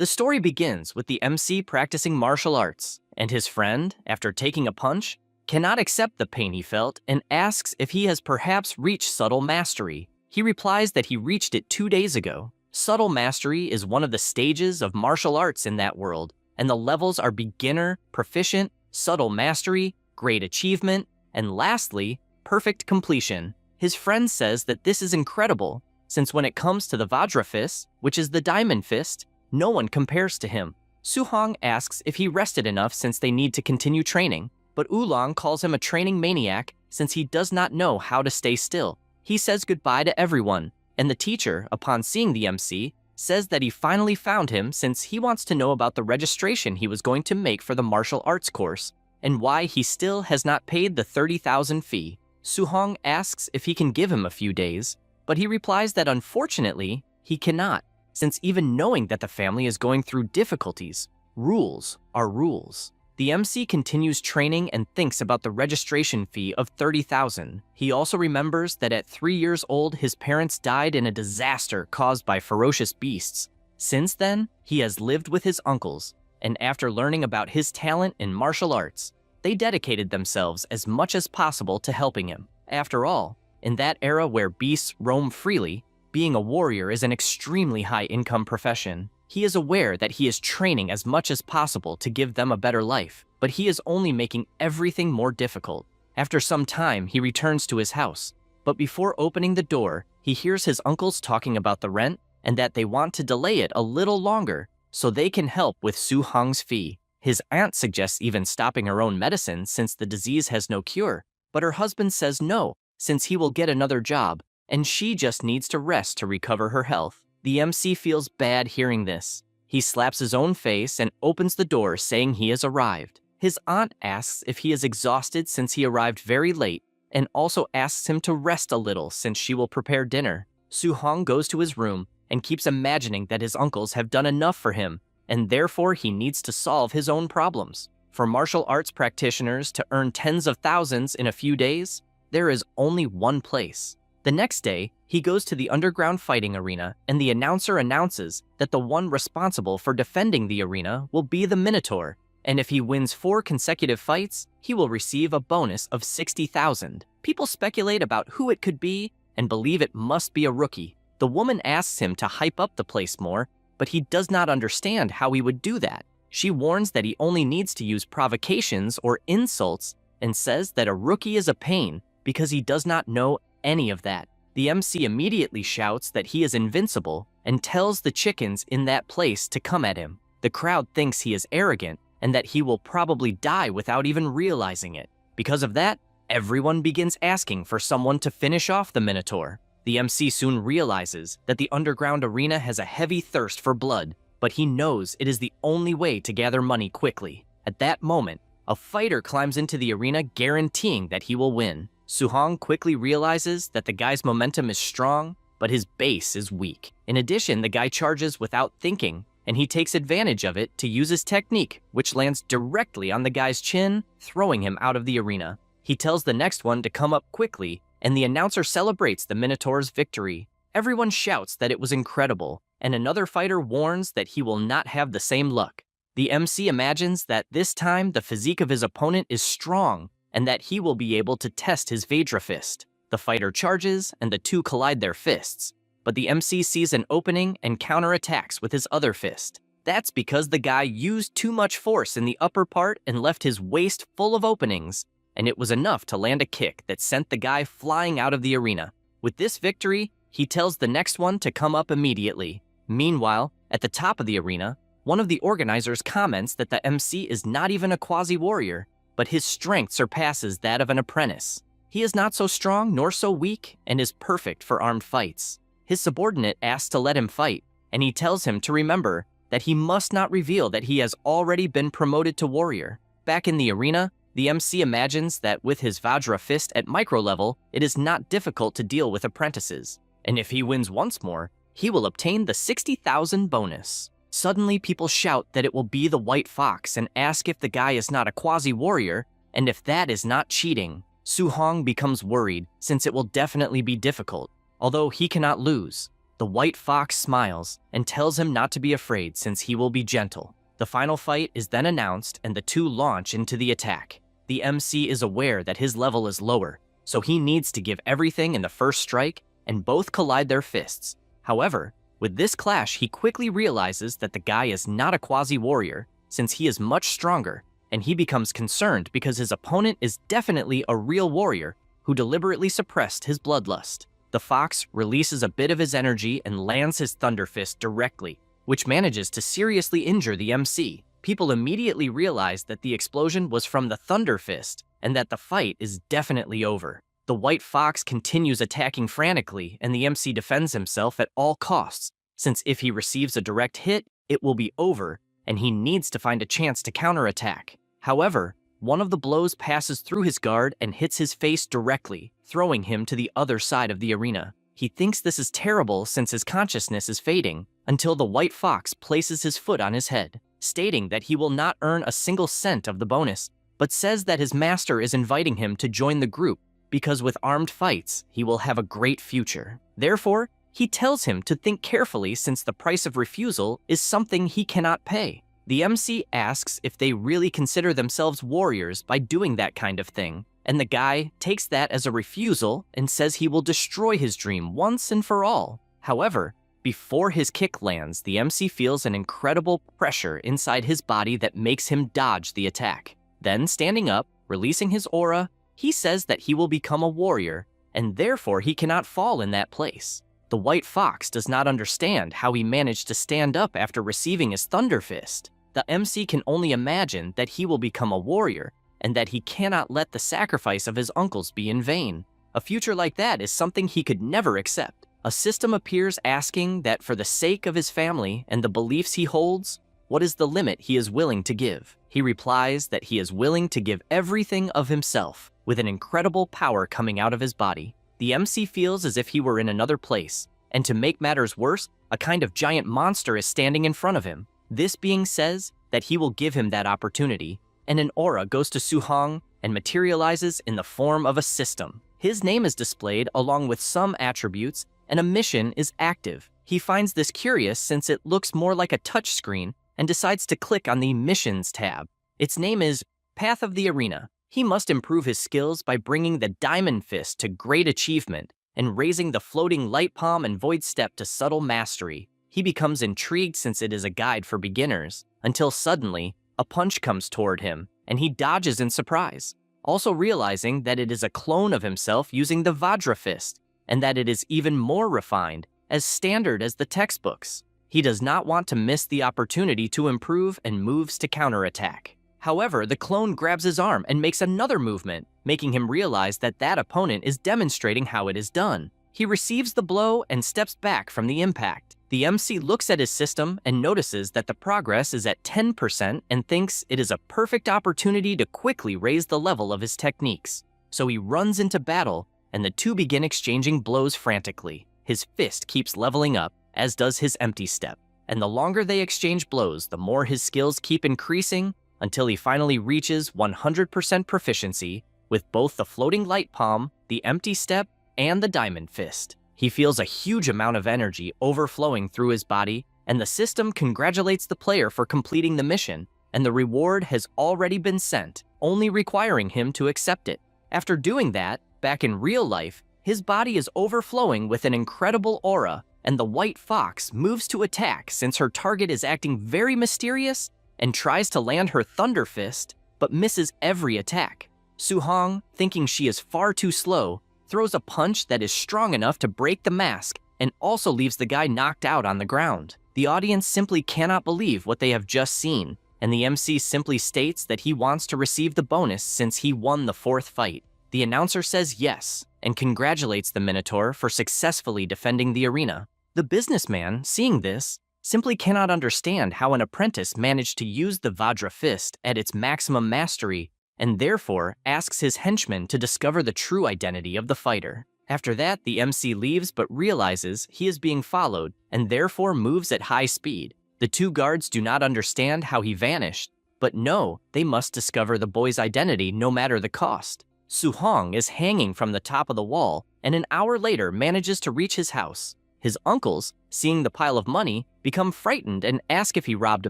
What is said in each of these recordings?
The story begins with the MC practicing martial arts, and his friend, after taking a punch, cannot accept the pain he felt and asks if he has perhaps reached subtle mastery. He replies that he reached it 2 days ago. Subtle mastery is one of the stages of martial arts in that world, and the levels are beginner, proficient, subtle mastery, great achievement, and lastly, perfect completion. His friend says that this is incredible, since when it comes to the Vajra fist, which is the diamond fist, no one compares to him. Su-hong asks if he rested enough since they need to continue training, but Oolong calls him a training maniac since he does not know how to stay still. He says goodbye to everyone, and the teacher, upon seeing the MC, says that he finally found him since he wants to know about the registration he was going to make for the martial arts course, and why he still has not paid the 30,000 fee. Su-hong asks if he can give him a few days, but he replies that unfortunately, he cannot, since even knowing that the family is going through difficulties, rules are rules. The MC continues training and thinks about the registration fee of 30,000. He also remembers that at 3 years old, his parents died in a disaster caused by ferocious beasts. Since then, he has lived with his uncles, and after learning about his talent in martial arts, they dedicated themselves as much as possible to helping him. After all, in that era where beasts roam freely, being a warrior is an extremely high-income profession. He is aware that he is training as much as possible to give them a better life, but he is only making everything more difficult. After some time, he returns to his house, but before opening the door, he hears his uncles talking about the rent and that they want to delay it a little longer so they can help with Su-hong's fee. His aunt suggests even stopping her own medicine since the disease has no cure, but her husband says no, since he will get another job, and she just needs to rest to recover her health. The MC feels bad hearing this. He slaps his own face and opens the door saying he has arrived. His aunt asks if he is exhausted since he arrived very late, and also asks him to rest a little since she will prepare dinner. Su-hong goes to his room and keeps imagining that his uncles have done enough for him, and therefore he needs to solve his own problems. For martial arts practitioners to earn tens of thousands in a few days, there is only one place. The next day, he goes to the underground fighting arena, and the announcer announces that the one responsible for defending the arena will be the Minotaur, and if he wins 4 consecutive fights, he will receive a bonus of 60,000. People speculate about who it could be and believe it must be a rookie. The woman asks him to hype up the place more, but he does not understand how he would do that. She warns that he only needs to use provocations or insults and says that a rookie is a pain because he does not know any of that. The MC immediately shouts that he is invincible and tells the chickens in that place to come at him. The crowd thinks he is arrogant and that he will probably die without even realizing it. Because of that, everyone begins asking for someone to finish off the Minotaur. The MC soon realizes that the underground arena has a heavy thirst for blood, but he knows it is the only way to gather money quickly. At that moment, a fighter climbs into the arena guaranteeing that he will win. Su-hong quickly realizes that the guy's momentum is strong, but his base is weak. In addition, the guy charges without thinking, and he takes advantage of it to use his technique, which lands directly on the guy's chin, throwing him out of the arena. He tells the next one to come up quickly, and the announcer celebrates the Minotaur's victory. Everyone shouts that it was incredible, and another fighter warns that he will not have the same luck. The MC imagines that this time the physique of his opponent is strong, and that he will be able to test his Vajra fist. The fighter charges, and the two collide their fists, but the MC sees an opening and counterattacks with his other fist. That's because the guy used too much force in the upper part and left his waist full of openings, and it was enough to land a kick that sent the guy flying out of the arena. With this victory, he tells the next one to come up immediately. Meanwhile, at the top of the arena, one of the organizers comments that the MC is not even a quasi-warrior, but his strength surpasses that of an apprentice. He is not so strong nor so weak and is perfect for armed fights. His subordinate asks to let him fight, and he tells him to remember that he must not reveal that he has already been promoted to warrior. Back in the arena, the MC imagines that with his Vajra fist at micro level, it is not difficult to deal with apprentices, and if he wins once more, he will obtain the 60,000 bonus. Suddenly, people shout that it will be the White Fox and ask if the guy is not a quasi-warrior, and if that is not cheating. Su-hong becomes worried, since it will definitely be difficult, although he cannot lose. The white fox smiles and tells him not to be afraid since he will be gentle. The final fight is then announced and the two launch into the attack. The MC is aware that his level is lower, so he needs to give everything in the first strike, and both collide their fists. However, with this clash, he quickly realizes that the guy is not a quasi-warrior, since he is much stronger, and he becomes concerned because his opponent is definitely a real warrior who deliberately suppressed his bloodlust. The fox releases a bit of his energy and lands his thunder fist directly, which manages to seriously injure the MC. People immediately realize that the explosion was from the thunder fist and that the fight is definitely over. The white fox continues attacking frantically, and the MC defends himself at all costs, since if he receives a direct hit, it will be over, and he needs to find a chance to counterattack. However, one of the blows passes through his guard and hits his face directly, throwing him to the other side of the arena. He thinks this is terrible since his consciousness is fading, until the white fox places his foot on his head, stating that he will not earn a single cent of the bonus, but says that his master is inviting him to join the group because with armed fights, he will have a great future. Therefore, he tells him to think carefully since the price of refusal is something he cannot pay. The MC asks if they really consider themselves warriors by doing that kind of thing, and the guy takes that as a refusal and says he will destroy his dream once and for all. However, before his kick lands, the MC feels an incredible pressure inside his body that makes him dodge the attack. Then, standing up, releasing his aura, he says that he will become a warrior, and therefore he cannot fall in that place. The white fox does not understand how he managed to stand up after receiving his thunder fist. The MC can only imagine that he will become a warrior, and that he cannot let the sacrifice of his uncles be in vain. A future like that is something he could never accept. A system appears asking that for the sake of his family and the beliefs he holds, what is the limit he is willing to give? He replies that he is willing to give everything of himself, with an incredible power coming out of his body. The MC feels as if he were in another place, and to make matters worse, a kind of giant monster is standing in front of him. This being says that he will give him that opportunity, and an aura goes to Su-hong and materializes in the form of a system. His name is displayed along with some attributes, and a mission is active. He finds this curious since it looks more like a touchscreen and decides to click on the Missions tab. Its name is Path of the Arena. He must improve his skills by bringing the Diamond Fist to great achievement and raising the floating Light Palm and Void Step to subtle mastery. He becomes intrigued since it is a guide for beginners, until suddenly, a punch comes toward him, and he dodges in surprise, also realizing that it is a clone of himself using the Vajra Fist, and that it is even more refined, as standard as the textbooks. He does not want to miss the opportunity to improve and moves to counterattack. However, the clone grabs his arm and makes another movement, making him realize that that opponent is demonstrating how it is done. He receives the blow and steps back from the impact. The MC looks at his system and notices that the progress is at 10% and thinks it is a perfect opportunity to quickly raise the level of his techniques. So he runs into battle, and the two begin exchanging blows frantically. His fist keeps leveling up, as does his empty step, and the longer they exchange blows, the more his skills keep increasing, until he finally reaches 100% proficiency with both the floating light palm, the empty step, and the diamond fist. He feels a huge amount of energy overflowing through his body, and the system congratulates the player for completing the mission, and the reward has already been sent, only requiring him to accept it. After doing that, back in real life, his body is overflowing with an incredible aura, and the white fox moves to attack since her target is acting very mysterious and tries to land her thunder fist, but misses every attack. Su-hong, thinking she is far too slow, throws a punch that is strong enough to break the mask and also leaves the guy knocked out on the ground. The audience simply cannot believe what they have just seen, and the MC simply states that he wants to receive the bonus since he won the fourth fight. The announcer says yes, and congratulates the Minotaur for successfully defending the arena. The businessman, seeing this, simply cannot understand how an apprentice managed to use the Vajra Fist at its maximum mastery, and therefore asks his henchman to discover the true identity of the fighter. After that, the MC leaves but realizes he is being followed and therefore moves at high speed. The two guards do not understand how he vanished, but know they must discover the boy's identity no matter the cost. Su-hong is hanging from the top of the wall and an hour later manages to reach his house. His uncles, seeing the pile of money, become frightened and ask if he robbed a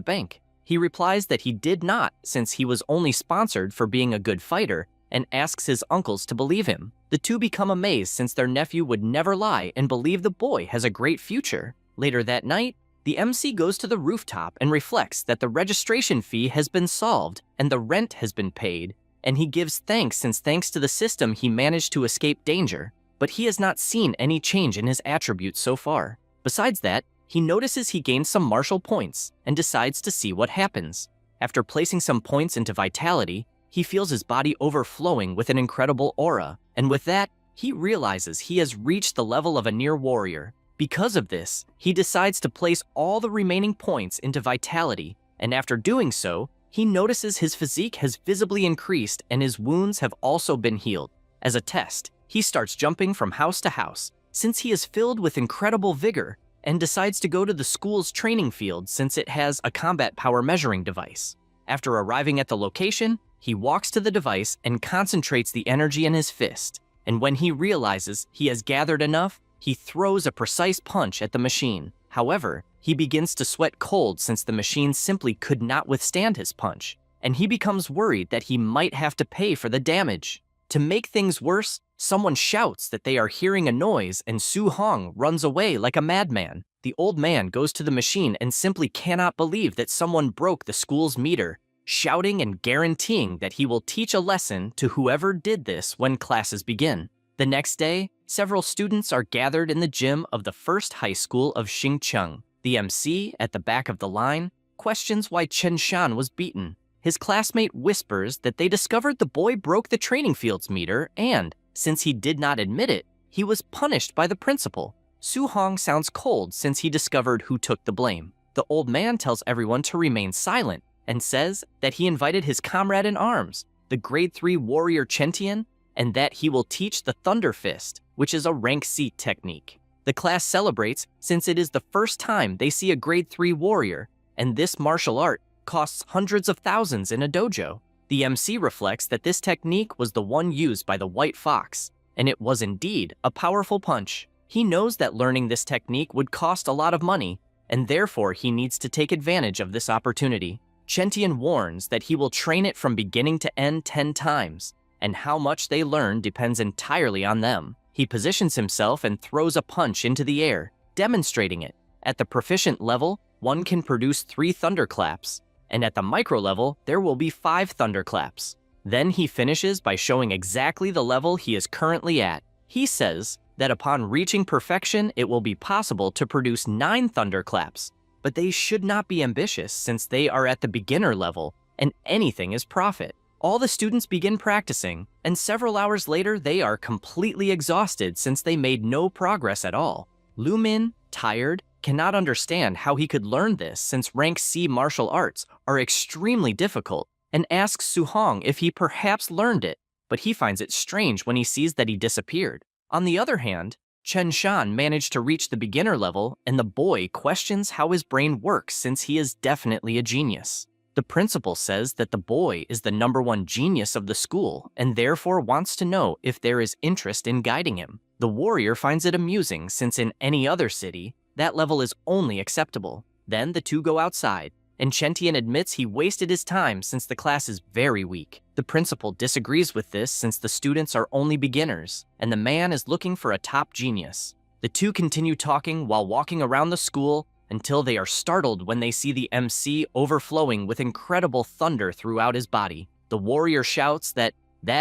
bank. He replies that he did not, since he was only sponsored for being a good fighter, and asks his uncles to believe him. The two become amazed since their nephew would never lie and believe the boy has a great future. Later that night, the MC goes to the rooftop and reflects that the registration fee has been solved and the rent has been paid, and he gives thanks since thanks to the system he managed to escape danger, but he has not seen any change in his attributes so far. Besides that, he notices he gains some martial points and decides to see what happens. After placing some points into vitality, he feels his body overflowing with an incredible aura, and with that, he realizes he has reached the level of a near warrior. Because of this, he decides to place all the remaining points into vitality, and after doing so, he notices his physique has visibly increased and his wounds have also been healed. As a test, he starts jumping from house to house, since he is filled with incredible vigor, and decides to go to the school's training field since it has a combat power measuring device. After arriving at the location, he walks to the device and concentrates the energy in his fist, and when he realizes he has gathered enough, he throws a precise punch at the machine. However, he begins to sweat cold since the machine simply could not withstand his punch, and he becomes worried that he might have to pay for the damage. To make things worse, someone shouts that they are hearing a noise and Su Hong runs away like a madman. The old man goes to the machine and simply cannot believe that someone broke the school's meter, shouting and guaranteeing that he will teach a lesson to whoever did this when classes begin. The next day, several students are gathered in the gym of the first high school of Xingcheng. The MC, at the back of the line, questions why Chen Shan was beaten. His classmate whispers that they discovered the boy broke the training field's meter and, since he did not admit it, he was punished by the principal. Su Hong sounds cold since he discovered who took the blame. The old man tells everyone to remain silent and says that he invited his comrade in arms, the grade 3 warrior Chen Tian, and that he will teach the Thunder Fist, which is a rank C technique. The class celebrates since it is the first time they see a grade 3 warrior, and this martial art costs hundreds of thousands in a dojo. The MC reflects that this technique was the one used by the White Fox, and it was indeed a powerful punch. He knows that learning this technique would cost a lot of money, and therefore he needs to take advantage of this opportunity. Chen Tian warns that he will train it from beginning to end 10 times, and how much they learn depends entirely on them. He positions himself and throws a punch into the air, demonstrating it. At the proficient level, one can produce 3 thunderclaps, and at the micro level, there will be 5 thunderclaps. Then he finishes by showing exactly the level he is currently at. He says that upon reaching perfection, it will be possible to produce 9 thunderclaps, but they should not be ambitious since they are at the beginner level, and anything is profit. All the students begin practicing, and several hours later they are completely exhausted since they made no progress at all. Lu Min, tired, cannot understand how he could learn this since rank C martial arts are extremely difficult, and asks Su Hong if he perhaps learned it, but he finds it strange when he sees that he disappeared. On the other hand, Chen Shan managed to reach the beginner level, and the boy questions how his brain works since he is definitely a genius. The principal says that the boy is the #1 genius of the school and therefore wants to know if there is interest in guiding him. The warrior finds it amusing since in any other city, that level is only acceptable. Then the two go outside, and Chen Tian admits he wasted his time since the class is very weak. The principal disagrees with this since the students are only beginners, and the man is looking for a top genius. The two continue talking while walking around the school until they are startled when they see the MC overflowing with incredible thunder throughout his body. The warrior shouts that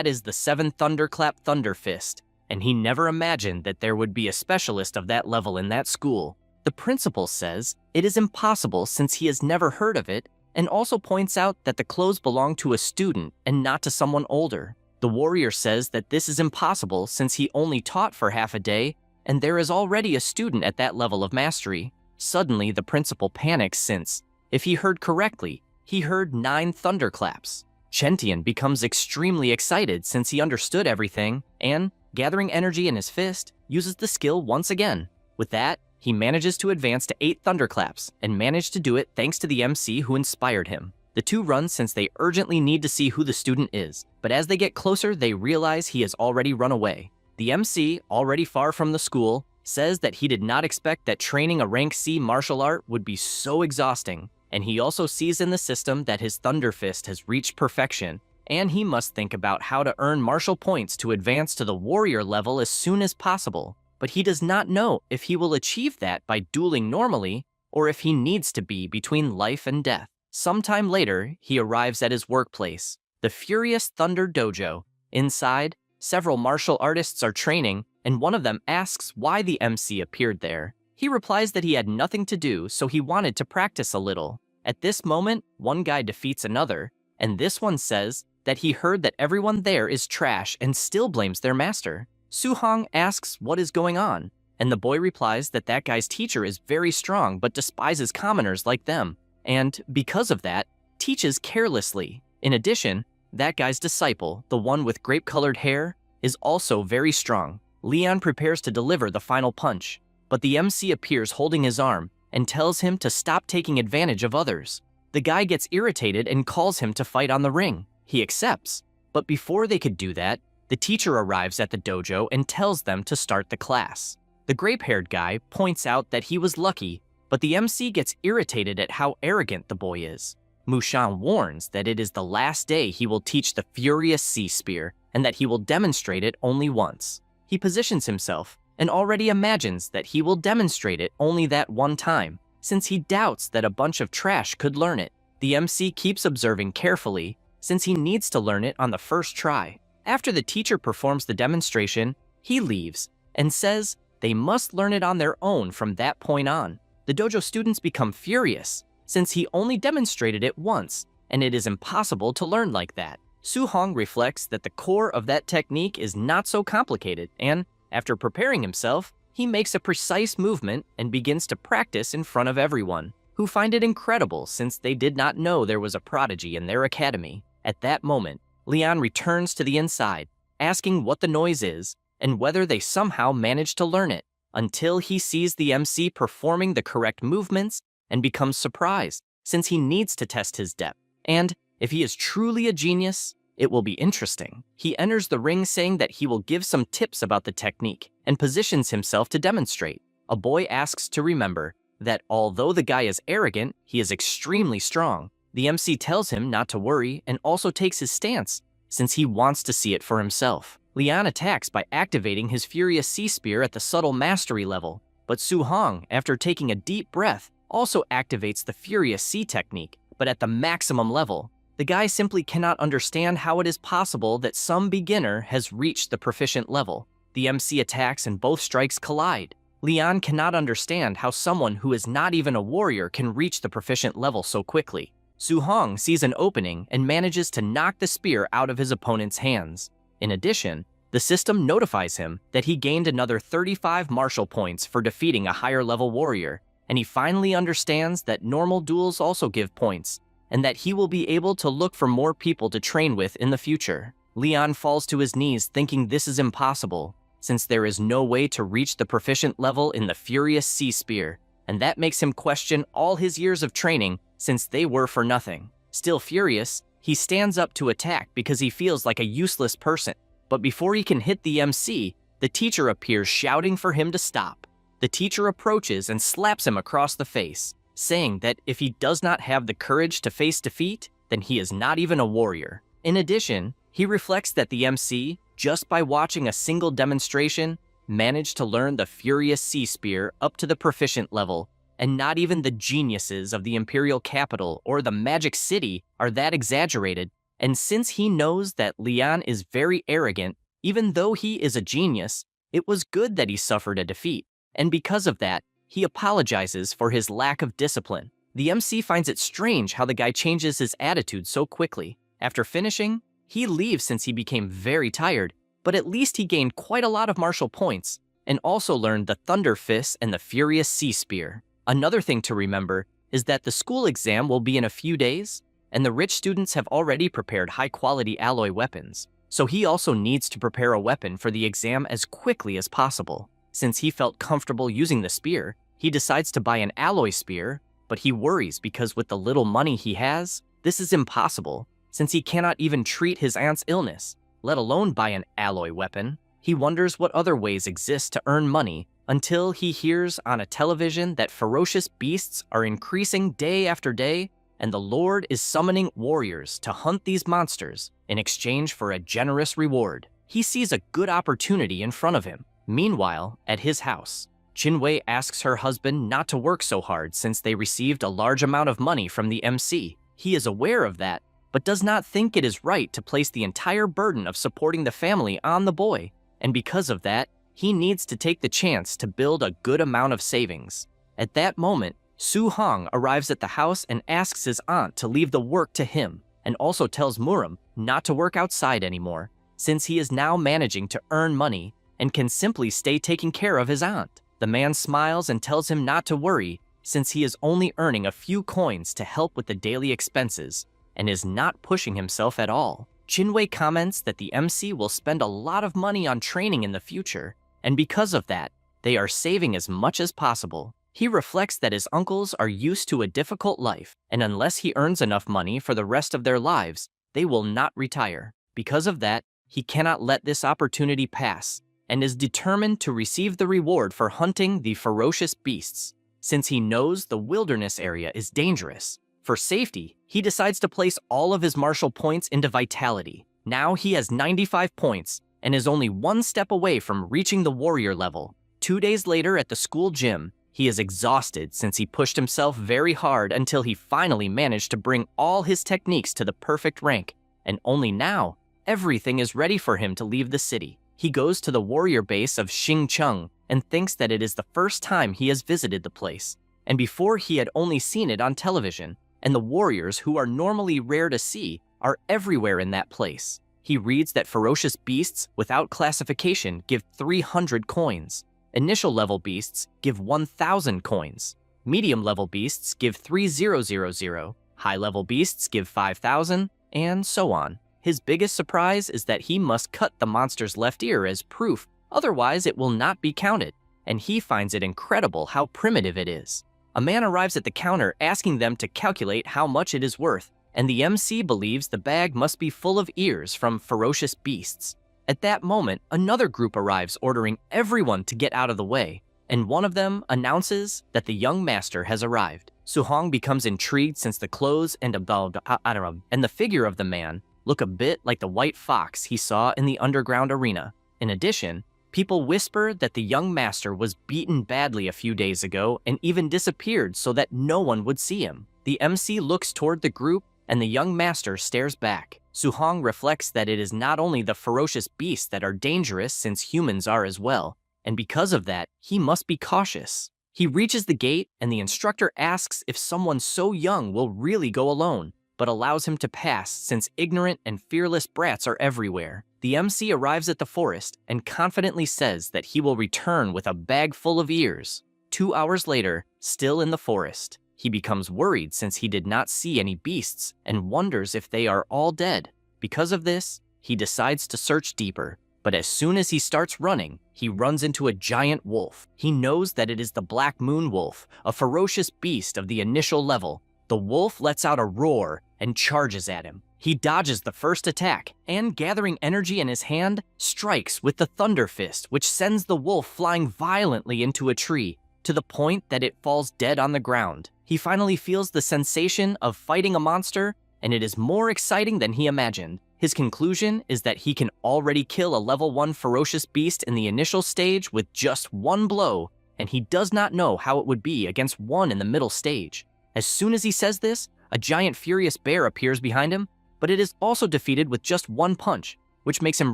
is the 7th Thunderclap Thunder Fist, and he never imagined that there would be a specialist of that level in that school. The principal says it is impossible since he has never heard of it, and also points out that the clothes belong to a student and not to someone older. The warrior says that this is impossible since he only taught for half a day, and there is already a student at that level of mastery. Suddenly, the principal panics since, if he heard correctly, he heard 9 thunderclaps. Chen Tian becomes extremely excited since he understood everything, and, gathering energy in his fist, uses the skill once again. With that, he manages to advance to 8 thunderclaps, and managed to do it thanks to the MC who inspired him. The two run since they urgently need to see who the student is, but as they get closer, they realize he has already run away. The MC, already far from the school, says that he did not expect that training a rank C martial art would be so exhausting, and he also sees in the system that his Thunder Fist has reached perfection, and he must think about how to earn martial points to advance to the warrior level as soon as possible. But he does not know if he will achieve that by dueling normally, or if he needs to be between life and death. Sometime later, he arrives at his workplace, the Furious Thunder Dojo. Inside, several martial artists are training, and one of them asks why the MC appeared there. He replies that he had nothing to do, so he wanted to practice a little. At this moment, one guy defeats another, and this one says that he heard that everyone there is trash and still blames their master. Su-hong asks what is going on, and the boy replies that that guy's teacher is very strong but despises commoners like them, and because of that, teaches carelessly. In addition, that guy's disciple, the one with grape-colored hair, is also very strong. Leon prepares to deliver the final punch, but the MC appears holding his arm and tells him to stop taking advantage of others. The guy gets irritated and calls him to fight on the ring. He accepts, but before they could do that, the teacher arrives at the dojo and tells them to start the class. The grape-haired guy points out that he was lucky, but the MC gets irritated at how arrogant the boy is. Mushan warns that it is the last day he will teach the Furious Sea Spear and that he will demonstrate it only once. He positions himself and already imagines that he will demonstrate it only that one time, since he doubts that a bunch of trash could learn it. The MC keeps observing carefully, since he needs to learn it on the first try. After the teacher performs the demonstration, he leaves and says they must learn it on their own from that point on. The dojo students become furious, since he only demonstrated it once, and it is impossible to learn like that. Su-hong reflects that the core of that technique is not so complicated, and after preparing himself, he makes a precise movement and begins to practice in front of everyone, who find it incredible since they did not know there was a prodigy in their academy. At that moment, Leon returns to the inside, asking what the noise is and whether they somehow managed to learn it, until he sees the MC performing the correct movements and becomes surprised, since he needs to test his depth. And if he is truly a genius, it will be interesting. He enters the ring saying that he will give some tips about the technique and positions himself to demonstrate. A boy asks to remember that although the guy is arrogant, he is extremely strong. The MC tells him not to worry and also takes his stance, since he wants to see it for himself. Leon attacks by activating his Furious Sea Spear at the subtle mastery level, but Su-hong, after taking a deep breath, also activates the Furious Sea technique, but at the maximum level. The guy simply cannot understand how it is possible that some beginner has reached the proficient level. The MC attacks and both strikes collide. Leon cannot understand how someone who is not even a warrior can reach the proficient level so quickly. Su-hong sees an opening and manages to knock the spear out of his opponent's hands. In addition, the system notifies him that he gained another 35 martial points for defeating a higher-level warrior, and he finally understands that normal duels also give points, and that he will be able to look for more people to train with in the future. Leon falls to his knees thinking this is impossible, since there is no way to reach the proficient level in the Furious Sea Spear, and that makes him question all his years of training since they were for nothing. Still furious, he stands up to attack because he feels like a useless person, but before he can hit the MC, the teacher appears shouting for him to stop. The teacher approaches and slaps him across the face, saying that if he does not have the courage to face defeat, then he is not even a warrior. In addition, he reflects that the MC, just by watching a single demonstration, managed to learn the Furious Sea Spear up to the proficient level, and not even the geniuses of the Imperial Capital or the Magic City are that exaggerated. And since he knows that Leon is very arrogant, even though he is a genius, it was good that he suffered a defeat, and because of that, he apologizes for his lack of discipline. The MC finds it strange how the guy changes his attitude so quickly. After finishing, he leaves since he became very tired, but at least he gained quite a lot of martial points, and also learned the Thunder Fist and the Furious Sea Spear. Another thing to remember is that the school exam will be in a few days, and the rich students have already prepared high-quality alloy weapons, so he also needs to prepare a weapon for the exam as quickly as possible. Since he felt comfortable using the spear, he decides to buy an alloy spear, but he worries because with the little money he has, this is impossible, since he cannot even treat his aunt's illness, let alone buy an alloy weapon. He wonders what other ways exist to earn money until he hears on a television that ferocious beasts are increasing day after day, and the Lord is summoning warriors to hunt these monsters in exchange for a generous reward. He sees a good opportunity in front of him. Meanwhile, at his house, Jinwei asks her husband not to work so hard since they received a large amount of money from the MC. He is aware of that, but does not think it is right to place the entire burden of supporting the family on the boy, and because of that, he needs to take the chance to build a good amount of savings. At that moment, Su Hong arrives at the house and asks his aunt to leave the work to him, and also tells Muram not to work outside anymore, since he is now managing to earn money and can simply stay taking care of his aunt. The man smiles and tells him not to worry, since he is only earning a few coins to help with the daily expenses, and is not pushing himself at all. Jinwei comments that the MC will spend a lot of money on training in the future, and because of that, they are saving as much as possible. He reflects that his uncles are used to a difficult life, and unless he earns enough money for the rest of their lives, they will not retire. Because of that, he cannot let this opportunity pass, and is determined to receive the reward for hunting the ferocious beasts, since he knows the wilderness area is dangerous. For safety, he decides to place all of his martial points into vitality. Now he has 95 points, and is only one step away from reaching the warrior level. 2 days later at the school gym, he is exhausted since he pushed himself very hard until he finally managed to bring all his techniques to the perfect rank, and only now, everything is ready for him to leave the city. He goes to the warrior base of Xingcheng and thinks that it is the first time he has visited the place, and before he had only seen it on television, and the warriors, who are normally rare to see, are everywhere in that place. He reads that ferocious beasts without classification give 300 coins. Initial level beasts give 1,000 coins. Medium level beasts give 3,000. High level beasts give 5,000, and so on. His biggest surprise is that he must cut the monster's left ear as proof, otherwise it will not be counted, and he finds it incredible how primitive it is. A man arrives at the counter asking them to calculate how much it is worth, and the MC believes the bag must be full of ears from ferocious beasts. At that moment, another group arrives ordering everyone to get out of the way, and one of them announces that the young master has arrived. Su Hong becomes intrigued since the clothes and the figure of the man look a bit like the white fox he saw in the underground arena. In addition, people whisper that the young master was beaten badly a few days ago and even disappeared so that no one would see him. The MC looks toward the group and the young master stares back. Su Hong reflects that it is not only the ferocious beasts that are dangerous since humans are as well, and because of that, he must be cautious. He reaches the gate and the instructor asks if someone so young will really go alone, but allows him to pass since ignorant and fearless brats are everywhere. The MC arrives at the forest and confidently says that he will return with a bag full of ears. 2 hours later, still in the forest, he becomes worried since he did not see any beasts and wonders if they are all dead. Because of this, he decides to search deeper, but as soon as he starts running, he runs into a giant wolf. He knows that it is the Black Moon Wolf, a ferocious beast of the initial level. The wolf lets out a roar and charges at him. He dodges the first attack and, gathering energy in his hand, strikes with the Thunder Fist, which sends the wolf flying violently into a tree, to the point that it falls dead on the ground. He finally feels the sensation of fighting a monster, and it is more exciting than he imagined. His conclusion is that he can already kill a level 1 ferocious beast in the initial stage with just one blow, and he does not know how it would be against one in the middle stage. As soon as he says this, a giant furious bear appears behind him, but it is also defeated with just one punch, which makes him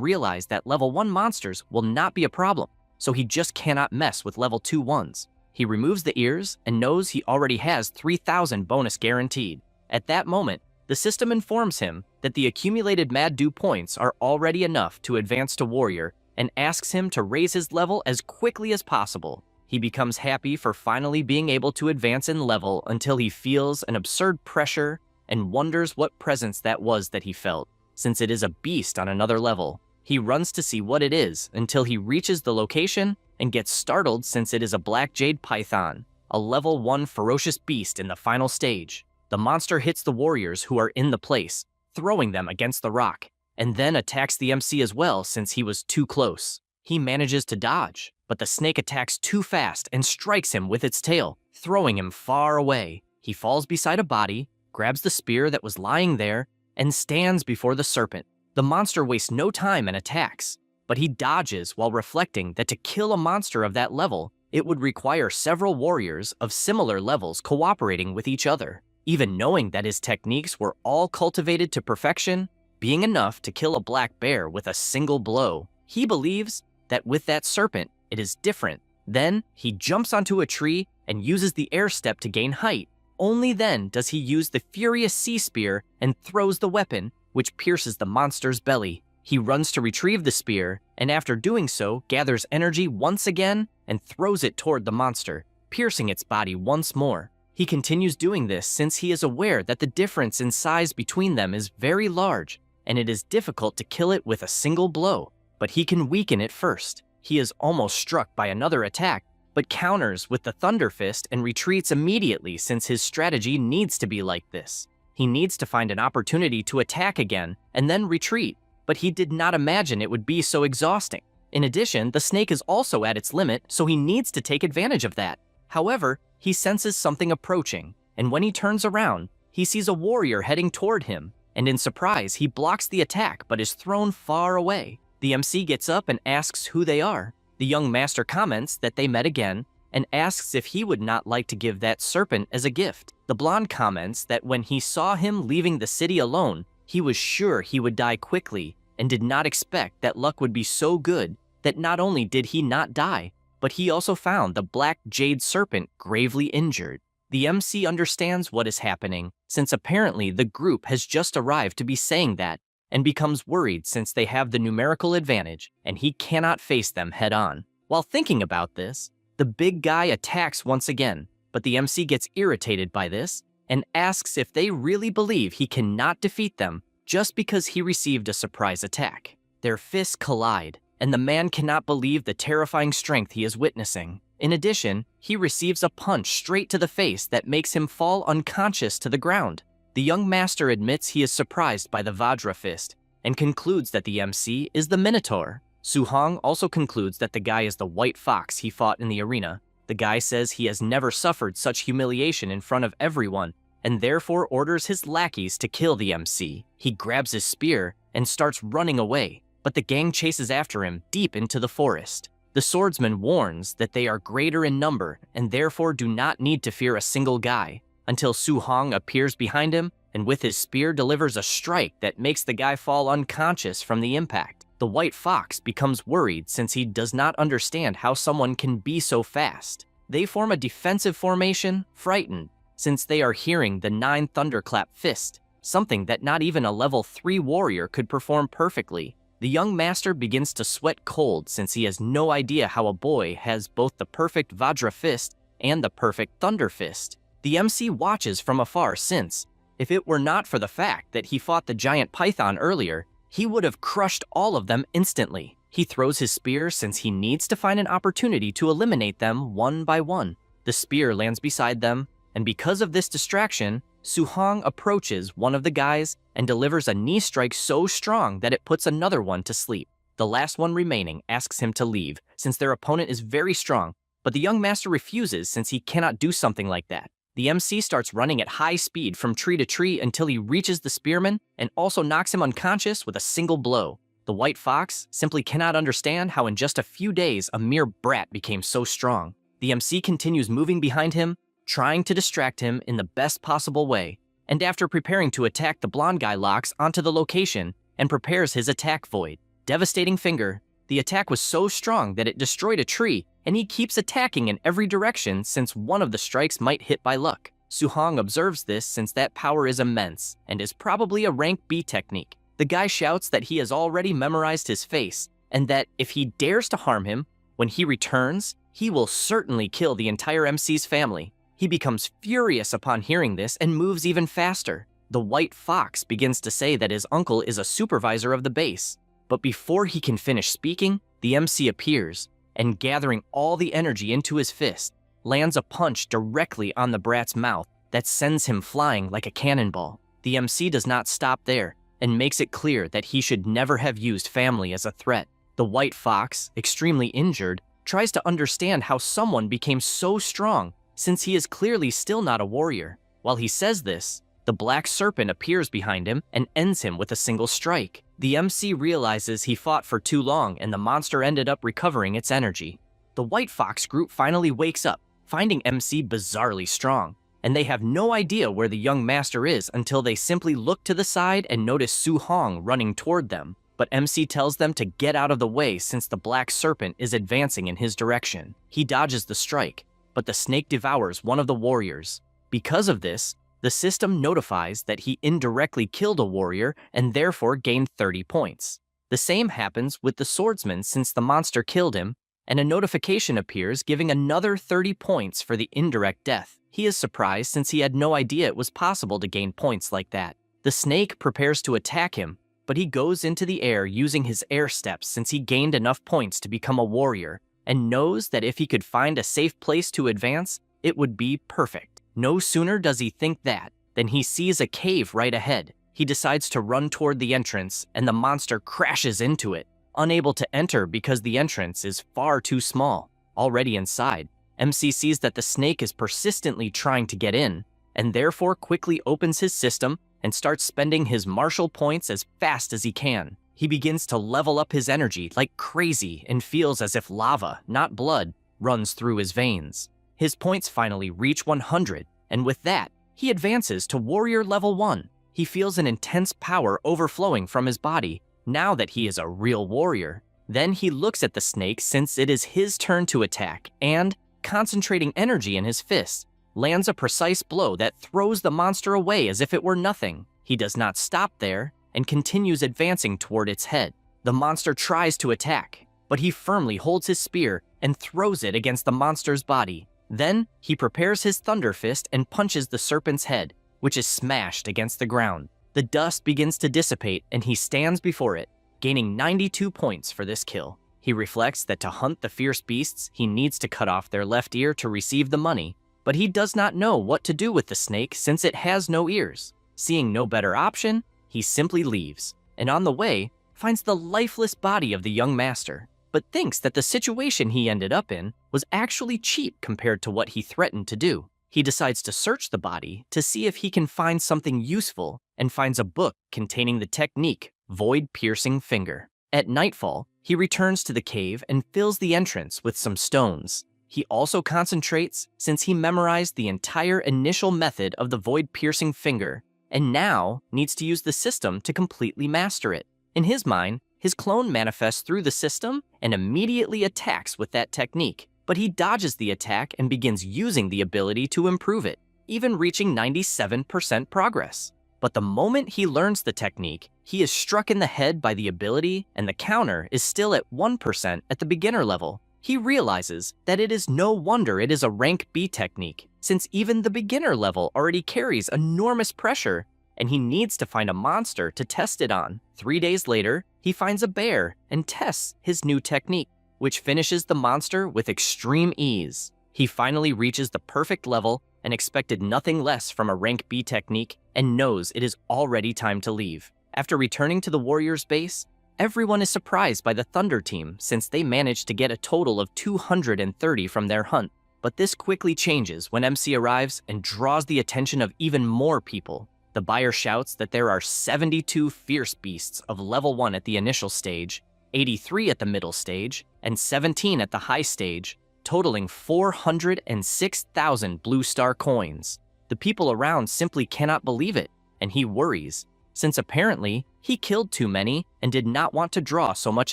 realize that level 1 monsters will not be a problem, so he just cannot mess with level 2 ones. He removes the ears and knows he already has 3,000 bonus guaranteed. At that moment, the system informs him that the accumulated Mad Do points are already enough to advance to Warrior and asks him to raise his level as quickly as possible. He becomes happy for finally being able to advance in level until he feels an absurd pressure and wonders what presence that was that he felt, since it is a beast on another level. He runs to see what it is until he reaches the location and gets startled since it is a black jade python, a level 1 ferocious beast in the final stage. The monster hits the warriors who are in the place, throwing them against the rock, and then attacks the MC as well since he was too close. He manages to dodge, but the snake attacks too fast and strikes him with its tail, throwing him far away. He falls beside a body, grabs the spear that was lying there, and stands before the serpent. The monster wastes no time and attacks, but he dodges while reflecting that to kill a monster of that level, it would require several warriors of similar levels cooperating with each other. Even knowing that his techniques were all cultivated to perfection, being enough to kill a black bear with a single blow, he believes that with that serpent, it is different. Then, he jumps onto a tree and uses the air step to gain height. Only then does he use the furious sea spear and throws the weapon, which pierces the monster's belly. He runs to retrieve the spear, and after doing so, gathers energy once again and throws it toward the monster, piercing its body once more. He continues doing this since he is aware that the difference in size between them is very large, and it is difficult to kill it with a single blow, but he can weaken it first. He is almost struck by another attack, but counters with the Thunder Fist and retreats immediately since his strategy needs to be like this. He needs to find an opportunity to attack again and then retreat, but he did not imagine it would be so exhausting. In addition, the snake is also at its limit, so he needs to take advantage of that. However, he senses something approaching, and when he turns around, he sees a warrior heading toward him, and in surprise, he blocks the attack but is thrown far away. The MC gets up and asks who they are. The young master comments that they met again and asks if he would not like to give that serpent as a gift. The blonde comments that when he saw him leaving the city alone, he was sure he would die quickly and did not expect that luck would be so good that not only did he not die, but he also found the black jade serpent gravely injured. The MC understands what is happening since apparently the group has just arrived to be saying that, and becomes worried since they have the numerical advantage and he cannot face them head on. While thinking about this, the big guy attacks once again, but the MC gets irritated by this and asks if they really believe he cannot defeat them just because he received a surprise attack. Their fists collide, and the man cannot believe the terrifying strength he is witnessing. In addition, he receives a punch straight to the face that makes him fall unconscious to the ground. The young master admits he is surprised by the Vajra fist and concludes that the MC is the Minotaur. Su-hong also concludes that the guy is the white fox he fought in the arena. The guy says he has never suffered such humiliation in front of everyone and therefore orders his lackeys to kill the MC. He grabs his spear and starts running away, but the gang chases after him deep into the forest. The swordsman warns that they are greater in number and therefore do not need to fear a single guy, until Su-hong appears behind him and with his spear delivers a strike that makes the guy fall unconscious from the impact. The white fox becomes worried since he does not understand how someone can be so fast. They form a defensive formation, frightened, since they are hearing the 9 thunderclap fist, something that not even a level 3 warrior could perform perfectly. The young master begins to sweat cold since he has no idea how a boy has both the perfect Vajra fist and the perfect Thunder fist. The MC watches from afar since, if it were not for the fact that he fought the giant python earlier, he would have crushed all of them instantly. He throws his spear since he needs to find an opportunity to eliminate them one by one. The spear lands beside them, and because of this distraction, Su-hong approaches one of the guys and delivers a knee strike so strong that it puts another one to sleep. The last one remaining asks him to leave since their opponent is very strong, but the young master refuses since he cannot do something like that. The MC starts running at high speed from tree to tree until he reaches the spearman and also knocks him unconscious with a single blow. The white fox simply cannot understand how in just a few days a mere brat became so strong. The MC continues moving behind him, trying to distract him in the best possible way, and after preparing to attack, the blonde guy locks onto the location and prepares his attack void. Devastating finger. The attack was so strong that it destroyed a tree, and he keeps attacking in every direction since one of the strikes might hit by luck. Su-hong observes this since that power is immense and is probably a rank B technique. The guy shouts that he has already memorized his face and that if he dares to harm him, when he returns, he will certainly kill the entire MC's family. He becomes furious upon hearing this and moves even faster. The white fox begins to say that his uncle is a supervisor of the base, but before he can finish speaking, the MC appears and, gathering all the energy into his fist, lands a punch directly on the brat's mouth that sends him flying like a cannonball. The MC does not stop there and makes it clear that he should never have used family as a threat. The white fox, extremely injured, tries to understand how someone became so strong since he is clearly still not a warrior. While he says this, the black serpent appears behind him and ends him with a single strike. The MC realizes he fought for too long and the monster ended up recovering its energy. The White Fox group finally wakes up, finding MC bizarrely strong, and they have no idea where the young master is until they simply look to the side and notice Su Hong running toward them. But MC tells them to get out of the way since the black serpent is advancing in his direction. He dodges the strike, but the snake devours one of the warriors. Because of this, the system notifies that he indirectly killed a warrior and therefore gained 30 points. The same happens with the swordsman since the monster killed him, and a notification appears giving another 30 points for the indirect death. He is surprised since he had no idea it was possible to gain points like that. The snake prepares to attack him, but he goes into the air using his air steps since he gained enough points to become a warrior, and knows that if he could find a safe place to advance, it would be perfect. No sooner does he think that than he sees a cave right ahead. He decides to run toward the entrance, and the monster crashes into it, unable to enter because the entrance is far too small. Already inside, MC sees that the snake is persistently trying to get in, and therefore quickly opens his system and starts spending his martial points as fast as he can. He begins to level up his energy like crazy and feels as if lava, not blood, runs through his veins. His points finally reach 100, and with that, he advances to Warrior Level 1. He feels an intense power overflowing from his body now that he is a real warrior. Then he looks at the snake since it is his turn to attack and, concentrating energy in his fists, lands a precise blow that throws the monster away as if it were nothing. He does not stop there and continues advancing toward its head. The monster tries to attack, but he firmly holds his spear and throws it against the monster's body. Then, he prepares his thunder fist and punches the serpent's head, which is smashed against the ground. The dust begins to dissipate and he stands before it, gaining 92 points for this kill. He reflects that to hunt the fierce beasts, he needs to cut off their left ear to receive the money, but he does not know what to do with the snake since it has no ears. Seeing no better option, he simply leaves, and on the way, finds the lifeless body of the young master, but thinks that the situation he ended up in was actually cheap compared to what he threatened to do. He decides to search the body to see if he can find something useful and finds a book containing the technique Void-Piercing Finger. At nightfall, he returns to the cave and fills the entrance with some stones. He also concentrates since he memorized the entire initial method of the Void-Piercing Finger and now needs to use the system to completely master it. In his mind, his clone manifests through the system and immediately attacks with that technique, but he dodges the attack and begins using the ability to improve it, even reaching 97% progress. But the moment he learns the technique, he is struck in the head by the ability and the counter is still at 1% at the beginner level. He realizes that it is no wonder it is a rank B technique, since even the beginner level already carries enormous pressure, and he needs to find a monster to test it on. 3 days later, he finds a bear and tests his new technique, which finishes the monster with extreme ease. He finally reaches the perfect level and expected nothing less from a rank B technique and knows it is already time to leave. After returning to the warrior's base, everyone is surprised by the Thunder team since they managed to get a total of 230 from their hunt. But this quickly changes when MC arrives and draws the attention of even more people. The buyer shouts that there are 72 fierce beasts of level 1 at the initial stage, 83 at the middle stage, and 17 at the high stage, totaling 406,000 blue star coins. The people around simply cannot believe it, and he worries, since apparently he killed too many and did not want to draw so much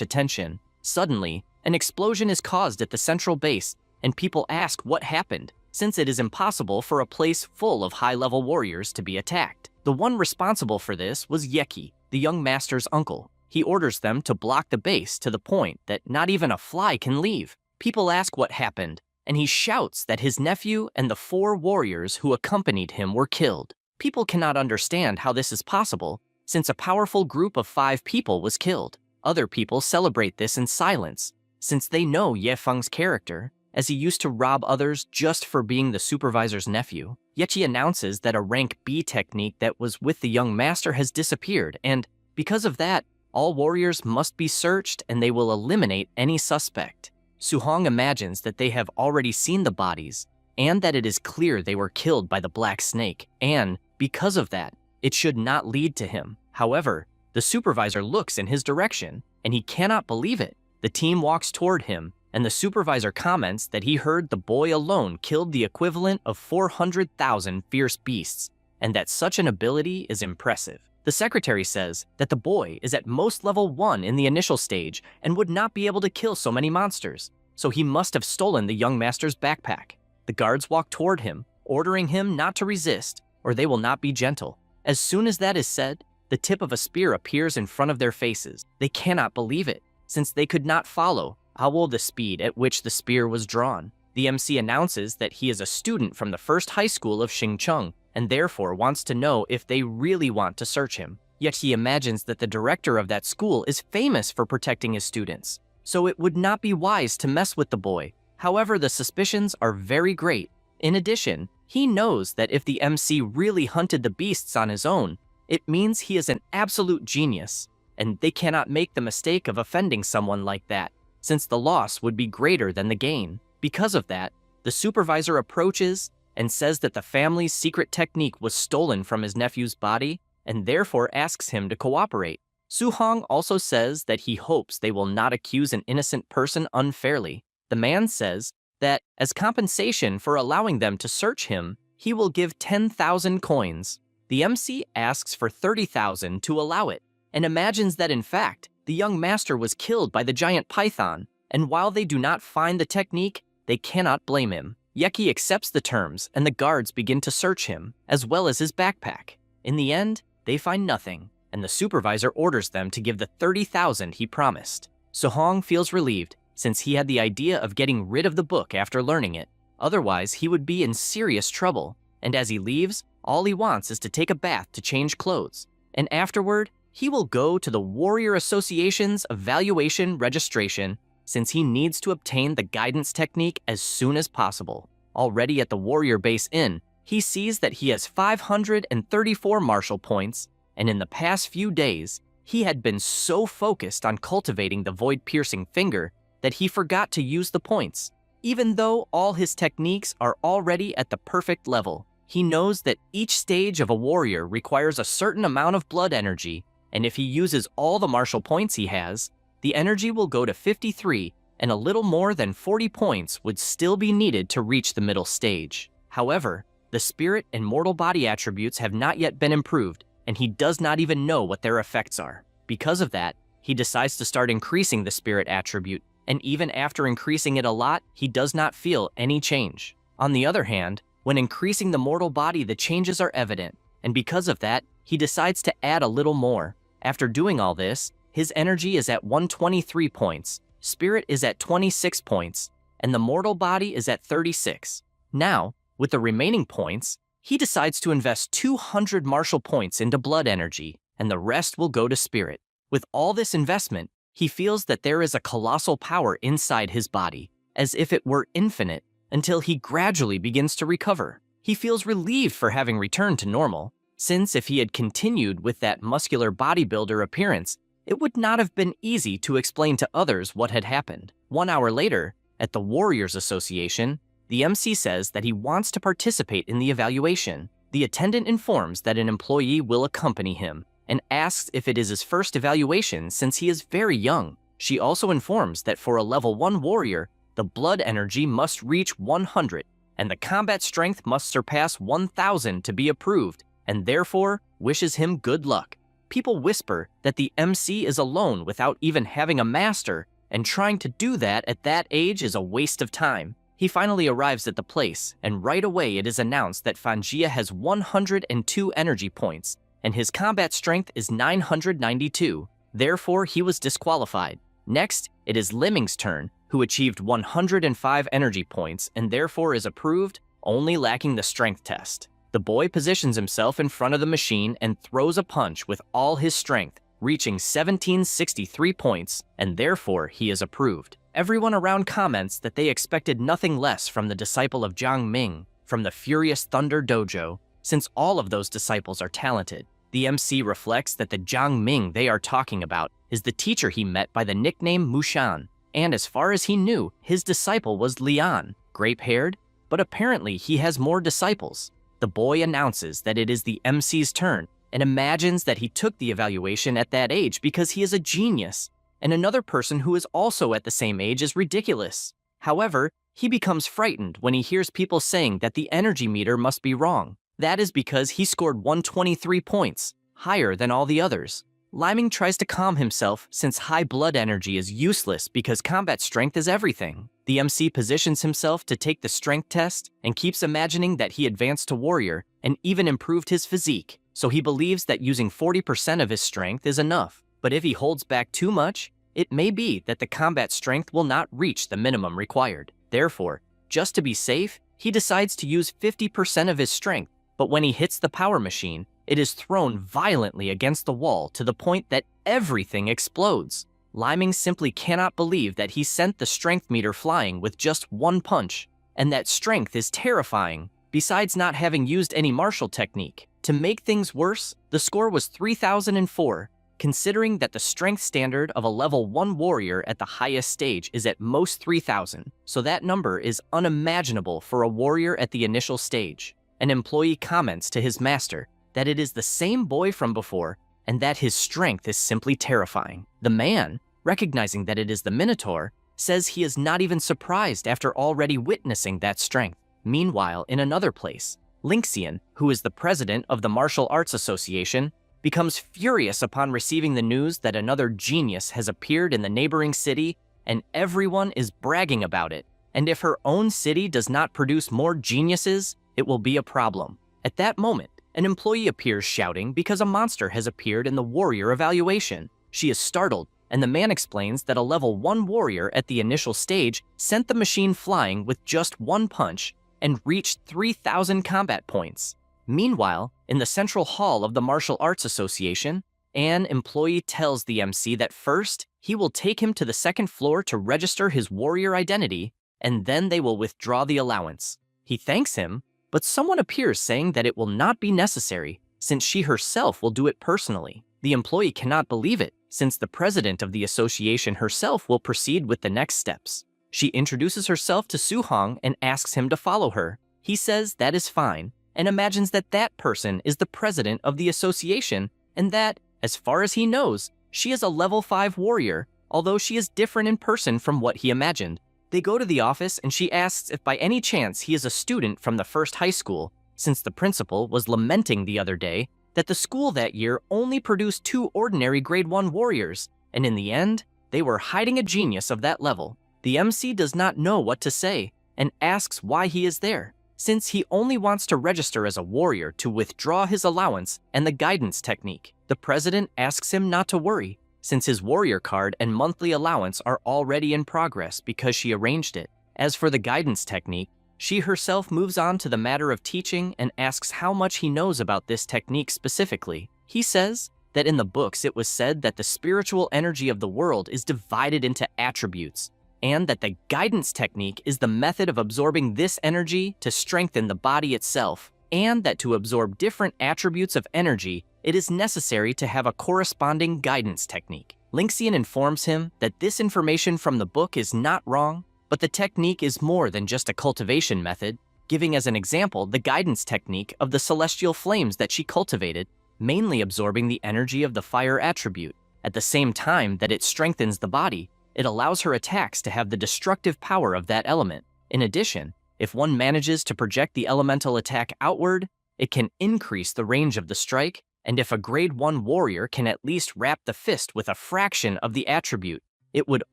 attention. Suddenly, an explosion is caused at the central base, and people ask what happened, since it is impossible for a place full of high-level warriors to be attacked. The one responsible for this was Yeki, the young master's uncle. He orders them to block the base to the point that not even a fly can leave. People ask what happened, and he shouts that his nephew and the 4 warriors who accompanied him were killed. People cannot understand how this is possible, since a powerful group of 5 people was killed. Other people celebrate this in silence, since they know Ye Feng's character, as he used to rob others just for being the supervisor's nephew. Yechi announces that a rank B technique that was with the young master has disappeared, and because of that, all warriors must be searched and they will eliminate any suspect. Suhong imagines that they have already seen the bodies, and that it is clear they were killed by the black snake, and, because of that, it should not lead to him. However, the supervisor looks in his direction, and he cannot believe it. The team walks toward him, and the supervisor comments that he heard the boy alone killed the equivalent of 400,000 fierce beasts, and that such an ability is impressive. The secretary says that the boy is at most level 1 in the initial stage and would not be able to kill so many monsters, so he must have stolen the young master's backpack. The guards walk toward him, ordering him not to resist, or they will not be gentle. As soon as that is said, the tip of a spear appears in front of their faces. They cannot believe it, since they could not follow the speed at which the spear was drawn. The MC announces that he is a student from the first high school of Xingcheng, and therefore wants to know if they really want to search him. Yet he imagines that the director of that school is famous for protecting his students, so it would not be wise to mess with the boy. However, the suspicions are very great. In addition, he knows that if the MC really hunted the beasts on his own, it means he is an absolute genius, and they cannot make the mistake of offending someone like that, since the loss would be greater than the gain. Because of that, the supervisor approaches and says that the family's secret technique was stolen from his nephew's body, and therefore asks him to cooperate. Suhong also says that he hopes they will not accuse an innocent person unfairly. The man says that, as compensation for allowing them to search him, he will give 10,000 coins. The MC asks for 30,000 to allow it, and imagines that in fact, the young master was killed by the giant python, and while they do not find the technique, they cannot blame him. Yeki accepts the terms, and the guards begin to search him, as well as his backpack. In the end, they find nothing, and the supervisor orders them to give the 30,000 he promised. Suhong feels relieved, since he had the idea of getting rid of the book after learning it. Otherwise, he would be in serious trouble, and as he leaves, all he wants is to take a bath to change clothes, and afterward, he will go to the Warrior Association's evaluation registration, since he needs to obtain the guidance technique as soon as possible. Already at the Warrior Base Inn, he sees that he has 534 martial points, and in the past few days, he had been so focused on cultivating the void-piercing finger that he forgot to use the points. Even though all his techniques are already at the perfect level, he knows that each stage of a warrior requires a certain amount of blood energy, and if he uses all the martial points he has, the energy will go to 53, and a little more than 40 points would still be needed to reach the middle stage. However, the spirit and mortal body attributes have not yet been improved, and he does not even know what their effects are. Because of that, he decides to start increasing the spirit attribute, and even after increasing it a lot, he does not feel any change. On the other hand, when increasing the mortal body, the changes are evident, and because of that, he decides to add a little more. After doing all this, his energy is at 123 points, spirit is at 26 points, and the mortal body is at 36. Now, with the remaining points, he decides to invest 200 martial points into blood energy, and the rest will go to spirit. With all this investment, he feels that there is a colossal power inside his body, as if it were infinite, until he gradually begins to recover. He feels relieved for having returned to normal, since if he had continued with that muscular bodybuilder appearance, it would not have been easy to explain to others what had happened. 1 hour later, at the Warriors Association, the MC says that he wants to participate in the evaluation. The attendant informs that an employee will accompany him, and asks if it is his first evaluation since he is very young. She also informs that for a level 1 warrior, the blood energy must reach 100, and the combat strength must surpass 1,000 to be approved, and therefore wishes him good luck. People whisper that the MC is alone without even having a master, and trying to do that at that age is a waste of time. He finally arrives at the place, and right away it is announced that Fanjia has 102 energy points, and his combat strength is 992. Therefore, he was disqualified. Next, it is Liming's turn, who achieved 105 energy points and therefore is approved, only lacking the strength test. The boy positions himself in front of the machine and throws a punch with all his strength, reaching 1763 points, and therefore he is approved. Everyone around comments that they expected nothing less from the disciple of Jiang Ming, from the Furious Thunder Dojo, since all of those disciples are talented. The MC reflects that the Jiang Ming they are talking about is the teacher he met by the nickname Mushan, And as far as he knew, his disciple was Leon, grape-haired, but apparently he has more disciples. The boy announces that it is the MC's turn and imagines that he took the evaluation at that age because he is a genius, and another person who is also at the same age is ridiculous. However, he becomes frightened when he hears people saying that the energy meter must be wrong. That is because he scored 123 points, higher than all the others. Liming tries to calm himself since high blood energy is useless because combat strength is everything. The MC positions himself to take the strength test and keeps imagining that he advanced to warrior and even improved his physique, so he believes that using 40% of his strength is enough. But if he holds back too much, it may be that the combat strength will not reach the minimum required. Therefore, just to be safe, he decides to use 50% of his strength, but when he hits the power machine, it is thrown violently against the wall to the point that everything explodes. Liming simply cannot believe that he sent the strength meter flying with just one punch, and that strength is terrifying, besides not having used any martial technique. To make things worse, the score was 3004, considering that the strength standard of a level 1 warrior at the highest stage is at most 3000, so that number is unimaginable for a warrior at the initial stage. An employee comments to his master that it is the same boy from before and that his strength is simply terrifying. The man, recognizing that it is the Minotaur, says he is not even surprised after already witnessing that strength. Meanwhile, in another place, Lynxian, who is the president of the Martial Arts Association, becomes furious upon receiving the news that another genius has appeared in the neighboring city and everyone is bragging about it. And if her own city does not produce more geniuses, it will be a problem. At that moment, an employee appears shouting because a monster has appeared in the warrior evaluation. She is startled, and the man explains that a level 1 warrior at the initial stage sent the machine flying with just one punch and reached 3000 combat points. Meanwhile, in the central hall of the Martial Arts Association, an employee tells the MC that first, he will take him to the second floor to register his warrior identity, and then they will withdraw the allowance. He thanks him, but someone appears saying that it will not be necessary, since she herself will do it personally. The employee cannot believe it, since the president of the association herself will proceed with the next steps. She introduces herself to Su-hong and asks him to follow her. He says that is fine, and imagines that that person is the president of the association, and that, as far as he knows, she is a level 5 warrior, although she is different in person from what he imagined. They go to the office and she asks if by any chance he is a student from the first high school, since the principal was lamenting the other day that the school that year only produced 2 ordinary grade 1 warriors, and in the end, they were hiding a genius of that level. The MC does not know what to say and asks why he is there, since he only wants to register as a warrior to withdraw his allowance and the guidance technique. The president asks him not to worry, since his warrior card and monthly allowance are already in progress because she arranged it. As for the guidance technique, she herself moves on to the matter of teaching and asks how much he knows about this technique specifically. He says that in the books it was said that the spiritual energy of the world is divided into attributes, and that the guidance technique is the method of absorbing this energy to strengthen the body itself, and that to absorb different attributes of energy, it is necessary to have a corresponding guidance technique. Lynxian informs him that this information from the book is not wrong, but the technique is more than just a cultivation method, giving as an example the guidance technique of the celestial flames that she cultivated, mainly absorbing the energy of the fire attribute. At the same time that it strengthens the body, it allows her attacks to have the destructive power of that element. In addition, if one manages to project the elemental attack outward, it can increase the range of the strike, and if a grade 1 warrior can at least wrap the fist with a fraction of the attribute, it would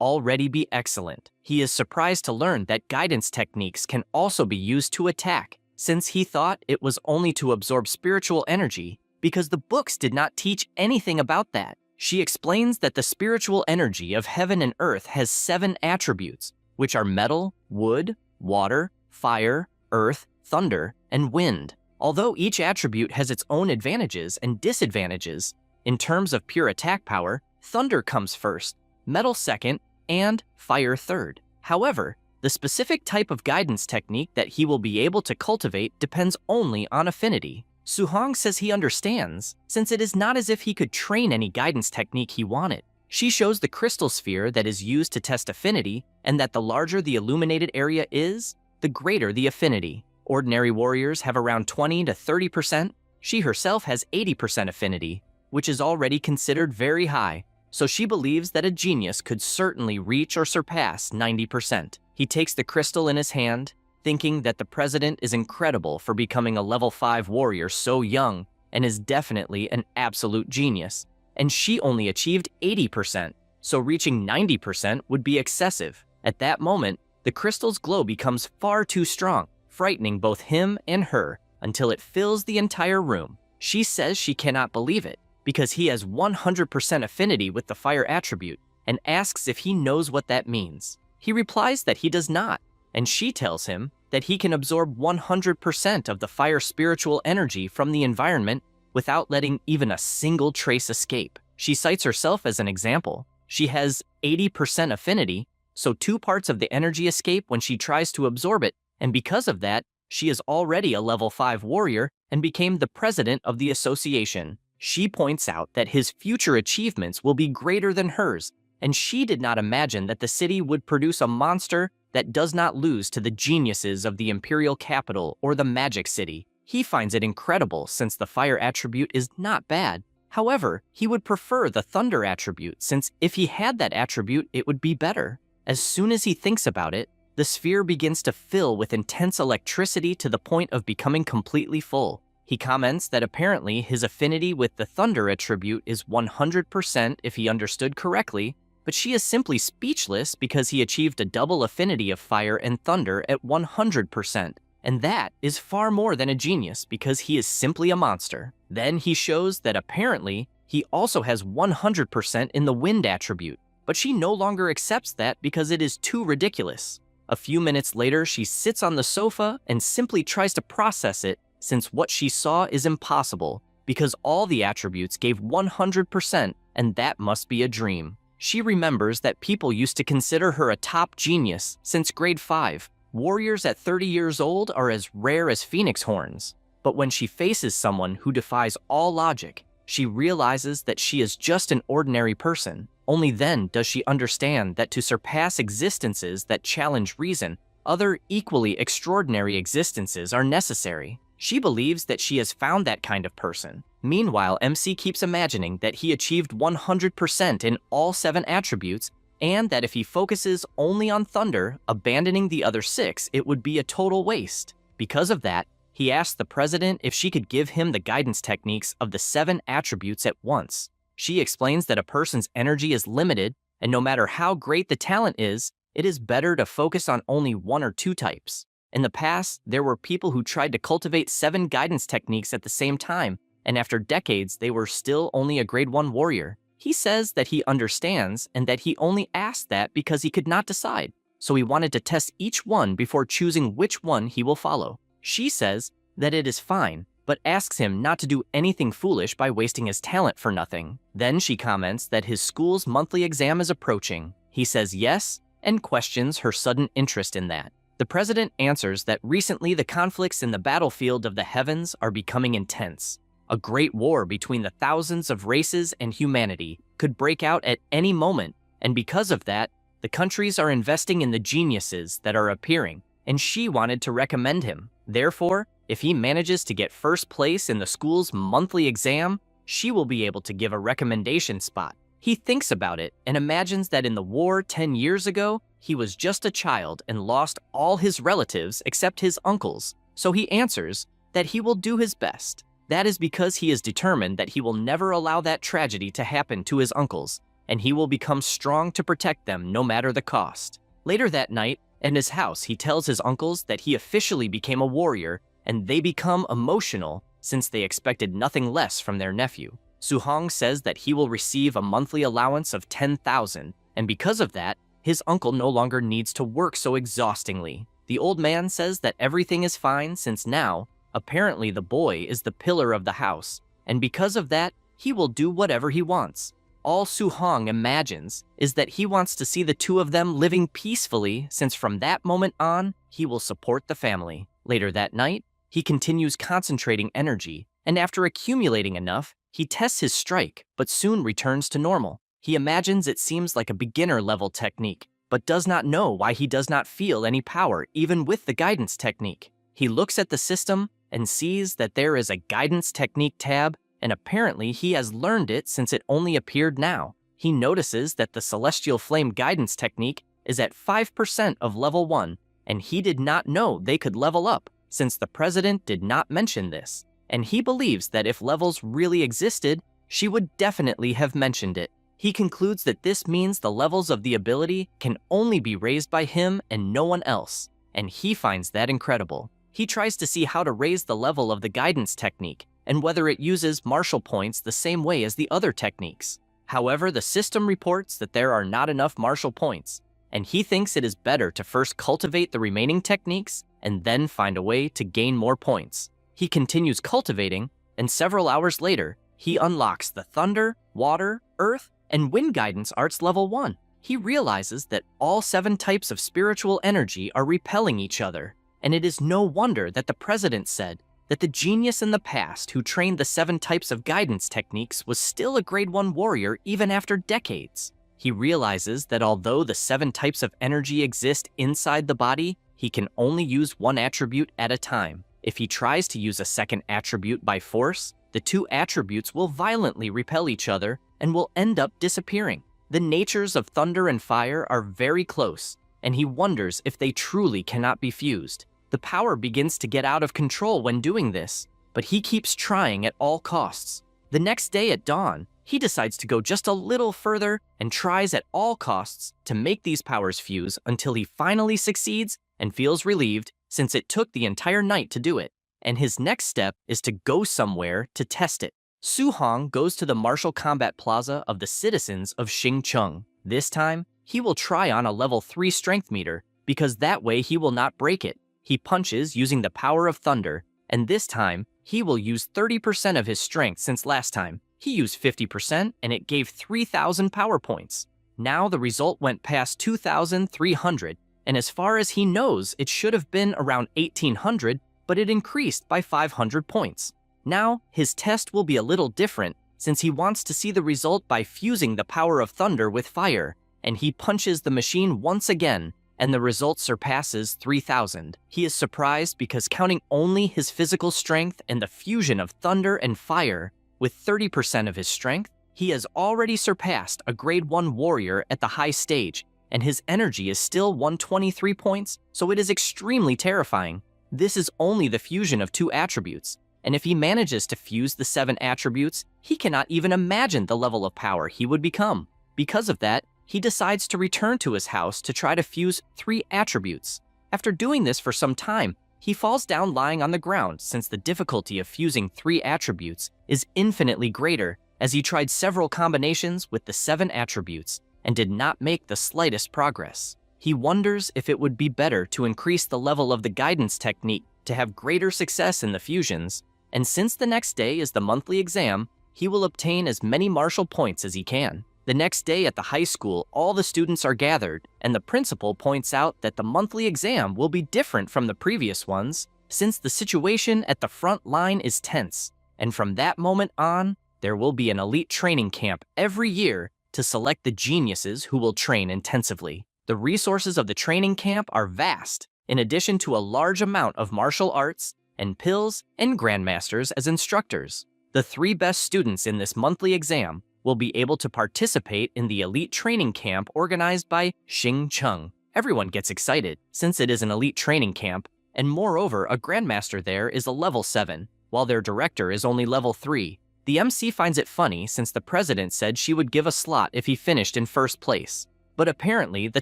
already be excellent. He is surprised to learn that guidance techniques can also be used to attack, since he thought it was only to absorb spiritual energy, because the books did not teach anything about that. She explains that the spiritual energy of heaven and earth has 7 attributes, which are metal, wood, water, fire, earth, thunder, and wind. Although each attribute has its own advantages and disadvantages, in terms of pure attack power, thunder comes first, metal second, and fire third. However, the specific type of guidance technique that he will be able to cultivate depends only on affinity. Su-hong says he understands, since it is not as if he could train any guidance technique he wanted. She shows the crystal sphere that is used to test affinity, and that the larger the illuminated area is, the greater the affinity. Ordinary warriors have around 20 to 30%. She herself has 80% affinity, which is already considered very high, so she believes that a genius could certainly reach or surpass 90%. He takes the crystal in his hand, thinking that the president is incredible for becoming a level 5 warrior so young and is definitely an absolute genius. And she only achieved 80%, so reaching 90% would be excessive. At that moment, the crystal's glow becomes far too strong, frightening both him and her until it fills the entire room. She says she cannot believe it because he has 100% affinity with the fire attribute and asks if he knows what that means. He replies that he does not, and she tells him that he can absorb 100% of the fire spiritual energy from the environment without letting even a single trace escape. She cites herself as an example. She has 80% affinity, so 2 parts of the energy escape when she tries to absorb it, and because of that, she is already a level 5 warrior and became the president of the association. She points out that his future achievements will be greater than hers, and she did not imagine that the city would produce a monster that does not lose to the geniuses of the imperial capital or the magic city. He finds it incredible since the fire attribute is not bad. However, he would prefer the thunder attribute since if he had that attribute, it would be better. As soon as he thinks about it, the sphere begins to fill with intense electricity to the point of becoming completely full. He comments that apparently his affinity with the thunder attribute is 100% if he understood correctly, but she is simply speechless because he achieved a double affinity of fire and thunder at 100%. And that is far more than a genius because he is simply a monster. Then he shows that apparently he also has 100% in the wind attribute, but she no longer accepts that because it is too ridiculous. A few minutes later, she sits on the sofa and simply tries to process it since what she saw is impossible because all the attributes gave 100% and that must be a dream. She remembers that people used to consider her a top genius since grade 5. Warriors at 30 years old are as rare as phoenix horns. But when she faces someone who defies all logic, she realizes that she is just an ordinary person. Only then does she understand that to surpass existences that challenge reason, other equally extraordinary existences are necessary. She believes that she has found that kind of person. Meanwhile, MC keeps imagining that he achieved 100% in all 7 attributes, and that if he focuses only on thunder, abandoning the other 6, it would be a total waste. Because of that, he asked the president if she could give him the guidance techniques of the 7 attributes at once. She explains that a person's energy is limited, and no matter how great the talent is, it is better to focus on only 1 or 2 types. In the past, there were people who tried to cultivate 7 guidance techniques at the same time, and after decades, they were still only a grade 1 warrior. He says that he understands and that he only asked that because he could not decide, so he wanted to test each one before choosing which one he will follow. She says that it is fine, but asks him not to do anything foolish by wasting his talent for nothing. Then she comments that his school's monthly exam is approaching. He says yes and questions her sudden interest in that. The president answers that recently the conflicts in the battlefield of the heavens are becoming intense. A great war between the thousands of races and humanity could break out at any moment, and because of that, the countries are investing in the geniuses that are appearing, and she wanted to recommend him. Therefore, if he manages to get first place in the school's monthly exam, she will be able to give a recommendation spot. He thinks about it and imagines that in the war 10 years ago, he was just a child and lost all his relatives except his uncles, so he answers that he will do his best. That is because he is determined that he will never allow that tragedy to happen to his uncles, and he will become strong to protect them no matter the cost. Later that night, in his house, he tells his uncles that he officially became a warrior, and they become emotional since they expected nothing less from their nephew. Suhong says that he will receive a monthly allowance of 10,000, and because of that, his uncle no longer needs to work so exhaustingly. The old man says that everything is fine since now, apparently the boy is the pillar of the house, and because of that, he will do whatever he wants. All Suhong imagines is that he wants to see the two of them living peacefully since from that moment on, he will support the family. Later that night, he continues concentrating energy, and after accumulating enough, he tests his strike, but soon returns to normal. He imagines it seems like a beginner-level technique, but does not know why he does not feel any power even with the guidance technique. He looks at the system and sees that there is a guidance technique tab, and apparently he has learned it since it only appeared now. He notices that the Celestial Flame guidance technique is at 5% of level 1, and he did not know they could level up since the president did not mention this. And he believes that if levels really existed, she would definitely have mentioned it. He concludes that this means the levels of the ability can only be raised by him and no one else, and he finds that incredible. He tries to see how to raise the level of the guidance technique and whether it uses martial points the same way as the other techniques. However, the system reports that there are not enough martial points, and he thinks it is better to first cultivate the remaining techniques and then find a way to gain more points. He continues cultivating, and several hours later, he unlocks the Thunder, Water, Earth, and Wind Guidance Arts level 1. He realizes that all 7 types of spiritual energy are repelling each other, and it is no wonder that the president said that the genius in the past who trained the 7 types of guidance techniques was still a grade 1 warrior even after decades. He realizes that although the 7 types of energy exist inside the body, he can only use one attribute at a time. If he tries to use a second attribute by force, the 2 attributes will violently repel each other and will end up disappearing. The natures of thunder and fire are very close, and he wonders if they truly cannot be fused. The power begins to get out of control when doing this, but he keeps trying at all costs. The next day at dawn, he decides to go just a little further and tries at all costs to make these powers fuse until he finally succeeds and feels relieved since it took the entire night to do it. And his next step is to go somewhere to test it. Su-hong goes to the Martial Combat Plaza of the citizens of Xingcheng. This time, he will try on a level 3 strength meter because that way he will not break it. He punches using the power of thunder, and this time, he will use 30% of his strength since last time. He used 50% and it gave 3,000 power points. Now the result went past 2,300, and as far as he knows, it should have been around 1,800, but it increased by 500 points. Now, his test will be a little different since he wants to see the result by fusing the power of thunder with fire, and he punches the machine once again, and the result surpasses 3,000. He is surprised because counting only his physical strength and the fusion of thunder and fire, with 30% of his strength, he has already surpassed a grade 1 warrior at the high stage, and his energy is still 123 points, so it is extremely terrifying. This is only the fusion of 2 attributes, and if he manages to fuse the 7 attributes, he cannot even imagine the level of power he would become. Because of that, he decides to return to his house to try to fuse 3 attributes. After doing this for some time, he falls down lying on the ground since the difficulty of fusing 3 attributes is infinitely greater, as he tried several combinations with the 7 attributes and did not make the slightest progress. He wonders if it would be better to increase the level of the guidance technique to have greater success in the fusions, and since the next day is the monthly exam, he will obtain as many martial points as he can. The next day at the high school, all the students are gathered, and the principal points out that the monthly exam will be different from the previous ones, since the situation at the front line is tense, and from that moment on, there will be an elite training camp every year to select the geniuses who will train intensively. The resources of the training camp are vast, in addition to a large amount of martial arts, and pills, and grandmasters as instructors. The 3 best students in this monthly exam will be able to participate in the elite training camp organized by Xingcheng. Everyone gets excited, since it is an elite training camp, and moreover, a grandmaster there is a level 7, while their director is only level 3. The MC finds it funny since the president said she would give a slot if he finished in first place. But apparently, the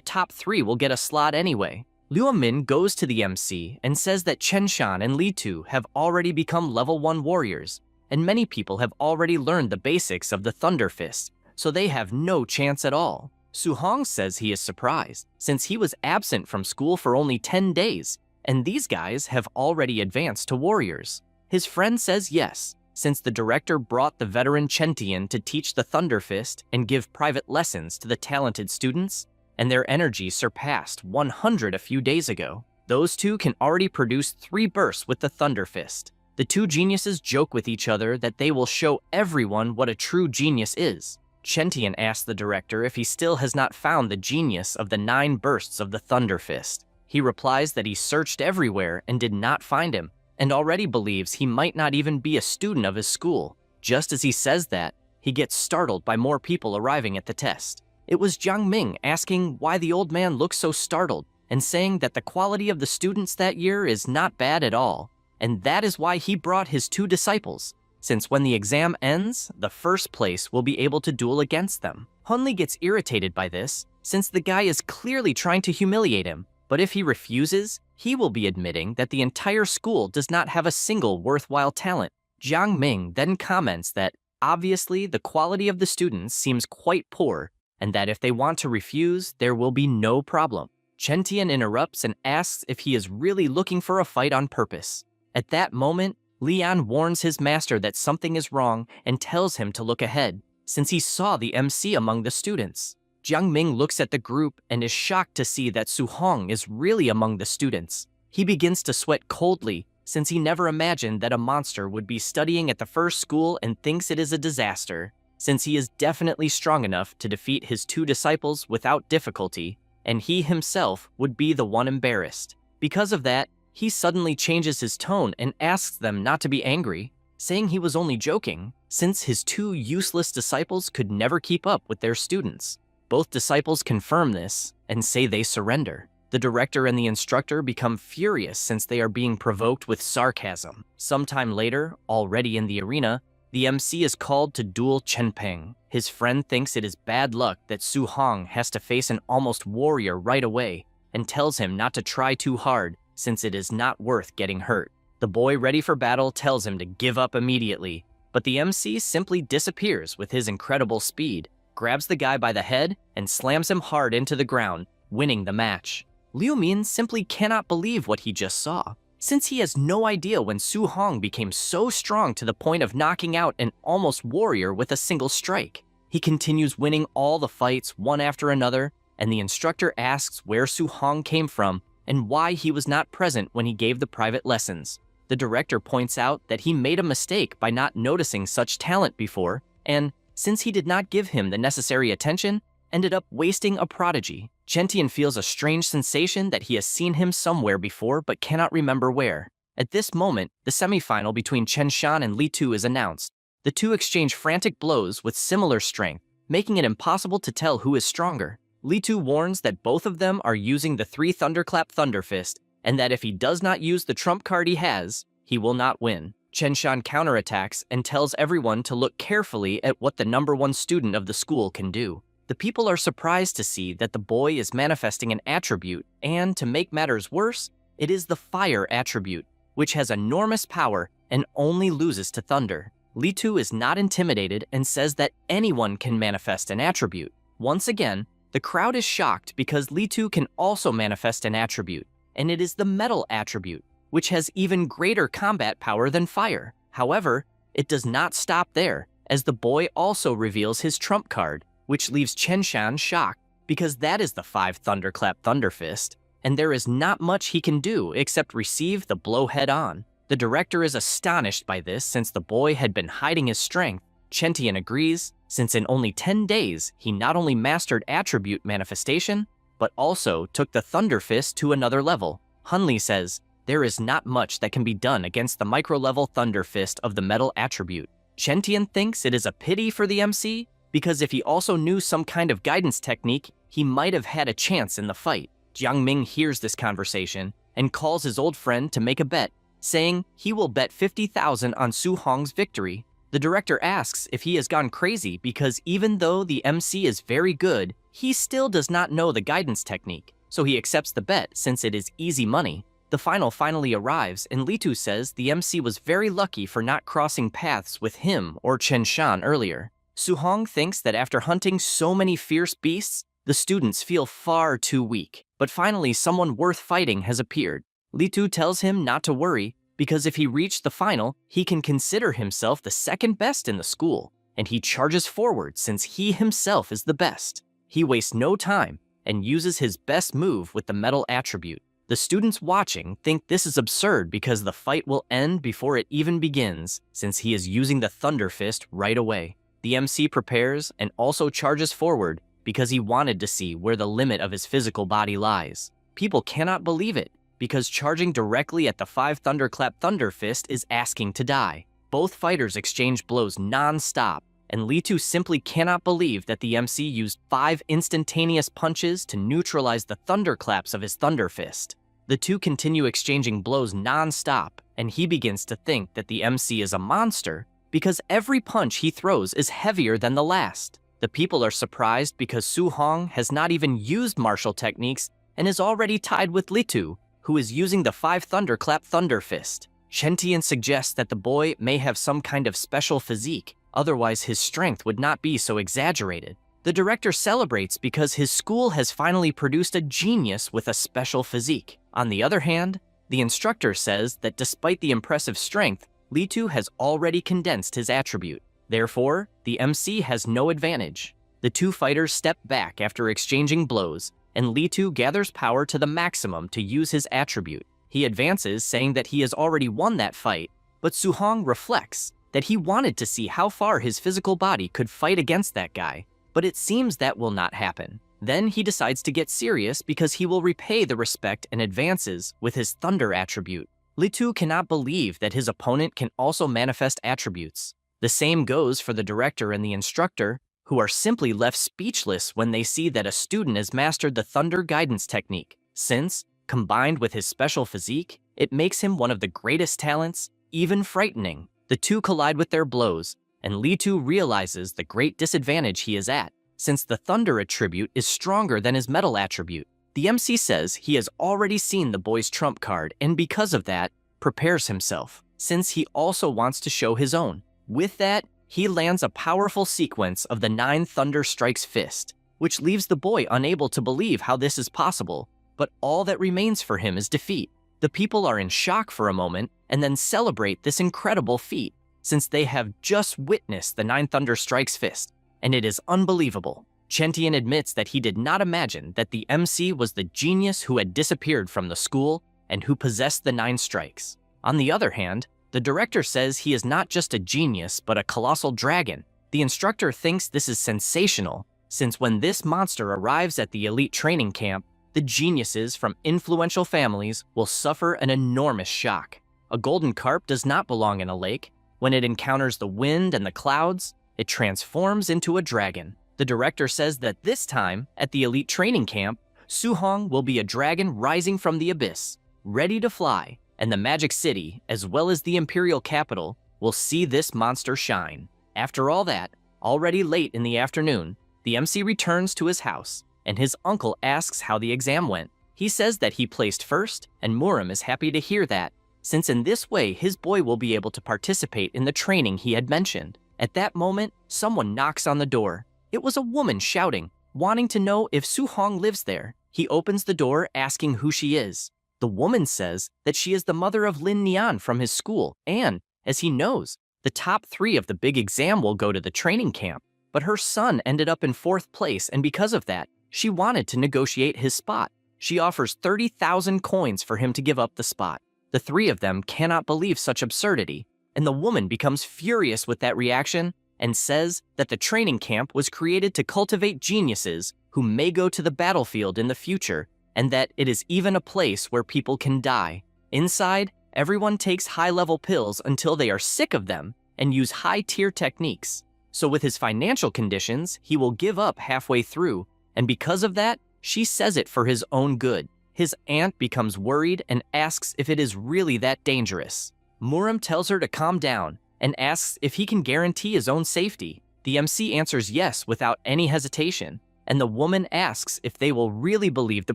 top 3 will get a slot anyway. Liu Min goes to the MC and says that Chen Shan and Li Tu have already become level 1 warriors, and many people have already learned the basics of the Thunder Fist, so they have no chance at all. Su Hong says he is surprised, since he was absent from school for only 10 days, and these guys have already advanced to warriors. His friend says yes, since the director brought the veteran Chen Tian to teach the Thunder Fist and give private lessons to the talented students, and their energy surpassed 100 a few days ago. Those 2 can already produce 3 bursts with the Thunder Fist. The 2 geniuses joke with each other that they will show everyone what a true genius is, Chentian asks the director if he still has not found the genius of the 9 bursts of the Thunder Fist. He replies that he searched everywhere and did not find him, and already believes he might not even be a student of his school. Just as he says that, he gets startled by more people arriving at the test. It was Jiang Ming asking why the old man looks so startled and saying that the quality of the students that year is not bad at all, and that is why he brought his 2 disciples, since when the exam ends, the first place will be able to duel against them. Hunli gets irritated by this, since the guy is clearly trying to humiliate him, but if he refuses, he will be admitting that the entire school does not have a single worthwhile talent. Jiang Ming then comments that obviously the quality of the students seems quite poor, and that if they want to refuse, there will be no problem. Chen Tian interrupts and asks if he is really looking for a fight on purpose. At that moment, Lian warns his master that something is wrong and tells him to look ahead, since he saw the MC among the students. Jiang Ming looks at the group and is shocked to see that Su Hong is really among the students. He begins to sweat coldly, since he never imagined that a monster would be studying at the first school and thinks it is a disaster, since he is definitely strong enough to defeat his 2 disciples without difficulty, and he himself would be the one embarrassed. Because of that, he suddenly changes his tone and asks them not to be angry, saying he was only joking, since his 2 useless disciples could never keep up with their students. Both disciples confirm this and say they surrender. The director and the instructor become furious since they are being provoked with sarcasm. Sometime later, already in the arena, the MC is called to duel Chen Peng. His friend thinks it is bad luck that Su Hong has to face an almost warrior right away and tells him not to try too hard since it is not worth getting hurt. The boy ready for battle tells him to give up immediately, but the MC simply disappears with his incredible speed, grabs the guy by the head, and slams him hard into the ground, winning the match. Liu Min simply cannot believe what he just saw, since he has no idea when Su Hong became so strong to the point of knocking out an almost warrior with a single strike. He continues winning all the fights one after another, and the instructor asks where Su Hong came from and why he was not present when he gave the private lessons. The director points out that he made a mistake by not noticing such talent before, and since he did not give him the necessary attention, ended up wasting a prodigy. Chen Tian feels a strange sensation that he has seen him somewhere before but cannot remember where. At this moment, the semifinal between Chen Shan and Li Tu is announced. The 2 exchange frantic blows with similar strength, making it impossible to tell who is stronger. Li Tu warns that both of them are using the 3 Thunderclap Thunder Fist, and that if he does not use the trump card he has, he will not win. Chen Shan counterattacks and tells everyone to look carefully at what the #1 student of the school can do. The people are surprised to see that the boy is manifesting an attribute, and to make matters worse, it is the fire attribute, which has enormous power and only loses to thunder. Li Tu is not intimidated and says that anyone can manifest an attribute. Once again, the crowd is shocked because Li Tu can also manifest an attribute, and it is the metal attribute, which has even greater combat power than fire. However, it does not stop there, as the boy also reveals his trump card, which leaves Chen Shan shocked because that is the 5 Thunderclap Thunder Fist, and there is not much he can do except receive the blow head-on. The director is astonished by this since the boy had been hiding his strength. Chen Tian agrees, since in only 10 days he not only mastered attribute manifestation, but also took the Thunder Fist to another level. Hunli says, there is not much that can be done against the micro-level Thunder Fist of the metal attribute. Chen Tian thinks it is a pity for the MC, because if he also knew some kind of guidance technique, he might have had a chance in the fight. Jiang Ming hears this conversation and calls his old friend to make a bet, saying he will bet 50,000 on Su Hong's victory. The director asks if he has gone crazy because even though the MC is very good, he still does not know the guidance technique, so he accepts the bet since it is easy money. The final finally arrives, and Li Tu says the MC was very lucky for not crossing paths with him or Chen Shan earlier. Su Hong thinks that after hunting so many fierce beasts, the students feel far too weak. But finally, someone worth fighting has appeared. Li Tu tells him not to worry, because if he reached the final, he can consider himself the second best in the school, and he charges forward since he himself is the best. He wastes no time and uses his best move with the metal attribute. The students watching think this is absurd because the fight will end before it even begins, since he is using the Thunder Fist right away. The MC prepares and also charges forward because he wanted to see where the limit of his physical body lies. People cannot believe it, because charging directly at the 5 Thunderclap Thunder Fist is asking to die. Both fighters exchange blows non-stop, and Litu simply cannot believe that the MC used 5 instantaneous punches to neutralize the thunderclaps of his Thunder Fist. The two continue exchanging blows non-stop, and he begins to think that the MC is a monster because every punch he throws is heavier than the last. The people are surprised because Su Hong has not even used martial techniques and is already tied with Litu, who is using the 5 Thunderclap Thunder Fist. Chen Tian suggests that the boy may have some kind of special physique, otherwise his strength would not be so exaggerated. The director celebrates because his school has finally produced a genius with a special physique. On the other hand, the instructor says that despite the impressive strength, Litu has already condensed his attribute. Therefore, the MC has no advantage. The two fighters step back after exchanging blows, and Litu gathers power to the maximum to use his attribute. He advances, saying that he has already won that fight, but Su Hong reflects that he wanted to see how far his physical body could fight against that guy, but it seems that will not happen. Then he decides to get serious because he will repay the respect and advances with his thunder attribute. Litu cannot believe that his opponent can also manifest attributes. The same goes for the director and the instructor, who are simply left speechless when they see that a student has mastered the thunder guidance technique, since, combined with his special physique, it makes him one of the greatest talents, even frightening. The two collide with their blows, and Litu realizes the great disadvantage he is at, since the thunder attribute is stronger than his metal attribute. The MC says he has already seen the boy's trump card and because of that, prepares himself, since he also wants to show his own. With that, he lands a powerful sequence of the 9 Thunder Strikes Fist, which leaves the boy unable to believe how this is possible, but all that remains for him is defeat. The people are in shock for a moment and then celebrate this incredible feat, since they have just witnessed the 9 Thunder Strikes Fist, and it is unbelievable. Chen Tian admits that he did not imagine that the MC was the genius who had disappeared from the school and who possessed the 9 strikes. On the other hand, the director says he is not just a genius but a colossal dragon. The instructor thinks this is sensational, since when this monster arrives at the elite training camp, the geniuses from influential families will suffer an enormous shock. A golden carp does not belong in a lake. When it encounters the wind and the clouds, it transforms into a dragon. The director says that this time, at the elite training camp, Su Hong will be a dragon rising from the abyss, ready to fly, and the Magic City, as well as the Imperial Capital, will see this monster shine. After all that, already late in the afternoon, the MC returns to his house, and his uncle asks how the exam went. He says that he placed first, and Muram is happy to hear that, since in this way his boy will be able to participate in the training he had mentioned. At that moment, someone knocks on the door. It was a woman shouting, wanting to know if Su Hong lives there. He opens the door, asking who she is. The woman says that she is the mother of Lin Nian from his school, and, as he knows, the top 3 of the big exam will go to the training camp. But her son ended up in 4th place, and because of that, she wanted to negotiate his spot. She offers 30,000 coins for him to give up the spot. The 3 of them cannot believe such absurdity, and the woman becomes furious with that reaction and says that the training camp was created to cultivate geniuses who may go to the battlefield in the future, and that it is even a place where people can die. Inside, everyone takes high-level pills until they are sick of them and use high-tier techniques. So with his financial conditions, he will give up halfway through, and because of that, she says it for his own good. His aunt becomes worried and asks if it is really that dangerous. Muram tells her to calm down and asks if he can guarantee his own safety. The MC answers yes without any hesitation, and the woman asks if they will really believe the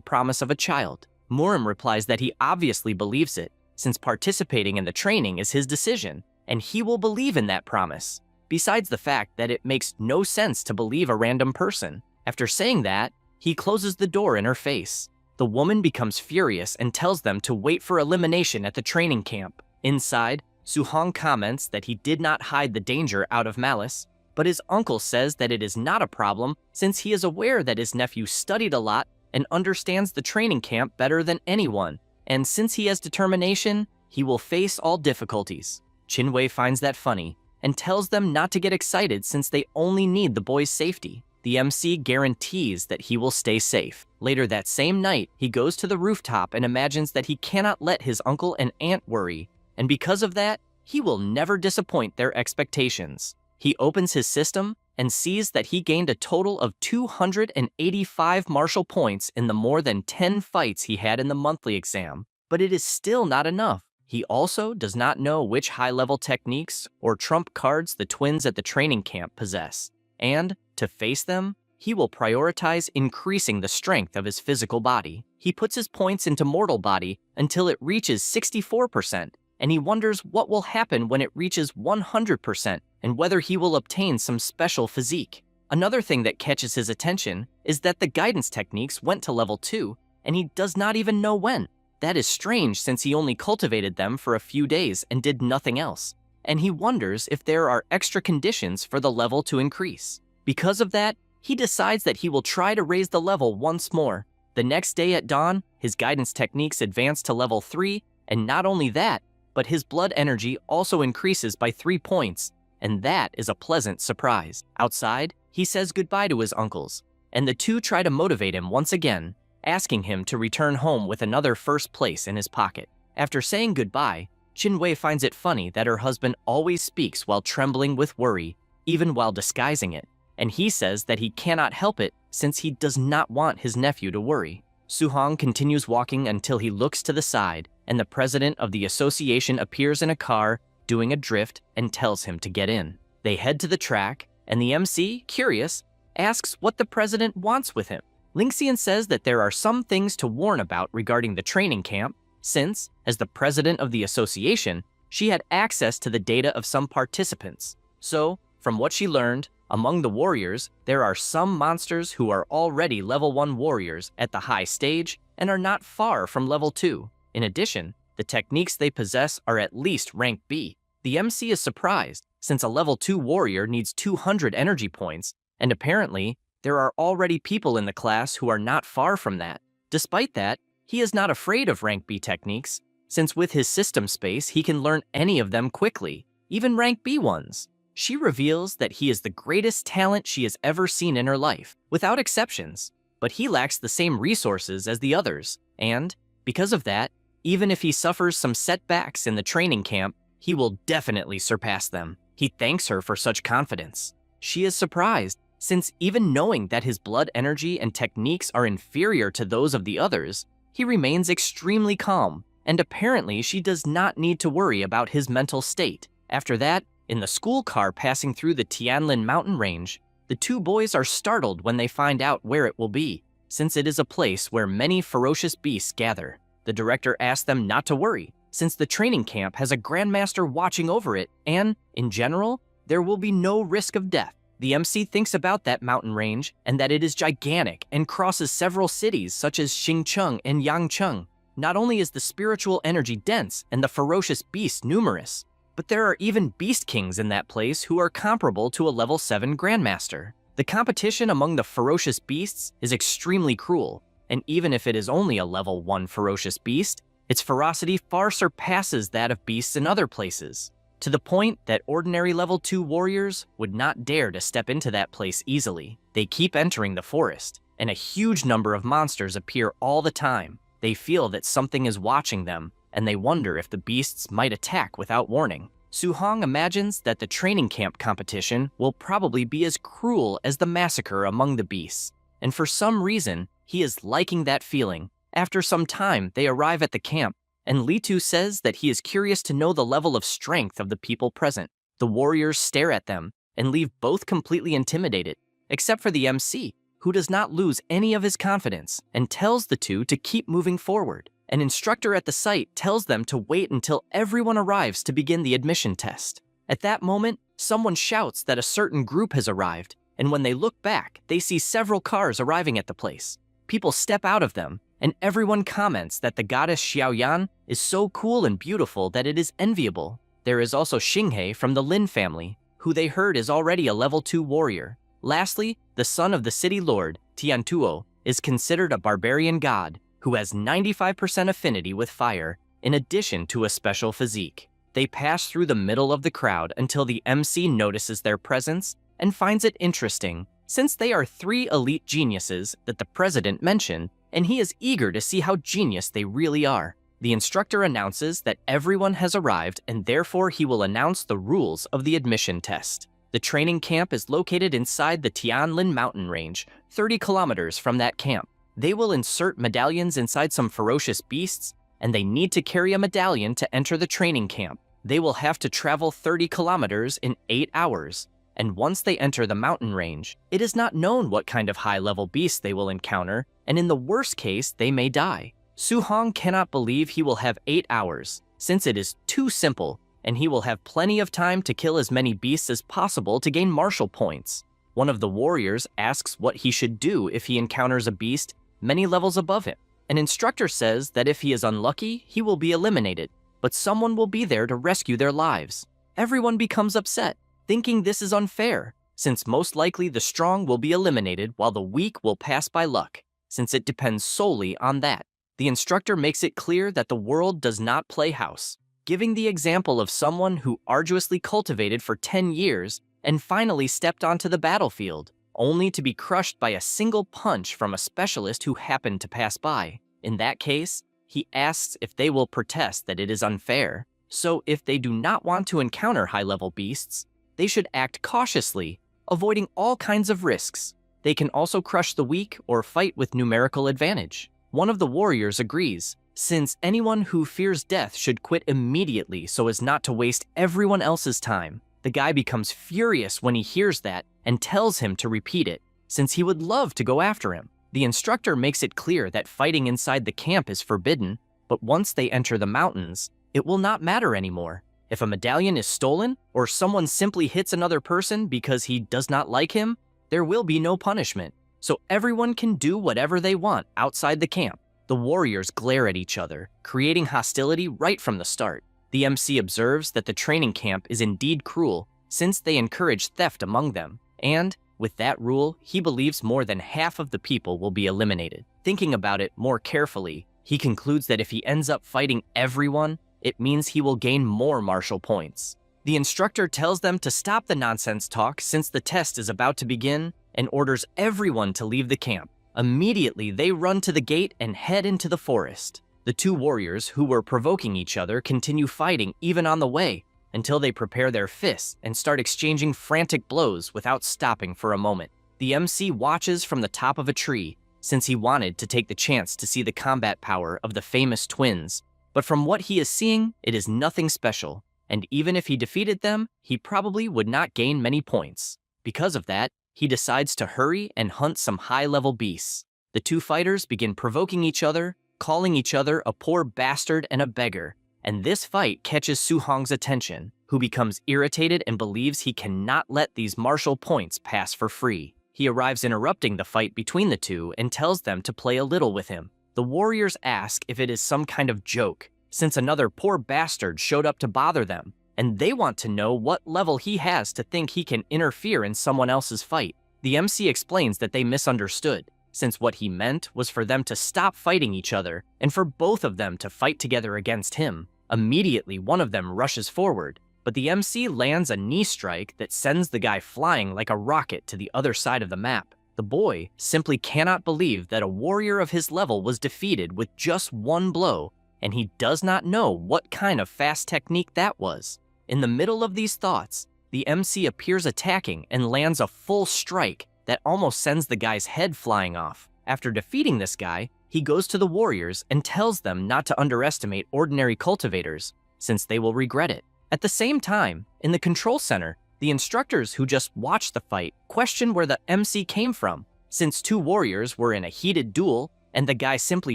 promise of a child. Muram replies that he obviously believes it, since participating in the training is his decision, and he will believe in that promise, besides the fact that it makes no sense to believe a random person. After saying that, he closes the door in her face. The woman becomes furious and tells them to wait for elimination at the training camp. Inside, Su Hong comments that he did not hide the danger out of malice, but his uncle says that it is not a problem since he is aware that his nephew studied a lot and understands the training camp better than anyone, and since he has determination, he will face all difficulties. Qin Wei finds that funny, and tells them not to get excited since they only need the boy's safety. The MC guarantees that he will stay safe. Later that same night, he goes to the rooftop and imagines that he cannot let his uncle and aunt worry, and because of that, he will never disappoint their expectations. He opens his system and sees that he gained a total of 285 martial points in the more than 10 fights he had in the monthly exam, but it is still not enough. He also does not know which high-level techniques or trump cards the twins at the training camp possess, and to face them, he will prioritize increasing the strength of his physical body. He puts his points into mortal body until it reaches 64%, and he wonders what will happen when it reaches 100% and whether he will obtain some special physique. Another thing that catches his attention is that the guidance techniques went to level 2, and he does not even know when. That is strange since he only cultivated them for a few days and did nothing else, and he wonders if there are extra conditions for the level to increase. Because of that, he decides that he will try to raise the level once more. The next day at dawn, his guidance techniques advance to level 3, and not only that, but his blood energy also increases by 3 points, and that is a pleasant surprise. Outside, he says goodbye to his uncles, and the two try to motivate him once again, asking him to return home with another first place in his pocket. After saying goodbye, Chinwei finds it funny that her husband always speaks while trembling with worry, even while disguising it, and he says that he cannot help it since he does not want his nephew to worry. Suhong continues walking until he looks to the side, and the president of the association appears in a car doing a drift and tells him to get in. They head to the track, and the MC, curious, asks what the president wants with him. Lingxian says that there are some things to warn about regarding the training camp, since, as the president of the association, she had access to the data of some participants. So, from what she learned, among the warriors, there are some monsters who are already level 1 warriors at the high stage and are not far from level 2. In addition, the techniques they possess are at least rank B. The MC is surprised, since a level 2 warrior needs 200 energy points, and apparently, there are already people in the class who are not far from that. Despite that, he is not afraid of rank B techniques, since with his system space he can learn any of them quickly, even rank B ones. She reveals that he is the greatest talent she has ever seen in her life, without exceptions, but he lacks the same resources as the others, and, because of that, even if he suffers some setbacks in the training camp, he will definitely surpass them. He thanks her for such confidence. She is surprised, since even knowing that his blood energy and techniques are inferior to those of the others, he remains extremely calm, and apparently she does not need to worry about his mental state. After that, in the school car passing through the Tianlin mountain range, the two boys are startled when they find out where it will be, since it is a place where many ferocious beasts gather. The director asks them not to worry, since the training camp has a grandmaster watching over it, and, in general, there will be no risk of death. The MC thinks about that mountain range and that it is gigantic and crosses several cities such as Xingcheng and Yangcheng. Not only is the spiritual energy dense and the ferocious beasts numerous, but there are even beast kings in that place who are comparable to a level 7 grandmaster. The competition among the ferocious beasts is extremely cruel, and even if it is only a level 1 ferocious beast, its ferocity far surpasses that of beasts in other places, to the point that ordinary level 2 warriors would not dare to step into that place easily. They keep entering the forest, and a huge number of monsters appear all the time. They feel that something is watching them, and they wonder if the beasts might attack without warning. Suhong imagines that the training camp competition will probably be as cruel as the massacre among the beasts, and for some reason, he is liking that feeling. After some time, they arrive at the camp, and Li Tu says that he is curious to know the level of strength of the people present. The warriors stare at them and leave both completely intimidated, except for the MC, who does not lose any of his confidence and tells the two to keep moving forward. An instructor at the site tells them to wait until everyone arrives to begin the admission test. At that moment, someone shouts that a certain group has arrived, and when they look back, they see several cars arriving at the place. People step out of them, and everyone comments that the goddess Xiaoyan is so cool and beautiful that it is enviable. There is also Xinghei from the Lin family, who they heard is already a level 2 warrior. Lastly, the son of the city lord, Tiantuo, is considered a barbarian god who has 95% affinity with fire, in addition to a special physique. They pass through the middle of the crowd until the MC notices their presence and finds it interesting, since they are 3 elite geniuses that the president mentioned, and he is eager to see how genius they really are. The instructor announces that everyone has arrived, and therefore he will announce the rules of the admission test. The training camp is located inside the Tianlin mountain range, 30 kilometers from that camp. They will insert medallions inside some ferocious beasts, and they need to carry a medallion to enter the training camp. They will have to travel 30 kilometers in 8 hours. And once they enter the mountain range, it is not known what kind of high-level beast they will encounter, and in the worst case, they may die. Su-hong cannot believe he will have 8 hours, since it is too simple, and he will have plenty of time to kill as many beasts as possible to gain martial points. One of the warriors asks what he should do if he encounters a beast many levels above him. An instructor says that if he is unlucky, he will be eliminated, but someone will be there to rescue their lives. Everyone becomes upset, thinking this is unfair, since most likely the strong will be eliminated while the weak will pass by luck, since it depends solely on that. The instructor makes it clear that the world does not play house, giving the example of someone who arduously cultivated for 10 years and finally stepped onto the battlefield, only to be crushed by a single punch from a specialist who happened to pass by. In that case, he asks if they will protest that it is unfair, so if they do not want to encounter high-level beasts, they should act cautiously, avoiding all kinds of risks. They can also crush the weak or fight with numerical advantage. One of the warriors agrees, since anyone who fears death should quit immediately so as not to waste everyone else's time. The guy becomes furious when he hears that and tells him to repeat it, since he would love to go after him. The instructor makes it clear that fighting inside the camp is forbidden, but once they enter the mountains, it will not matter anymore. If a medallion is stolen, or someone simply hits another person because he does not like him, there will be no punishment, so everyone can do whatever they want outside the camp. The warriors glare at each other, creating hostility right from the start. The MC observes that the training camp is indeed cruel, since they encourage theft among them, and, with that rule, he believes more than half of the people will be eliminated. Thinking about it more carefully, he concludes that if he ends up fighting everyone, it means he will gain more martial points. The instructor tells them to stop the nonsense talk since the test is about to begin and orders everyone to leave the camp. Immediately, they run to the gate and head into the forest. The 2 warriors who were provoking each other continue fighting even on the way until they prepare their fists and start exchanging frantic blows without stopping for a moment. The MC watches from the top of a tree since he wanted to take the chance to see the combat power of the famous twins. But from what he is seeing, it is nothing special, and even if he defeated them, he probably would not gain many points. Because of that, he decides to hurry and hunt some high-level beasts. The 2 fighters begin provoking each other, calling each other a poor bastard and a beggar, and this fight catches Su-hong's attention, who becomes irritated and believes he cannot let these martial points pass for free. He arrives interrupting the fight between the 2 and tells them to play a little with him. The warriors ask if it is some kind of joke, since another poor bastard showed up to bother them, and they want to know what level he has to think he can interfere in someone else's fight. The MC explains that they misunderstood, since what he meant was for them to stop fighting each other and for both of them to fight together against him. Immediately, one of them rushes forward, but the MC lands a knee strike that sends the guy flying like a rocket to the other side of the map. The boy simply cannot believe that a warrior of his level was defeated with just 1 blow, and he does not know what kind of fast technique that was. In the middle of these thoughts, the MC appears attacking and lands a full strike that almost sends the guy's head flying off. After defeating this guy, he goes to the warriors and tells them not to underestimate ordinary cultivators, since they will regret it. At the same time, in the control center, the instructors who just watched the fight question where the MC came from, since 2 warriors were in a heated duel, and the guy simply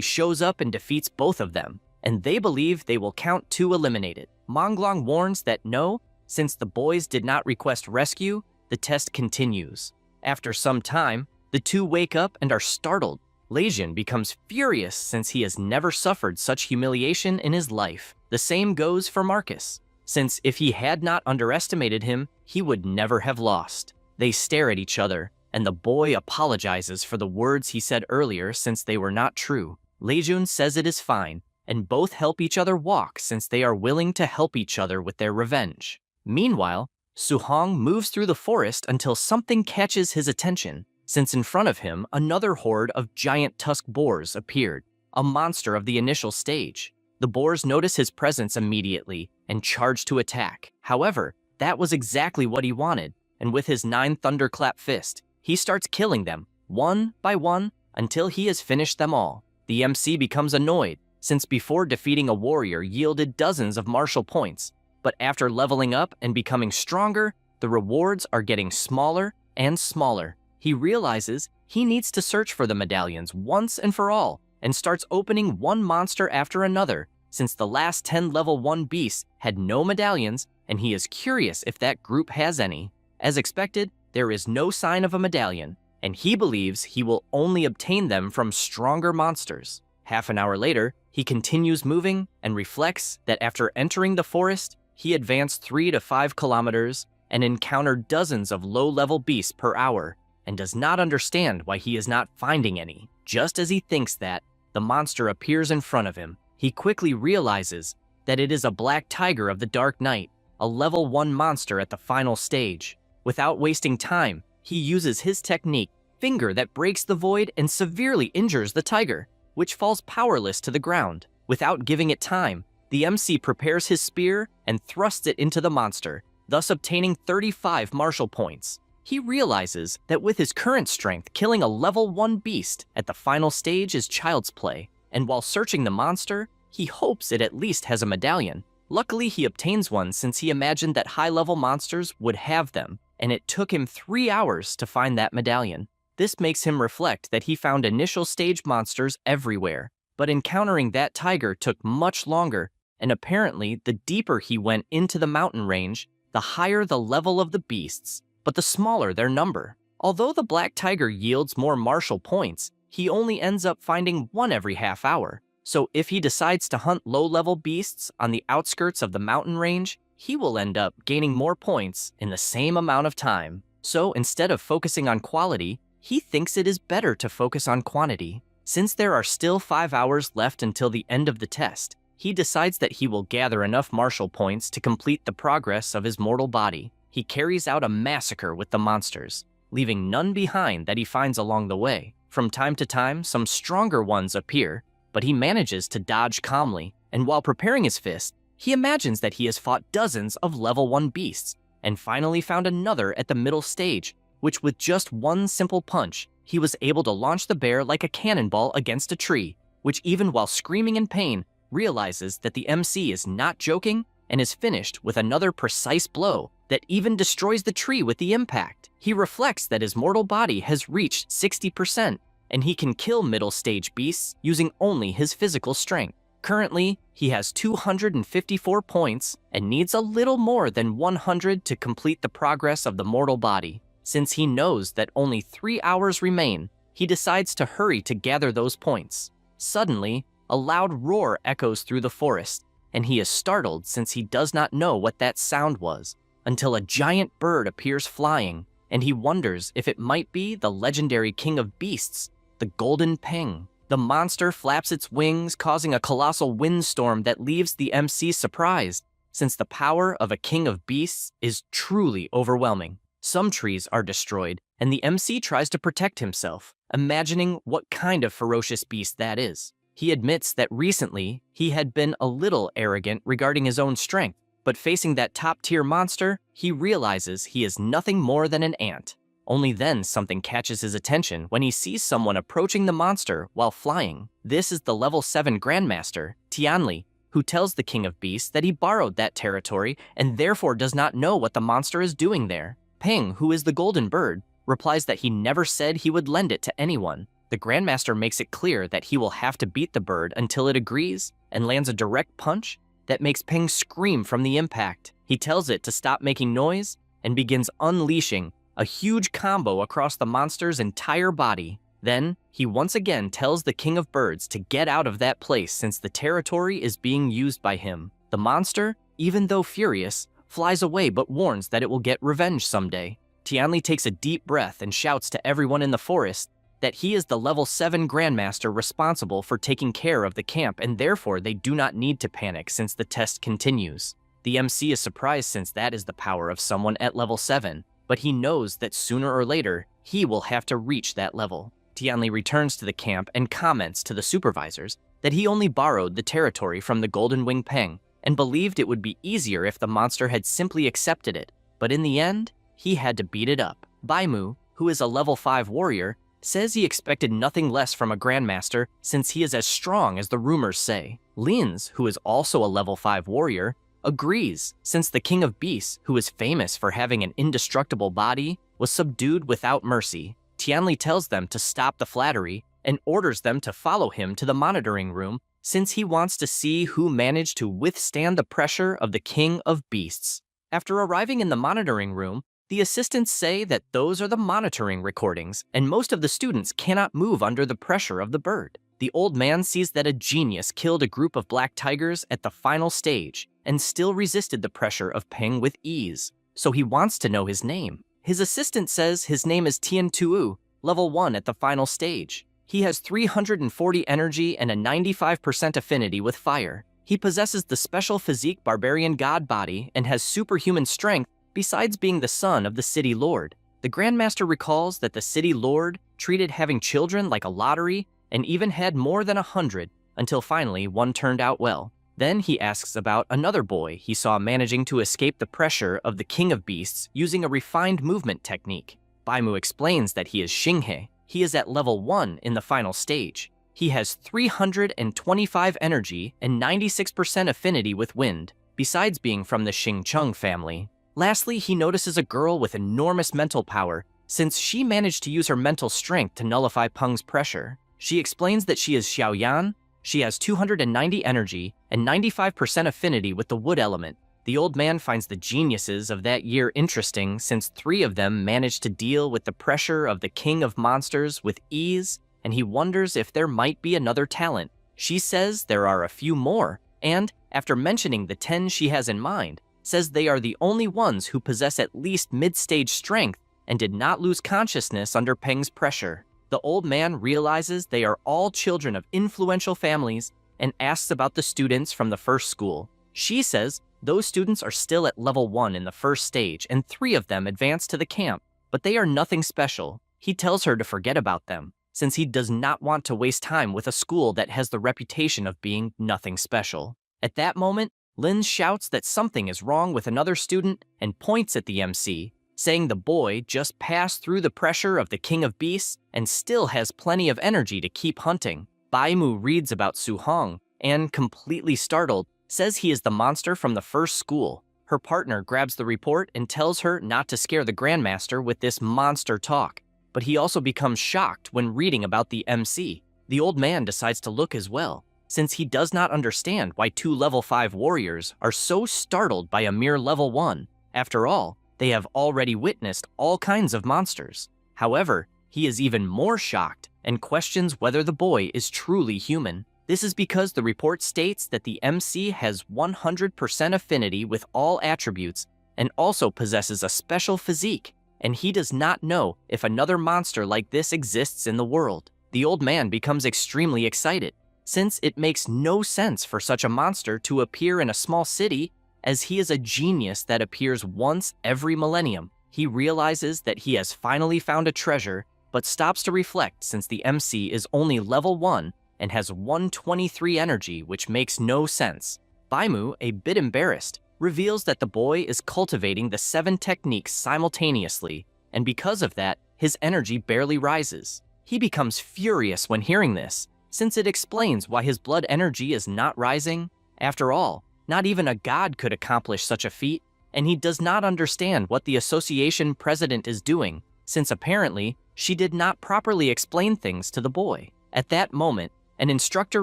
shows up and defeats both of them, and they believe they will count 2 eliminated. Monglong warns that no, since the boys did not request rescue, the test continues. After some time, the 2 wake up and are startled. Leijun becomes furious since he has never suffered such humiliation in his life. The same goes for Marcus, since if he had not underestimated him, he would never have lost. They stare at each other, and the boy apologizes for the words he said earlier since they were not true. Leijun says it is fine, and both help each other walk since they are willing to help each other with their revenge. Meanwhile, Su-hong moves through the forest until something catches his attention, since in front of him another horde of giant tusk boars appeared, a monster of the initial stage. The boars notice his presence immediately and charge to attack. However, that was exactly what he wanted, and with his 9 thunderclap fist, he starts killing them, one by one, until he has finished them all. The MC becomes annoyed, since before defeating a warrior yielded dozens of martial points, but after leveling up and becoming stronger, the rewards are getting smaller and smaller. He realizes he needs to search for the medallions once and for all, and starts opening one monster after another, since the last 10 level 1 beasts had no medallions, and he is curious if that group has any. As expected, there is no sign of a medallion, and he believes he will only obtain them from stronger monsters. Half an hour later, he continues moving and reflects that after entering the forest, he advanced 3 to 5 kilometers and encountered dozens of low-level beasts per hour, and does not understand why he is not finding any. Just as he thinks that, the monster appears in front of him. He quickly realizes that it is a black tiger of the dark night, a level 1 monster at the final stage. Without wasting time, he uses his technique, Finger, that breaks the void and severely injures the tiger, which falls powerless to the ground. Without giving it time, the MC prepares his spear and thrusts it into the monster, thus obtaining 35 martial points. He realizes that with his current strength, killing a level 1 beast at the final stage is child's play, and while searching the monster, he hopes it at least has a medallion. Luckily, he obtains one since he imagined that high-level monsters would have them, and it took him 3 hours to find that medallion. This makes him reflect that he found initial stage monsters everywhere, but encountering that tiger took much longer, and apparently the deeper he went into the mountain range, the higher the level of the beasts, but the smaller their number. Although the black tiger yields more martial points, he only ends up finding one every half hour. So if he decides to hunt low-level beasts on the outskirts of the mountain range, he will end up gaining more points in the same amount of time. So instead of focusing on quality, he thinks it is better to focus on quantity. Since there are still 5 hours left until the end of the test, he decides that he will gather enough martial points to complete the progress of his mortal body. He carries out a massacre with the monsters, leaving none behind that he finds along the way. From time to time, some stronger ones appear, but he manages to dodge calmly, and while preparing his fist, he imagines that he has fought dozens of level 1 beasts, and finally found another at the middle stage, which with just one simple punch, he was able to launch the bear like a cannonball against a tree, which even while screaming in pain, realizes that the MC is not joking and is finished with another precise blow that even destroys the tree with the impact. He reflects that his mortal body has reached 60%, and he can kill middle stage beasts using only his physical strength. Currently, he has 254 points and needs a little more than 100 to complete the progress of the mortal body. Since he knows that only 3 hours remain, he decides to hurry to gather those points. Suddenly, a loud roar echoes through the forest, and he is startled since he does not know what that sound was, until a giant bird appears flying, and he wonders if it might be the legendary king of beasts, the Golden Peng. The monster flaps its wings, causing a colossal windstorm that leaves the MC surprised, since the power of a king of beasts is truly overwhelming. Some trees are destroyed, and the MC tries to protect himself, imagining what kind of ferocious beast that is. He admits that recently he had been a little arrogant regarding his own strength, but facing that top-tier monster, he realizes he is nothing more than an ant. Only then something catches his attention when he sees someone approaching the monster while flying. This is the level 7 Grandmaster, Tianli, who tells the King of Beasts that he borrowed that territory and therefore does not know what the monster is doing there. Peng, who is the golden bird, replies that he never said he would lend it to anyone. The Grandmaster makes it clear that he will have to beat the bird until it agrees and lands a direct punch that makes Peng scream from the impact. He tells it to stop making noise and begins unleashing a huge combo across the monster's entire body. Then, he once again tells the King of Birds to get out of that place since the territory is being used by him. The monster, even though furious, flies away but warns that it will get revenge someday. Tianli takes a deep breath and shouts to everyone in the forest that he is the level 7 Grandmaster responsible for taking care of the camp, and therefore they do not need to panic since the test continues. The MC is surprised since that is the power of someone at level 7, but he knows that sooner or later he will have to reach that level. Tianli returns to the camp and comments to the supervisors that he only borrowed the territory from the Golden Wing Peng and believed it would be easier if the monster had simply accepted it, but in the end, he had to beat it up. Baimu, who is a level 5 warrior, says he expected nothing less from a Grandmaster since he is as strong as the rumors say. Lins, who is also a level 5 warrior, agrees since the King of Beasts, who is famous for having an indestructible body, was subdued without mercy. Tianli tells them to stop the flattery and orders them to follow him to the monitoring room since he wants to see who managed to withstand the pressure of the King of Beasts. After arriving in the monitoring room, the assistants say that those are the monitoring recordings, and most of the students cannot move under the pressure of the bird. The old man sees that a genius killed a group of black tigers at the final stage and still resisted the pressure of Peng with ease, so he wants to know his name. His assistant says his name is Tian Tuu, level 1 at the final stage. He has 340 energy and a 95% affinity with fire. He possesses the special physique barbarian god body and has superhuman strength besides being the son of the city lord. The Grandmaster recalls that the city lord treated having children like a lottery and even had more than 100 until finally one turned out well. Then he asks about another boy he saw managing to escape the pressure of the King of Beasts using a refined movement technique. Baimu explains that he is Xinghe. He is at level 1 in the final stage. He has 325 energy and 96% affinity with wind, besides being from the Xingcheng family. Lastly, he notices a girl with enormous mental power, since she managed to use her mental strength to nullify Peng's pressure. She explains that she is Xiaoyan. She has 290 energy and 95% affinity with the wood element. The old man finds the geniuses of that year interesting since 3 of them managed to deal with the pressure of the King of Monsters with ease, and he wonders if there might be another talent. She says there are a few more, and, after mentioning the 10 she has in mind, says they are the only ones who possess at least mid-stage strength and did not lose consciousness under Peng's pressure. The old man realizes they are all children of influential families and asks about the students from the first school. She says those students are still at level 1 in the first stage and 3 of them advance to the camp, but they are nothing special. He tells her to forget about them, since he does not want to waste time with a school that has the reputation of being nothing special. At that moment, Lin shouts that something is wrong with another student and points at the MC, saying the boy just passed through the pressure of the King of Beasts and still has plenty of energy to keep hunting. Baimu reads about Su Hong and, completely startled, says he is the monster from the first school. Her partner grabs the report and tells her not to scare the Grandmaster with this monster talk, but he also becomes shocked when reading about the MC. The old man decides to look as well, since he does not understand why 2 level 5 warriors are so startled by a mere level 1. After all, they have already witnessed all kinds of monsters. However, he is even more shocked and questions whether the boy is truly human. This is because the report states that the MC has 100% affinity with all attributes and also possesses a special physique, and he does not know if another monster like this exists in the world. The old man becomes extremely excited, since it makes no sense for such a monster to appear in a small city, as he is a genius that appears once every millennium. He realizes that he has finally found a treasure, but stops to reflect since the MC is only level 1 and has 123 energy, which makes no sense. Baimu, a bit embarrassed, reveals that the boy is cultivating the 7 techniques simultaneously, and because of that, his energy barely rises. He becomes furious when hearing this, since it explains why his blood energy is not rising. After all, not even a god could accomplish such a feat, and he does not understand what the association president is doing, since apparently she did not properly explain things to the boy. At that moment, an instructor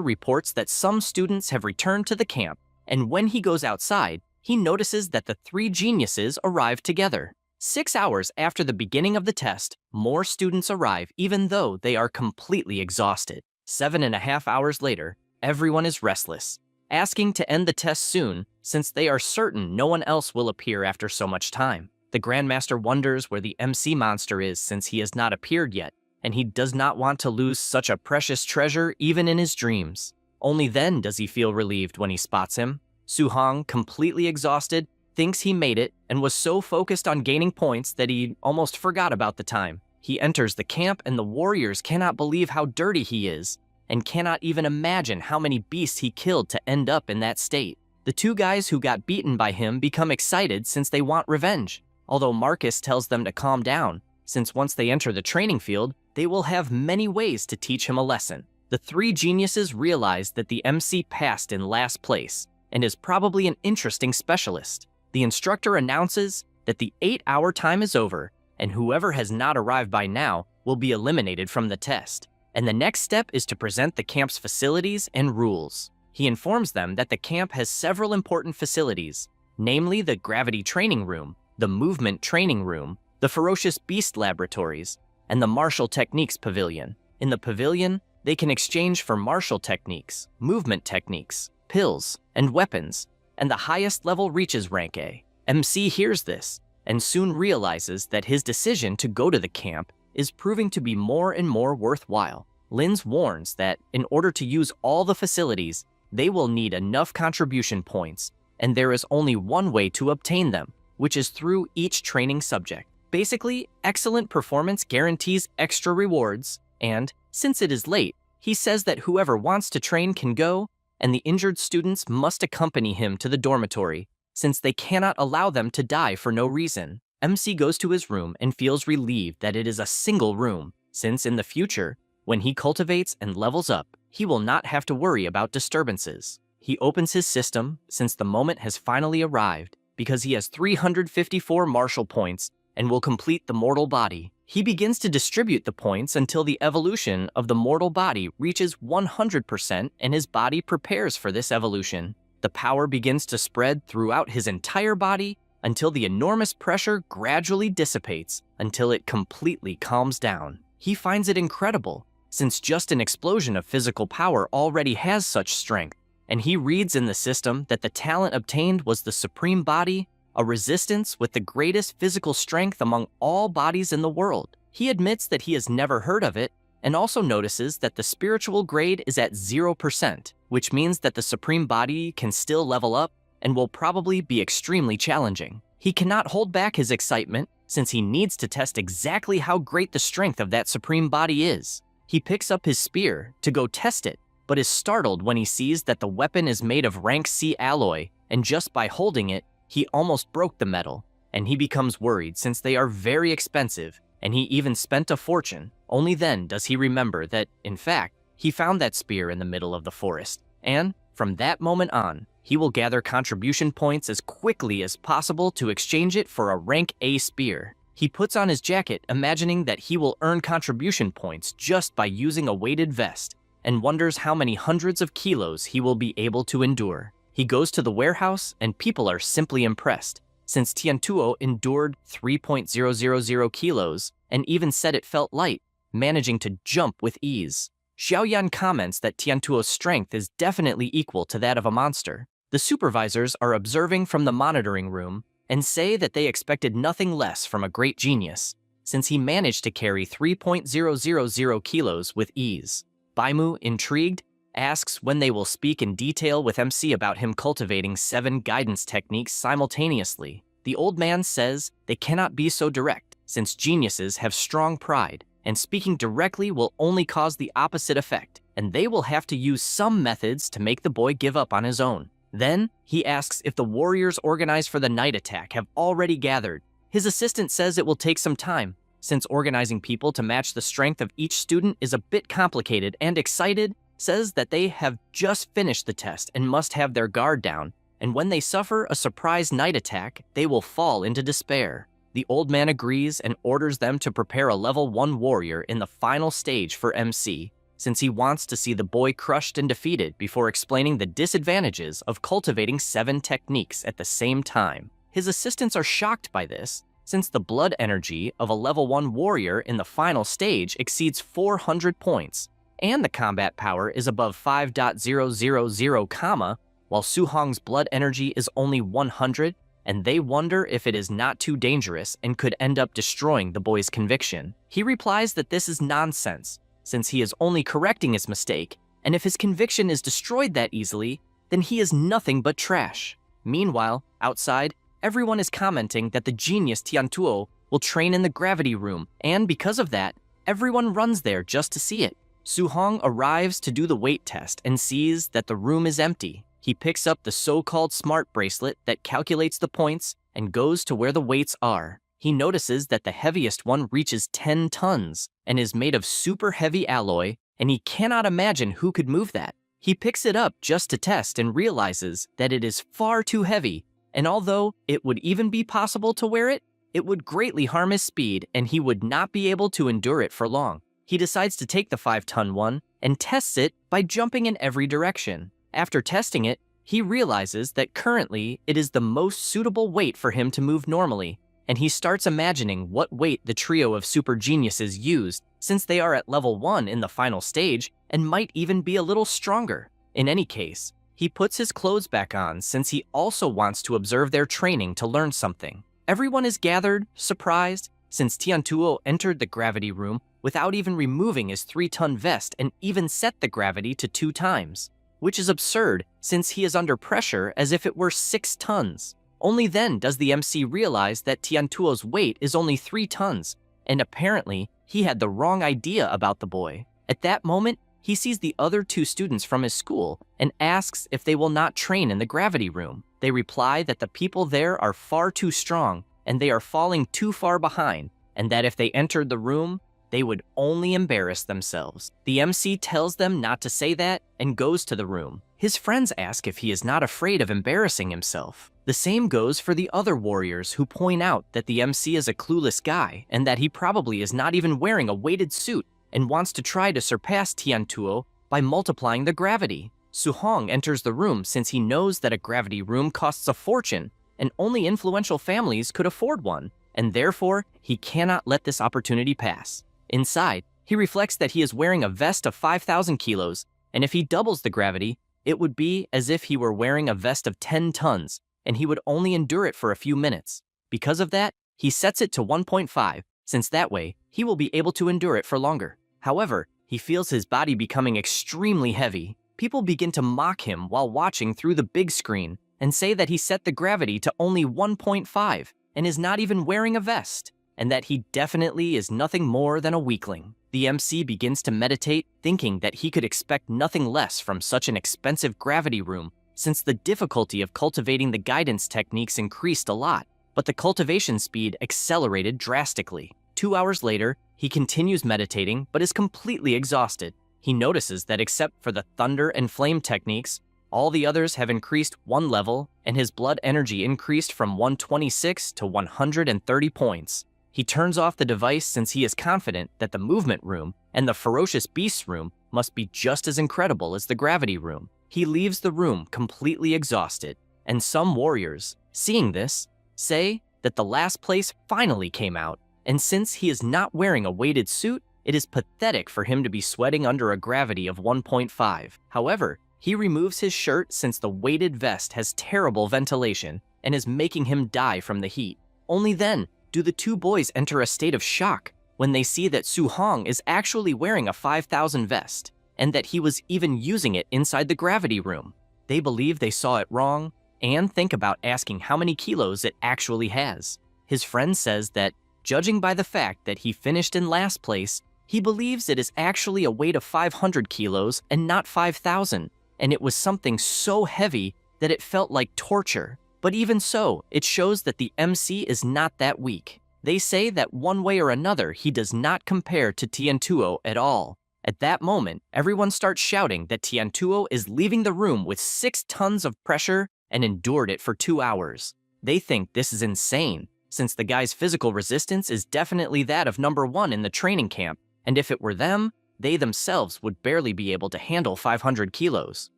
reports that some students have returned to the camp, and when he goes outside, he notices that the 3 geniuses arrived together. 6 hours after the beginning of the test, more students arrive even though they are completely exhausted. 7.5 hours later, everyone is restless, asking to end the test soon since they are certain no one else will appear after so much time. The Grandmaster wonders where the MC monster is since he has not appeared yet, and he does not want to lose such a precious treasure even in his dreams. Only then does he feel relieved when he spots him. Su-hong, completely exhausted, thinks he made it and was so focused on gaining points that he almost forgot about the time. He enters the camp and the warriors cannot believe how dirty he is and cannot even imagine how many beasts he killed to end up in that state. The two guys who got beaten by him become excited since they want revenge, although Marcus tells them to calm down, since once they enter the training field, they will have many ways to teach him a lesson. The three geniuses realize that the MC passed in last place and is probably an interesting specialist. The instructor announces that the 8-hour time is over, and whoever has not arrived by now will be eliminated from the test. And the next step is to present the camp's facilities and rules. He informs them that the camp has several important facilities, namely the gravity training room, the movement training room, the ferocious beast laboratories, and the martial techniques pavilion. In the pavilion, they can exchange for martial techniques, movement techniques, pills, and weapons, and the highest level reaches rank A. MC hears this and soon realizes that his decision to go to the camp is proving to be more and more worthwhile. Linz warns that in order to use all the facilities, they will need enough contribution points, and there is only one way to obtain them, which is through each training subject. Basically, excellent performance guarantees extra rewards, and since it is late, he says that whoever wants to train can go, and the injured students must accompany him to the dormitory, since they cannot allow them to die for no reason. MC goes to his room and feels relieved that it is a single room, since in the future, when he cultivates and levels up, he will not have to worry about disturbances. He opens his system, since the moment has finally arrived, because he has 354 martial points and will complete the mortal body. He begins to distribute the points until the evolution of the mortal body reaches 100% and his body prepares for this evolution. The power begins to spread throughout his entire body until the enormous pressure gradually dissipates until it completely calms down. He finds it incredible, since just an explosion of physical power already has such strength, and he reads in the system that the talent obtained was the Supreme Body, a resistance with the greatest physical strength among all bodies in the world. He admits that he has never heard of it, and also notices that the spiritual grade is at 0%, which means that the Supreme Body can still level up and will probably be extremely challenging. He cannot hold back his excitement, since he needs to test exactly how great the strength of that Supreme Body is. He picks up his spear to go test it, but is startled when he sees that the weapon is made of rank C alloy, and just by holding it, he almost broke the metal, and he becomes worried since they are very expensive, and he even spent a fortune. Only then does he remember that, in fact, he found that spear in the middle of the forest, and from that moment on, he will gather contribution points as quickly as possible to exchange it for a rank A spear. He puts on his jacket, imagining that he will earn contribution points just by using a weighted vest, and wonders how many hundreds of kilos he will be able to endure. He goes to the warehouse, and people are simply impressed, since Tiantuo endured 3.000 kilos and even said it felt light, managing to jump with ease. Xiaoyan comments that Tiantuo's strength is definitely equal to that of a monster. The supervisors are observing from the monitoring room and say that they expected nothing less from a great genius, since he managed to carry 3.000 kilos with ease. Baimu, intrigued, asks when they will speak in detail with MC about him cultivating 7 guidance techniques simultaneously. The old man says they cannot be so direct, since geniuses have strong pride, and speaking directly will only cause the opposite effect, and they will have to use some methods to make the boy give up on his own. Then, he asks if the warriors organized for the night attack have already gathered. His assistant says it will take some time, since organizing people to match the strength of each student is a bit complicated, and excited, says that they have just finished the test and must have their guard down, and when they suffer a surprise night attack, they will fall into despair. The old man agrees and orders them to prepare a level 1 warrior in the final stage for MC, since he wants to see the boy crushed and defeated before explaining the disadvantages of cultivating 7 techniques at the same time. His assistants are shocked by this, since the blood energy of a level 1 warrior in the final stage exceeds 400 points, and the combat power is above 5.000, while Su-hong's blood energy is only 100, and they wonder if it is not too dangerous and could end up destroying the boy's conviction. He replies that this is nonsense, since he is only correcting his mistake, and if his conviction is destroyed that easily, then he is nothing but trash. Meanwhile, outside, everyone is commenting that the genius Tiantuo will train in the gravity room, and because of that, everyone runs there just to see it. Su-hong arrives to do the weight test and sees that the room is empty. He picks up the so-called smart bracelet that calculates the points and goes to where the weights are. He notices that the heaviest one reaches 10 tons and is made of super heavy alloy, and he cannot imagine who could move that. He picks it up just to test and realizes that it is far too heavy, and although it would even be possible to wear it, it would greatly harm his speed and he would not be able to endure it for long. He decides to take the 5-ton one and tests it by jumping in every direction. After testing it, he realizes that currently it is the most suitable weight for him to move normally, and he starts imagining what weight the trio of super geniuses used, since they are at level 1 in the final stage and might even be a little stronger. In any case, he puts his clothes back on since he also wants to observe their training to learn something. Everyone is gathered, surprised, since Tiantuo entered the gravity room without even removing his 3-ton vest and even set the gravity to 2 times, which is absurd since he is under pressure as if it were 6 tons. Only then does the MC realize that Tiantuo's weight is only 3 tons, and apparently he had the wrong idea about the boy. At that moment, he sees the other 2 students from his school and asks if they will not train in the gravity room. They reply that the people there are far too strong and they are falling too far behind, and that if they entered the room, they would only embarrass themselves. The MC tells them not to say that and goes to the room. His friends ask if he is not afraid of embarrassing himself. The same goes for the other warriors who point out that the MC is a clueless guy and that he probably is not even wearing a weighted suit and wants to try to surpass Tiantuo by multiplying the gravity. Su-hong enters the room since he knows that a gravity room costs a fortune and only influential families could afford one, and therefore he cannot let this opportunity pass. Inside, he reflects that he is wearing a vest of 5,000 kilos, and if he doubles the gravity, it would be as if he were wearing a vest of 10 tons, and he would only endure it for a few minutes. Because of that, he sets it to 1.5, since that way he will be able to endure it for longer. However, he feels his body becoming extremely heavy. People begin to mock him while watching through the big screen and say that he set the gravity to only 1.5 and is not even wearing a vest, and that he definitely is nothing more than a weakling. The MC begins to meditate, thinking that he could expect nothing less from such an expensive gravity room, since the difficulty of cultivating the guidance techniques increased a lot, but the cultivation speed accelerated drastically. 2 hours later, he continues meditating but is completely exhausted. He notices that except for the thunder and flame techniques, all the others have increased 1 level, and his blood energy increased from 126 to 130 points. He turns off the device since he is confident that the movement room and the ferocious beasts room must be just as incredible as the gravity room. He leaves the room completely exhausted, and some warriors, seeing this, say that the last place finally came out, and since he is not wearing a weighted suit, it is pathetic for him to be sweating under a gravity of 1.5. However, he removes his shirt since the weighted vest has terrible ventilation and is making him die from the heat. Only then do the 2 boys enter a state of shock when they see that Su-hong is actually wearing a 5,000 vest, and that he was even using it inside the gravity room. They believe they saw it wrong and think about asking how many kilos it actually has. His friend says that, judging by the fact that he finished in last place, he believes it is actually a weight of 500 kilos and not 5,000, and it was something so heavy that it felt like torture. But even so, it shows that the MC is not that weak. They say that one way or another he does not compare to Tiantuo at all. At that moment, everyone starts shouting that Tiantuo is leaving the room with 6 tons of pressure and endured it for 2 hours. They think this is insane, since the guy's physical resistance is definitely that of number 1 in the training camp, and if it were them, they themselves would barely be able to handle 500 kilos.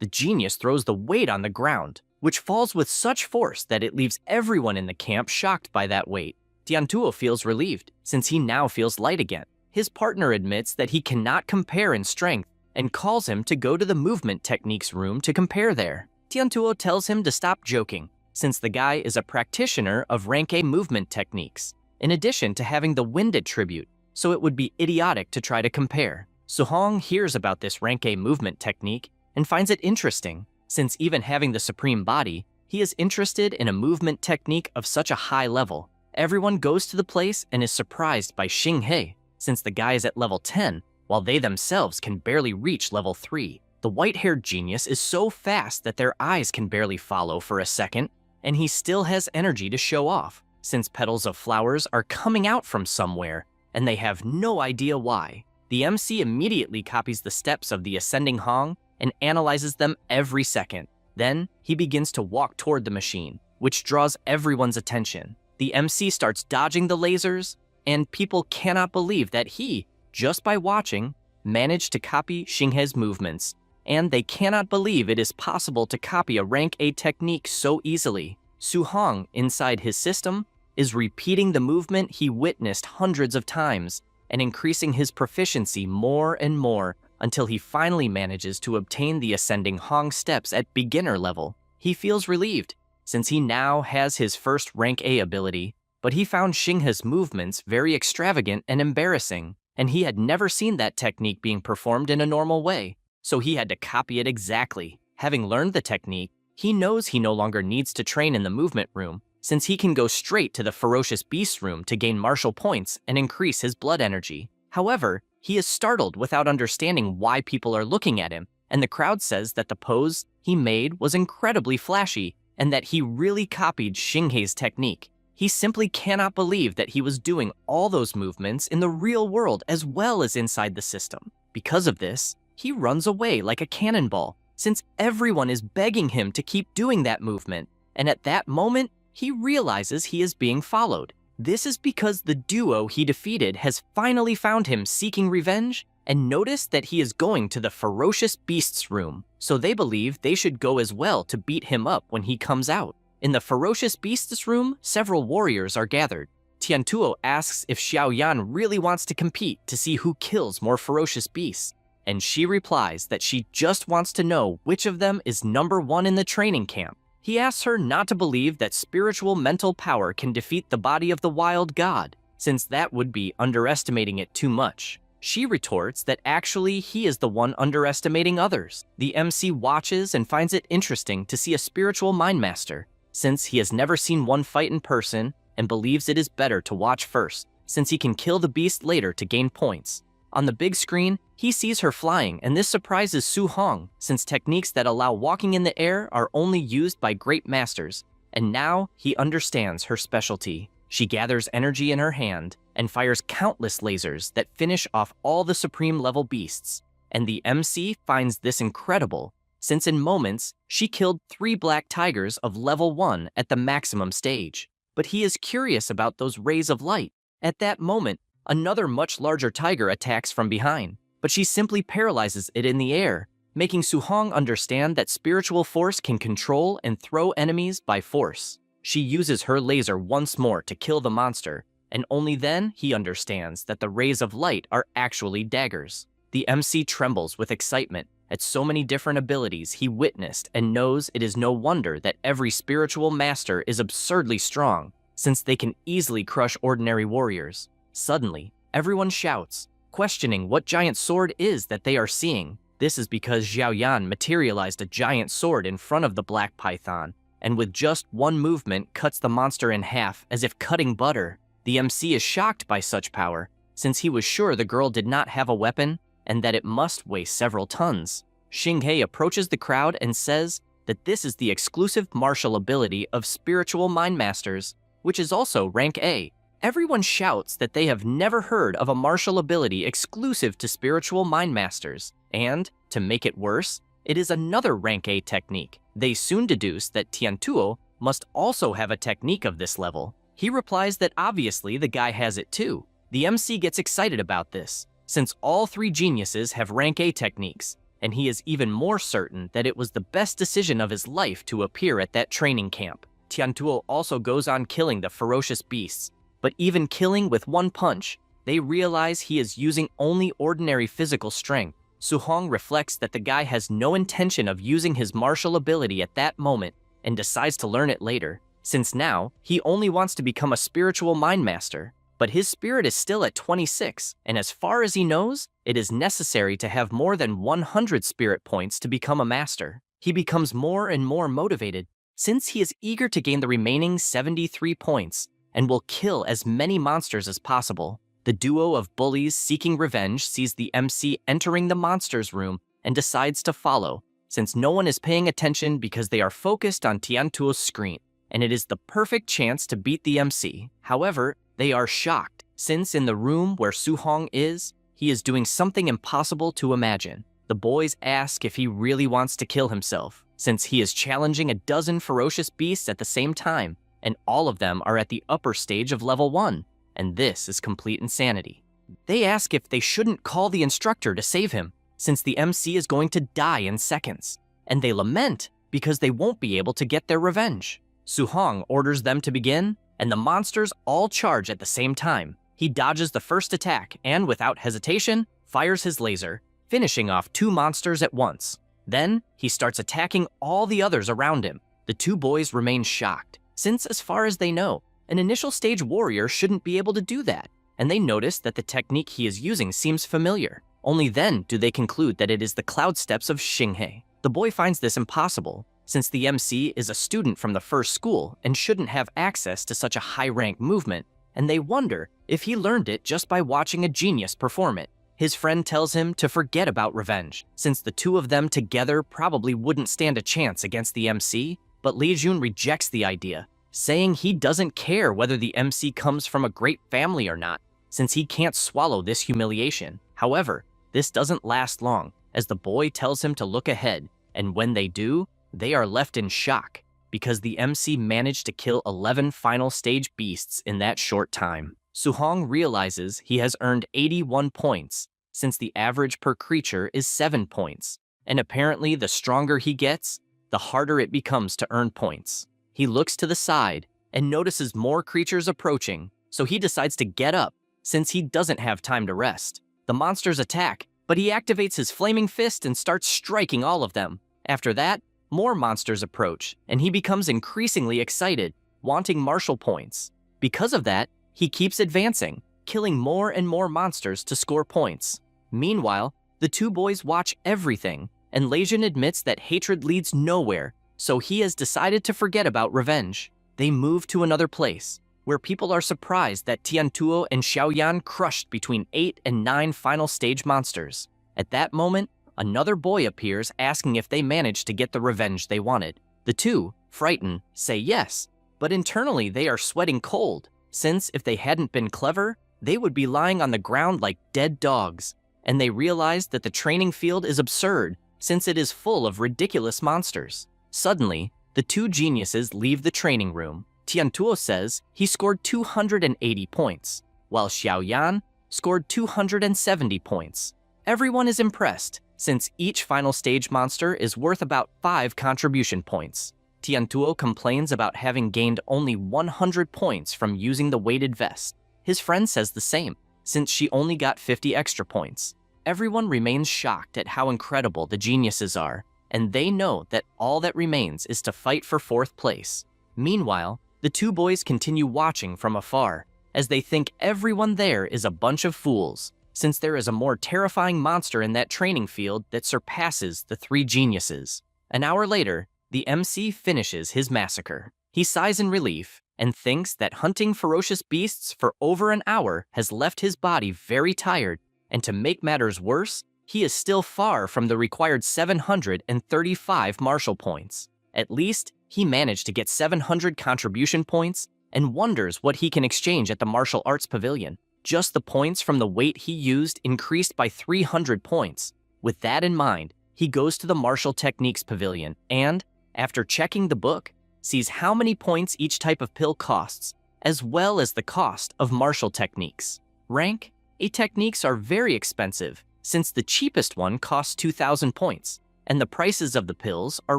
The genius throws the weight on the ground, which falls with such force that it leaves everyone in the camp shocked by that weight. Tiantuo feels relieved, since he now feels light again. His partner admits that he cannot compare in strength and calls him to go to the movement techniques room to compare there. Tiantuo tells him to stop joking, since the guy is a practitioner of rank A movement techniques, in addition to having the wind attribute, so it would be idiotic to try to compare. Suhong hears about this rank A movement technique and finds it interesting, since even having the supreme body, he is interested in a movement technique of such a high level. Everyone goes to the place and is surprised by Xinghe, since the guy is at level 10, while they themselves can barely reach level 3. The white-haired genius is so fast that their eyes can barely follow for a second, and he still has energy to show off, since petals of flowers are coming out from somewhere, and they have no idea why. The MC immediately copies the steps of the ascending Hong and analyzes them every second. Then, he begins to walk toward the machine, which draws everyone's attention. The MC starts dodging the lasers, and people cannot believe that he, just by watching, managed to copy Xinghe's movements, and they cannot believe it is possible to copy a rank A technique so easily. Suhong, inside his system, is repeating the movement he witnessed hundreds of times and increasing his proficiency more and more until he finally manages to obtain the ascending Hong steps at beginner level. He feels relieved, since he now has his first rank A ability, but he found Xinghe's movements very extravagant and embarrassing, and he had never seen that technique being performed in a normal way, so he had to copy it exactly. Having learned the technique, he knows he no longer needs to train in the movement room, since he can go straight to the ferocious beast room to gain martial points and increase his blood energy. However, he is startled without understanding why people are looking at him, and the crowd says that the pose he made was incredibly flashy and that he really copied Xinghe's technique. He simply cannot believe that he was doing all those movements in the real world as well as inside the system. Because of this, he runs away like a cannonball, since everyone is begging him to keep doing that movement, and at that moment, he realizes he is being followed. This is because the duo he defeated has finally found him seeking revenge and noticed that he is going to the ferocious beasts room, so they believe they should go as well to beat him up when he comes out. In the ferocious beasts room, several warriors are gathered. Tiantuo asks if Xiaoyan really wants to compete to see who kills more ferocious beasts, and she replies that she just wants to know which of them is number 1 in the training camp. He asks her not to believe that spiritual mental power can defeat the body of the wild god, since that would be underestimating it too much. She retorts that actually he is the one underestimating others. The MC watches and finds it interesting to see a spiritual mind master, since he has never seen one fight in person and believes it is better to watch first, since he can kill the beast later to gain points. On the big screen, he sees her flying, and this surprises Su Hong, since techniques that allow walking in the air are only used by great masters, and now he understands her specialty. She gathers energy in her hand and fires countless lasers that finish off all the supreme level beasts, and the MC finds this incredible, since in moments, she killed 3 black tigers of level 1 at the maximum stage. But he is curious about those rays of light. At that moment, another much larger tiger attacks from behind, but she simply paralyzes it in the air, making Suhong understand that spiritual force can control and throw enemies by force. She uses her laser once more to kill the monster, and only then he understands that the rays of light are actually daggers. The MC trembles with excitement at so many different abilities he witnessed and knows it is no wonder that every spiritual master is absurdly strong, since they can easily crush ordinary warriors. Suddenly, everyone shouts, questioning what giant sword is that they are seeing. This is because Xiaoyan materialized a giant sword in front of the black python, and with just one movement cuts the monster in half as if cutting butter. The MC is shocked by such power, since he was sure the girl did not have a weapon and that it must weigh several tons. Xinghe approaches the crowd and says that this is the exclusive martial ability of spiritual mind masters, which is also rank A. Everyone shouts that they have never heard of a martial ability exclusive to spiritual mind masters, and, to make it worse, it is another rank A technique. They soon deduce that Tiantuo must also have a technique of this level. He replies that obviously the guy has it too. The MC gets excited about this, since all 3 geniuses have rank A techniques, and he is even more certain that it was the best decision of his life to appear at that training camp. Tiantuo also goes on killing the ferocious beasts, but even killing with one punch, they realize he is using only ordinary physical strength. Suhong reflects that the guy has no intention of using his martial ability at that moment, and decides to learn it later, since now he only wants to become a spiritual mind master. But his spirit is still at 26, and as far as he knows, it is necessary to have more than 100 spirit points to become a master. He becomes more and more motivated, since he is eager to gain the remaining 73 points, and will kill as many monsters as possible. The duo of bullies seeking revenge sees the MC entering the monsters room and decides to follow, since no one is paying attention because they are focused on Tiantuo's screen, and it is the perfect chance to beat the MC. However, they are shocked, since in the room where Su-hong is, he is doing something impossible to imagine. The boys ask if he really wants to kill himself, since he is challenging a dozen ferocious beasts at the same time, and all of them are at the upper stage of level 1, and this is complete insanity. They ask if they shouldn't call the instructor to save him, since the MC is going to die in seconds, and they lament because they won't be able to get their revenge. Su-hong orders them to begin, and the monsters all charge at the same time. He dodges the first attack and, without hesitation, fires his laser, finishing off 2 monsters at once. Then, he starts attacking all the others around him. The 2 boys remain shocked, since as far as they know, an initial stage warrior shouldn't be able to do that, and they notice that the technique he is using seems familiar. Only then do they conclude that it is the cloud steps of Xinghe. The boy finds this impossible, since the MC is a student from the first school and shouldn't have access to such a high-rank movement, and they wonder if he learned it just by watching a genius perform it. His friend tells him to forget about revenge, since the 2 of them together probably wouldn't stand a chance against the MC, but Li Jun rejects the idea, saying he doesn't care whether the MC comes from a great family or not, since he can't swallow this humiliation. However, this doesn't last long, as the boy tells him to look ahead, and when they do, they are left in shock, because the MC managed to kill 11 final stage beasts in that short time. Su-hong realizes he has earned 81 points, since the average per creature is 7 points, and apparently the stronger he gets, the harder it becomes to earn points. He looks to the side and notices more creatures approaching, so he decides to get up, since he doesn't have time to rest. The monsters attack, but he activates his flaming fist and starts striking all of them. After that, more monsters approach, and he becomes increasingly excited, wanting martial points. Because of that, he keeps advancing, killing more and more monsters to score points. Meanwhile, the 2 boys watch everything, and Leijun admits that hatred leads nowhere, so he has decided to forget about revenge. They move to another place, where people are surprised that Tiantuo and Xiaoyan crushed between 8 and 9 final stage monsters. At that moment, another boy appears asking if they managed to get the revenge they wanted. The 2, frightened, say yes, but internally they are sweating cold, since if they hadn't been clever, they would be lying on the ground like dead dogs, and they realize that the training field is absurd, since it is full of ridiculous monsters. Suddenly, the 2 geniuses leave the training room. Tiantuo says he scored 280 points, while Xiaoyan scored 270 points. Everyone is impressed, since each final stage monster is worth about 5 contribution points. Tiantuo complains about having gained only 100 points from using the weighted vest. His friend says the same, since she only got 50 extra points. Everyone remains shocked at how incredible the geniuses are, and they know that all that remains is to fight for 4th place. Meanwhile, the 2 boys continue watching from afar, as they think everyone there is a bunch of fools, since there is a more terrifying monster in that training field that surpasses the 3 geniuses. An hour later, the MC finishes his massacre. He sighs in relief and thinks that hunting ferocious beasts for over an hour has left his body very tired, and to make matters worse, he is still far from the required 735 martial points. At least, he managed to get 700 contribution points and wonders what he can exchange at the martial arts pavilion. Just the points from the weight he used increased by 300 points. With that in mind, he goes to the martial techniques pavilion and, after checking the book, sees how many points each type of pill costs, as well as the cost of martial techniques. Rank A techniques are very expensive, since the cheapest one costs 2,000 points, and the prices of the pills are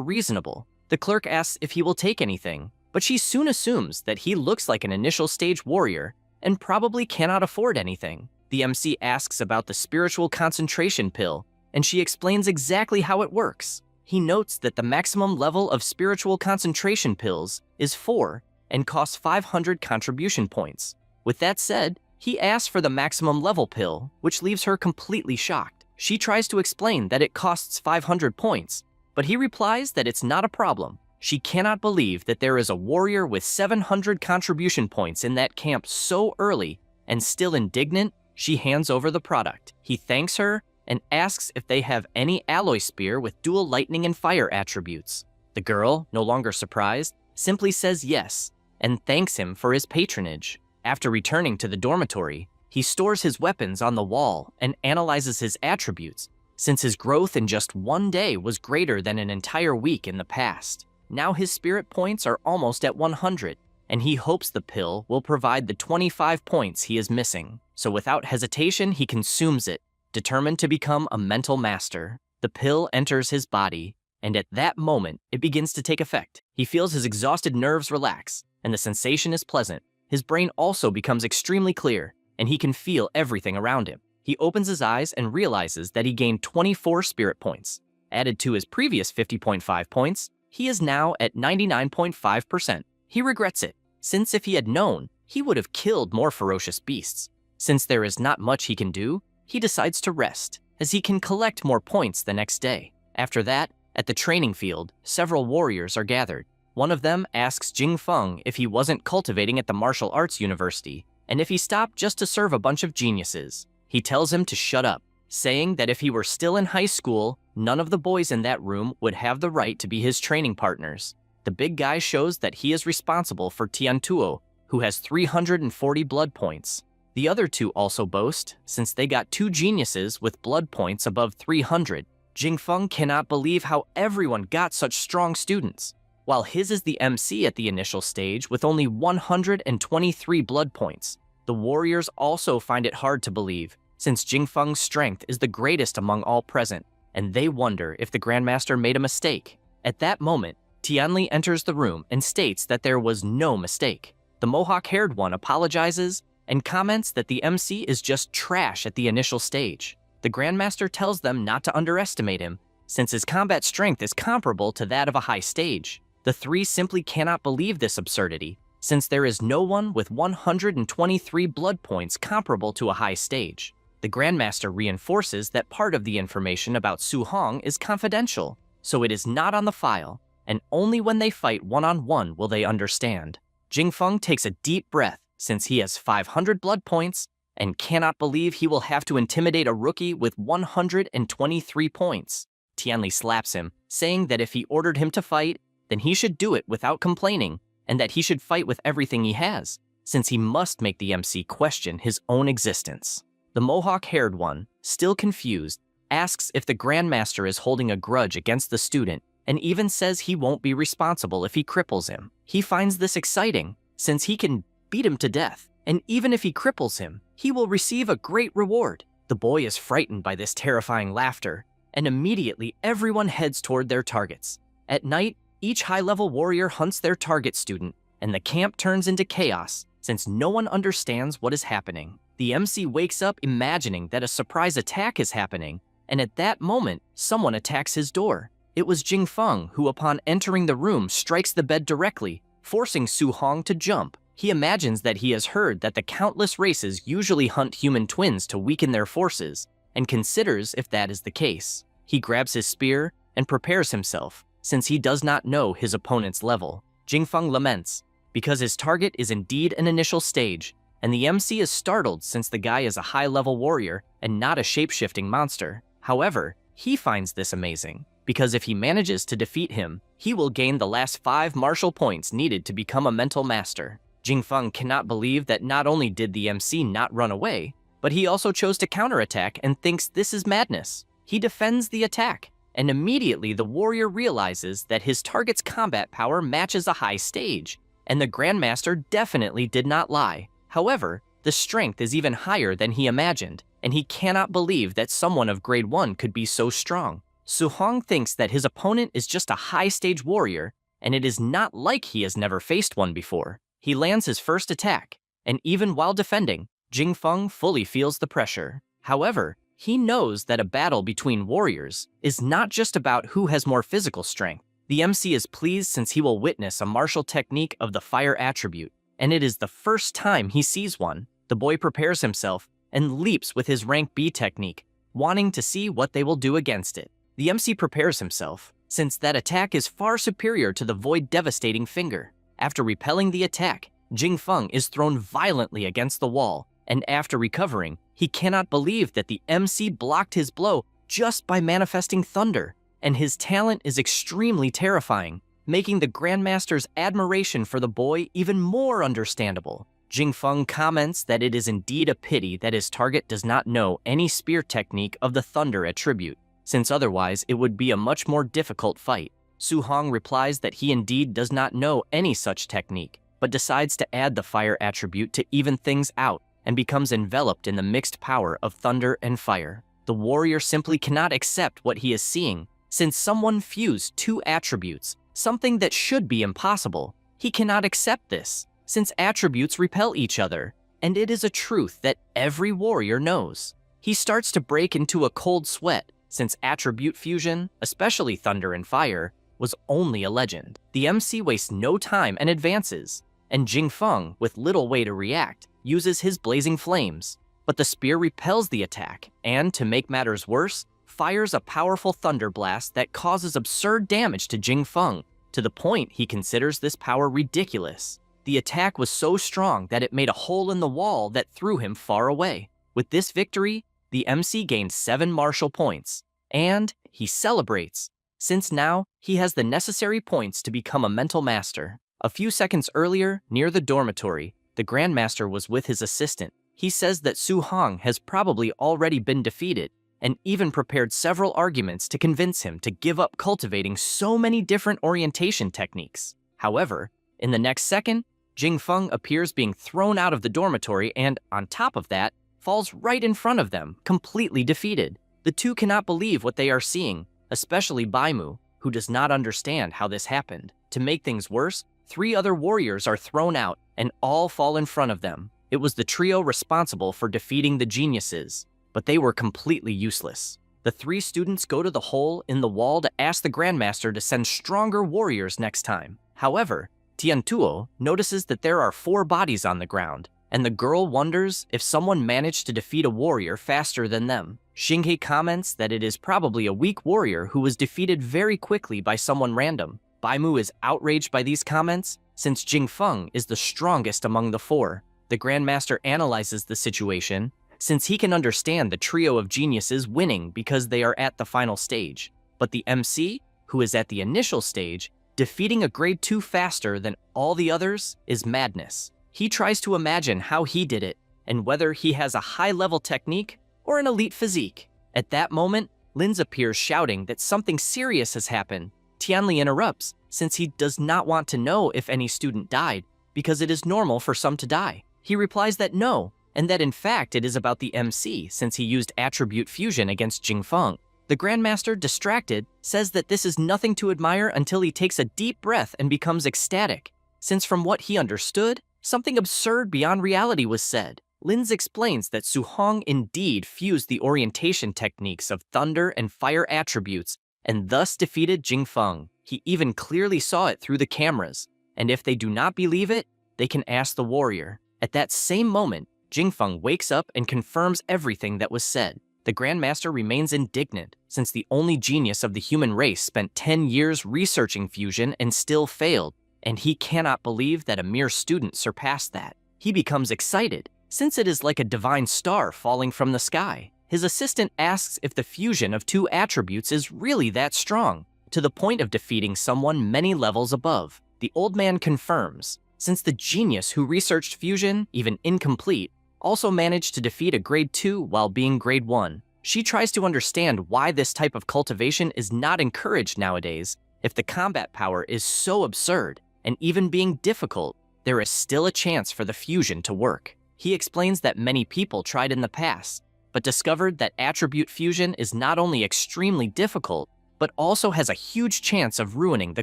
reasonable. The clerk asks if he will take anything, but she soon assumes that he looks like an initial stage warrior and probably cannot afford anything. The MC asks about the spiritual concentration pill, and she explains exactly how it works. he notes that the maximum level of spiritual concentration pills is 4 and costs 500 contribution points. With that said, he asks for the maximum level pill, which leaves her completely shocked. She tries to explain that it costs 500 points, but he replies that it's not a problem. She cannot believe that there is a warrior with 700 contribution points in that camp so early, and still indignant, she hands over the product. He thanks her and asks if they have any alloy spear with dual lightning and fire attributes. The girl, no longer surprised, simply says yes and thanks him for his patronage. After returning to the dormitory, he stores his weapons on the wall and analyzes his attributes, since his growth in just one day was greater than an entire week in the past. Now his spirit points are almost at 100, and he hopes the pill will provide the 25 points he is missing. So without hesitation, he consumes it, determined to become a mental master. The pill enters his body, and at that moment, it begins to take effect. He feels his exhausted nerves relax, and the sensation is pleasant. His brain also becomes extremely clear, and he can feel everything around him. He opens his eyes and realizes that he gained 24 spirit points. Added to his previous 50.5 points, he is now at 99.5%. He regrets it, since if he had known, he would have killed more ferocious beasts. Since there is not much he can do, he decides to rest, as he can collect more points the next day. After that, at the training field, several warriors are gathered. One of them asks Jing Feng if he wasn't cultivating at the martial arts university, and if he stopped just to serve a bunch of geniuses. He tells him to shut up, saying that if he were still in high school, none of the boys in that room would have the right to be his training partners. The big guy shows that he is responsible for Tiantuo, who has 340 blood points. The other two also boast, since they got 2 geniuses with blood points above 300. Jingfeng cannot believe how everyone got such strong students, while his is the MC at the initial stage with only 123 blood points. The warriors also find it hard to believe, since Jingfeng's strength is the greatest among all present, and they wonder if the Grandmaster made a mistake. At that moment, Tianli enters the room and states that there was no mistake. The mohawk-haired one apologizes and comments that the MC is just trash at the initial stage. The Grandmaster tells them not to underestimate him, since his combat strength is comparable to that of a high stage. The three simply cannot believe this absurdity, since there is no one with 123 blood points comparable to a high stage. The Grandmaster reinforces that part of the information about Su Hong is confidential, so it is not on the file, and only when they fight one-on-one will they understand. Jingfeng takes a deep breath, since he has 500 blood points, and cannot believe he will have to intimidate a rookie with 123 points. Tianli slaps him, saying that if he ordered him to fight, then he should do it without complaining, and that he should fight with everything he has, since he must make the MC question his own existence. The mohawk-haired one, still confused, asks if the Grandmaster is holding a grudge against the student, and even says he won't be responsible if he cripples him. He finds this exciting, since he can beat him to death, and even if he cripples him, he will receive a great reward. The boy is frightened by this terrifying laughter, and immediately everyone heads toward their targets. At night, each high-level warrior hunts their target student, and the camp turns into chaos, since no one understands what is happening. The MC wakes up imagining that a surprise attack is happening, and at that moment, someone attacks his door. It was Jingfeng who, upon entering the room, strikes the bed directly, forcing Su Hong to jump. He imagines that he has heard that the countless races usually hunt human twins to weaken their forces, and considers if that is the case. He grabs his spear and prepares himself, since he does not know his opponent's level. Jingfeng laments, because his target is indeed an initial stage, and the MC is startled since the guy is a high-level warrior and not a shape-shifting monster. However, he finds this amazing, because if he manages to defeat him, he will gain the last 5 martial points needed to become a mental master. Jingfeng cannot believe that not only did the MC not run away, but he also chose to counterattack and thinks this is madness. He defends the attack, and immediately the warrior realizes that his target's combat power matches a high stage, and the Grandmaster definitely did not lie. However, the strength is even higher than he imagined, and he cannot believe that someone of grade 1 could be so strong. Su Hong thinks that his opponent is just a high-stage warrior, and it is not like he has never faced one before. He lands his first attack, and even while defending, Jingfeng fully feels the pressure. However, He knows that a battle between warriors is not just about who has more physical strength. The MC is pleased since he will witness a martial technique of the fire attribute, and it is the first time he sees one. The boy prepares himself and leaps with his rank B technique, wanting to see what they will do against it. The MC prepares himself, since that attack is far superior to the void devastating finger. After repelling the attack, Jingfeng is thrown violently against the wall, and after recovering, he cannot believe that the MC blocked his blow just by manifesting thunder, and his talent is extremely terrifying, making the Grandmaster's admiration for the boy even more understandable. Jingfeng comments that it is indeed a pity that his target does not know any spear technique of the thunder attribute, since otherwise it would be a much more difficult fight. Su Hong replies that he indeed does not know any such technique, but decides to add the fire attribute to even things out, and becomes enveloped in the mixed power of thunder and fire. The warrior simply cannot accept what he is seeing, since someone fused two attributes, something that should be impossible. He cannot accept this, since attributes repel each other, and it is a truth that every warrior knows. He starts to break into a cold sweat, since attribute fusion, especially thunder and fire, was only a legend. The MC wastes no time and advances, and Jingfeng, with little way to react, uses his blazing flames. But the spear repels the attack, and to make matters worse, fires a powerful thunder blast that causes absurd damage to Jingfeng, to the point he considers this power ridiculous. The attack was so strong that it made a hole in the wall that threw him far away. With this victory, the MC gains 7 martial points, and he celebrates, since now he has the necessary points to become a mental master. A few seconds earlier, near the dormitory, the Grandmaster was with his assistant. He says that Su Hong has probably already been defeated, and even prepared several arguments to convince him to give up cultivating so many different orientation techniques. However, in the next second, Jingfeng appears being thrown out of the dormitory and, on top of that, falls right in front of them, completely defeated. The two cannot believe what they are seeing, especially Baimu, who does not understand how this happened. To make things worse, 3 other warriors are thrown out, and all fall in front of them. It was the trio responsible for defeating the geniuses, but they were completely useless. The 3 students go to the hole in the wall to ask the Grandmaster to send stronger warriors next time. However, Tiantuo notices that there are 4 bodies on the ground, and the girl wonders if someone managed to defeat a warrior faster than them. Xinghe comments that it is probably a weak warrior who was defeated very quickly by someone random. Baimu is outraged by these comments, since Jingfeng is the strongest among the 4. The Grandmaster analyzes the situation, since he can understand the trio of geniuses winning because they are at the final stage. But the MC, who is at the initial stage, defeating a grade 2 faster than all the others is madness. He tries to imagine how he did it, and whether he has a high-level technique or an elite physique. At that moment, Linz appears shouting that something serious has happened. Tianli interrupts, since he does not want to know if any student died, because it is normal for some to die. He replies that no, and that in fact it is about the MC, since he used attribute fusion against Jingfeng. The Grandmaster, distracted, says that this is nothing to admire until he takes a deep breath and becomes ecstatic, since from what he understood, something absurd beyond reality was said. Linz explains that Su Hong indeed fused the orientation techniques of thunder and fire attributes, and thus defeated Jingfeng. He even clearly saw it through the cameras, and if they do not believe it, they can ask the warrior. At that same moment, Jingfeng wakes up and confirms everything that was said. The Grandmaster remains indignant, since the only genius of the human race spent 10 years researching fusion and still failed, and he cannot believe that a mere student surpassed that. He becomes excited, since it is like a divine star falling from the sky. His assistant asks if the fusion of 2 attributes is really that strong, to the point of defeating someone many levels above. The old man confirms, since the genius who researched fusion, even incomplete, also managed to defeat a grade 2 while being grade 1. She tries to understand why this type of cultivation is not encouraged nowadays. If the combat power is so absurd, and even being difficult, there is still a chance for the fusion to work. He explains that many people tried in the past, but discovered that attribute fusion is not only extremely difficult, but also has a huge chance of ruining the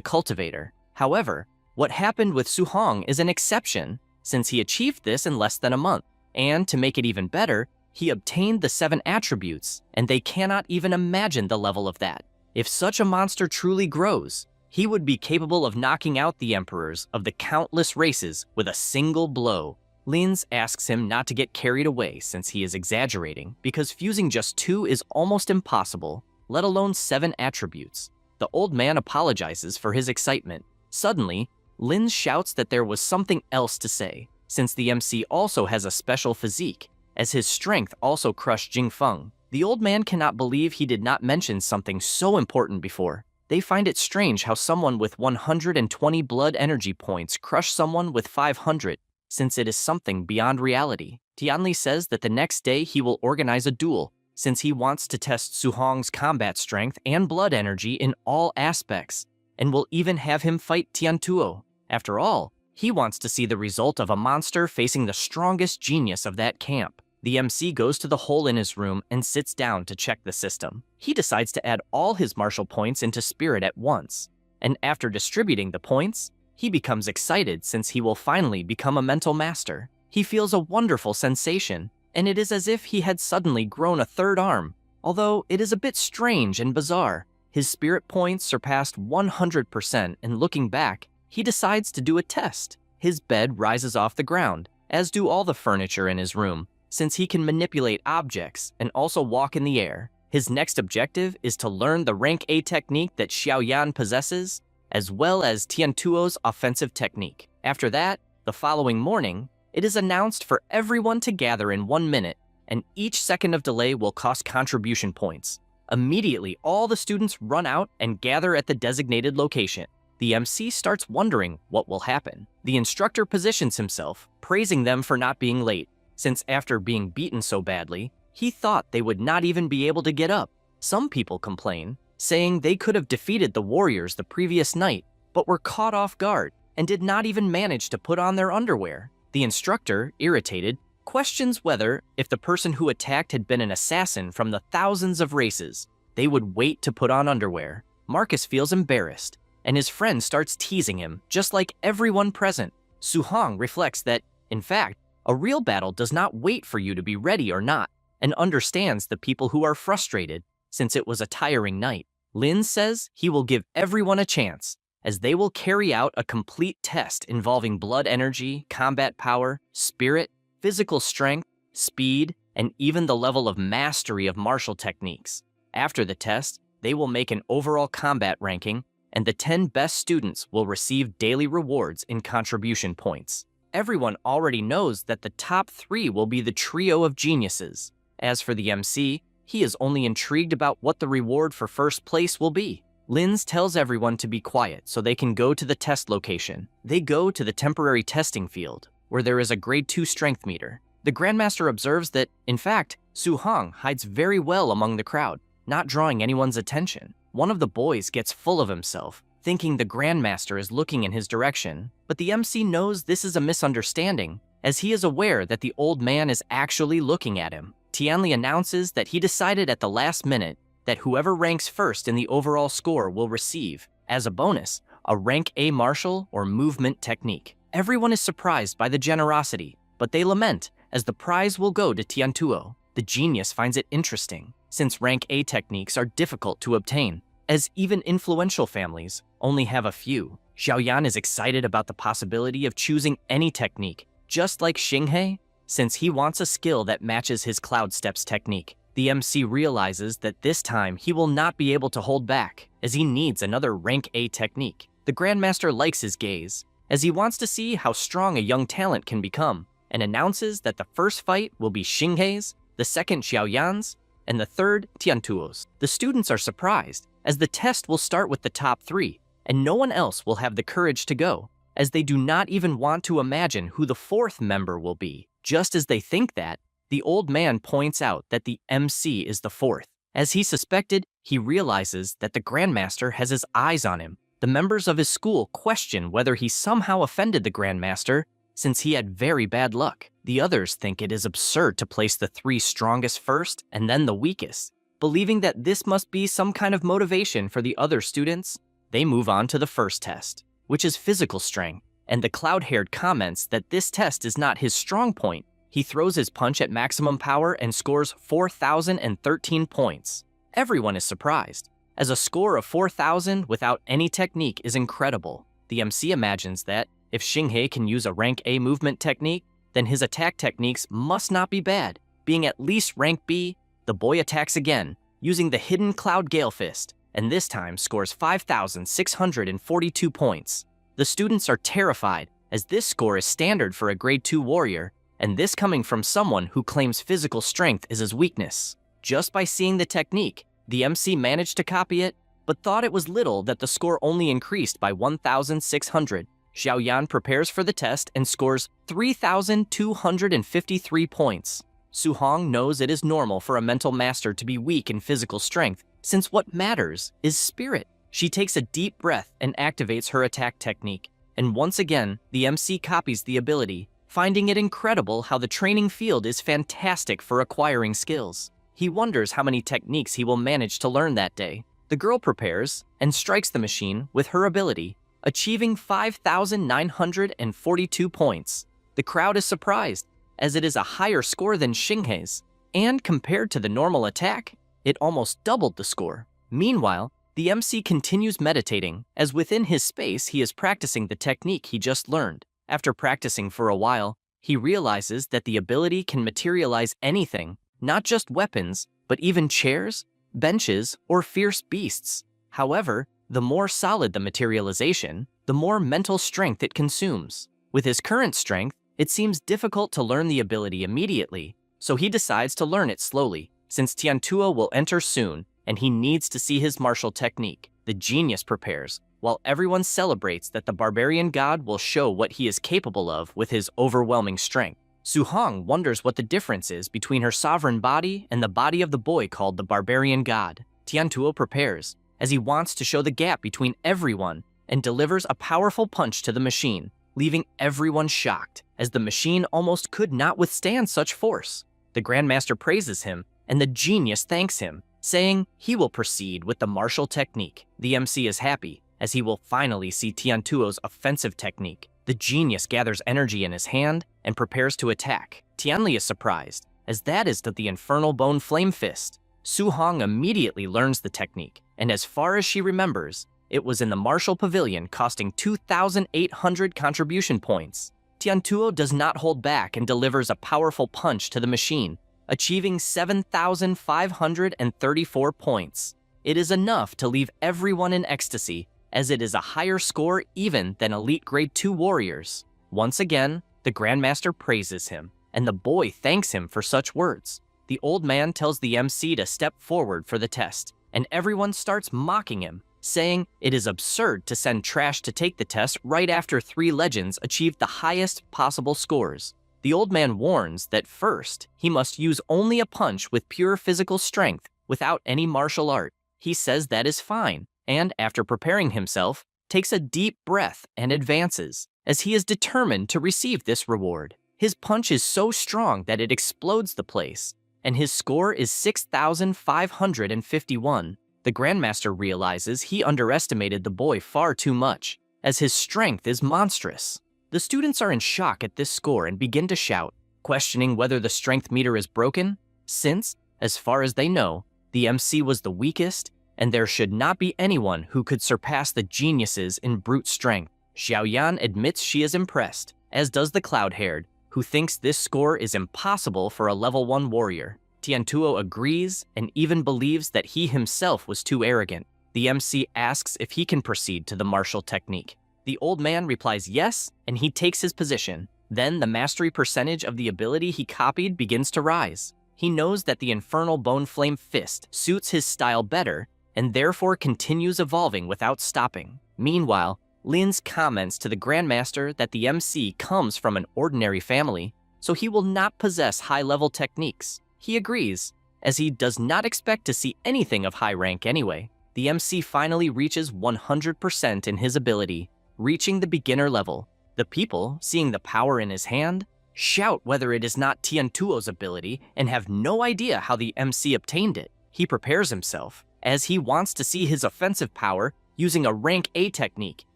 cultivator. However, what happened with Su Hong is an exception, since he achieved this in less than a month. And to make it even better, He obtained the 7 attributes, and they cannot even imagine the level of that. If such a monster truly grows, he would be capable of knocking out the emperors of the countless races with a single blow. Linz asks him not to get carried away since he is exaggerating, because fusing just 2 is almost impossible, let alone 7 attributes. The old man apologizes for his excitement. Suddenly, Linz shouts that there was something else to say, since the MC also has a special physique, as his strength also crushed Jingfeng. The old man cannot believe he did not mention something so important before. They find it strange how someone with 120 blood energy points crushed someone with 500, since it is something beyond reality. Tianli says that the next day he will organize a duel, since he wants to test Su Hong's combat strength and blood energy in all aspects, and will even have him fight Tiantuo. After all, he wants to see the result of a monster facing the strongest genius of that camp. The MC goes to the hole in his room and sits down to check the system. He decides to add all his martial points into spirit at once, and after distributing the points, he becomes excited since he will finally become a mental master. He feels a wonderful sensation, and it is as if he had suddenly grown a third arm. Although it is a bit strange and bizarre, his spirit points surpassed 100%, and looking back, he decides to do a test. His bed rises off the ground, as do all the furniture in his room, since he can manipulate objects and also walk in the air. His next objective is to learn the rank A technique that Xiaoyan possesses, as well as Tiantuo's offensive technique. After that, the following morning, it is announced for everyone to gather in 1 minute, and each second of delay will cost contribution points. Immediately, all the students run out and gather at the designated location. The MC starts wondering what will happen. The instructor positions himself, praising them for not being late, since after being beaten so badly, he thought they would not even be able to get up. Some people complain, saying they could have defeated the warriors the previous night, but were caught off guard and did not even manage to put on their underwear. The instructor, irritated, questions whether, if the person who attacked had been an assassin from the thousands of races, they would wait to put on underwear. Marcus feels embarrassed, and his friend starts teasing him, just like everyone present. Su Hong reflects that, in fact, a real battle does not wait for you to be ready or not, and understands the people who are frustrated, since it was a tiring night. Lin says he will give everyone a chance, as they will carry out a complete test involving blood energy, combat power, spirit, physical strength, speed, and even the level of mastery of martial techniques. After the test, they will make an overall combat ranking, and the 10 best students will receive daily rewards in contribution points. Everyone already knows that the top 3 will be the trio of geniuses. As for the MC, he is only intrigued about what the reward for first place will be. Linz tells everyone to be quiet so they can go to the test location. They go to the temporary testing field, where there is a grade 2 strength meter. The Grandmaster observes that, in fact, Su Hong hides very well among the crowd, not drawing anyone's attention. One of the boys gets full of himself, thinking the Grandmaster is looking in his direction, but the MC knows this is a misunderstanding, as he is aware that the old man is actually looking at him. Tianli announces that he decided at the last minute that whoever ranks first in the overall score will receive, as a bonus, a rank A martial or movement technique. Everyone is surprised by the generosity, but they lament, as the prize will go to Tiantuo. The genius finds it interesting, since rank A techniques are difficult to obtain, as even influential families only have a few. Xiaoyan is excited about the possibility of choosing any technique, just like Xinghe, since he wants a skill that matches his Cloud Steps technique. The MC realizes that this time he will not be able to hold back, as he needs another rank A technique. The Grandmaster likes his gaze, as he wants to see how strong a young talent can become, and announces that the first fight will be Xinghe's, the second Xiaoyan's, and the third Tiantuo's. The students are surprised, as the test will start with the top 3, and no one else will have the courage to go, as they do not even want to imagine who the 4th member will be. Just as they think that, the old man points out that the MC is the 4th. As he suspected, he realizes that the Grandmaster has his eyes on him. The members of his school question whether he somehow offended the Grandmaster, since he had very bad luck. The others think it is absurd to place the 3 strongest first and then the weakest. Believing that this must be some kind of motivation for the other students, they move on to the first test, which is physical strength, and the cloud-haired comments that this test is not his strong point. He throws his punch at maximum power and scores 4,013 points. Everyone is surprised, as a score of 4,000 without any technique is incredible. The MC imagines that if Xinghe can use a rank A movement technique, then his attack techniques must not be bad. Being at least rank B, the boy attacks again, using the hidden Cloud Gale Fist, and this time scores 5,642 points. The students are terrified, as this score is standard for a grade 2 warrior, and this coming from someone who claims physical strength is his weakness. Just by seeing the technique, the MC managed to copy it, but thought it was little that the score only increased by 1,600. Xiaoyan prepares for the test and scores 3,253 points. Su Hong knows it is normal for a mental master to be weak in physical strength, since what matters is spirit. She takes a deep breath and activates her attack technique, and once again, the MC copies the ability, finding it incredible how the training field is fantastic for acquiring skills. He wonders how many techniques he will manage to learn that day. The girl prepares and strikes the machine with her ability, achieving 5,942 points. The crowd is surprised, as it is a higher score than Xinghe's, and compared to the normal attack, it almost doubled the score. Meanwhile, the MC continues meditating, as within his space he is practicing the technique he just learned. After practicing for a while, he realizes that the ability can materialize anything, not just weapons, but even chairs, benches, or fierce beasts. However, the more solid the materialization, the more mental strength it consumes. With his current strength, it seems difficult to learn the ability immediately, so he decides to learn it slowly, since Tiantuo will enter soon, and he needs to see his martial technique. The genius prepares, while everyone celebrates that the barbarian god will show what he is capable of with his overwhelming strength. Su Hong wonders what the difference is between her sovereign body and the body of the boy called the barbarian god. Tiantuo prepares, as he wants to show the gap between everyone, and delivers a powerful punch to the machine, leaving everyone shocked, as the machine almost could not withstand such force. The Grandmaster praises him, and the genius thanks him, saying he will proceed with the martial technique. The MC is happy, as he will finally see Tiantuo's offensive technique. The genius gathers energy in his hand and prepares to attack. Tianli is surprised, as that is the Infernal Bone Flame Fist. Su Hong immediately learns the technique, and as far as she remembers, it was in the martial pavilion, costing 2,800 contribution points. Tiantuo does not hold back and delivers a powerful punch to the machine, achieving 7,534 points. It is enough to leave everyone in ecstasy, as it is a higher score even than elite grade 2 warriors. Once again, the Grandmaster praises him, and the boy thanks him for such words. The old man tells the MC to step forward for the test, and everyone starts mocking him, saying it is absurd to send trash to take the test right after 3 legends achieved the highest possible scores. The old man warns that first, he must use only a punch with pure physical strength, without any martial art. He says that is fine, and after preparing himself, takes a deep breath and advances, as he is determined to receive this reward. His punch is so strong that it explodes the place, and his score is 6,551. The Grandmaster realizes he underestimated the boy far too much, as his strength is monstrous. The students are in shock at this score and begin to shout, questioning whether the strength meter is broken, since, as far as they know, the MC was the weakest, and there should not be anyone who could surpass the geniuses in brute strength. Xiaoyan admits she is impressed, as does the cloud-haired, who thinks this score is impossible for a level 1 warrior. Tiantuo agrees and even believes that he himself was too arrogant. The MC asks if he can proceed to the martial technique. The old man replies yes, and he takes his position. Then the mastery percentage of the ability he copied begins to rise. He knows that the Infernal Bone Flame Fist suits his style better, and therefore continues evolving without stopping. Meanwhile, Lin's comments to the Grandmaster that the MC comes from an ordinary family, so he will not possess high-level techniques. He agrees, as he does not expect to see anything of high rank anyway. The MC finally reaches 100% in his ability, reaching the beginner level. The people, seeing the power in his hand, shout whether it is not Tiantuo's ability and have no idea how the MC obtained it. He prepares himself, as he wants to see his offensive power using a rank A technique,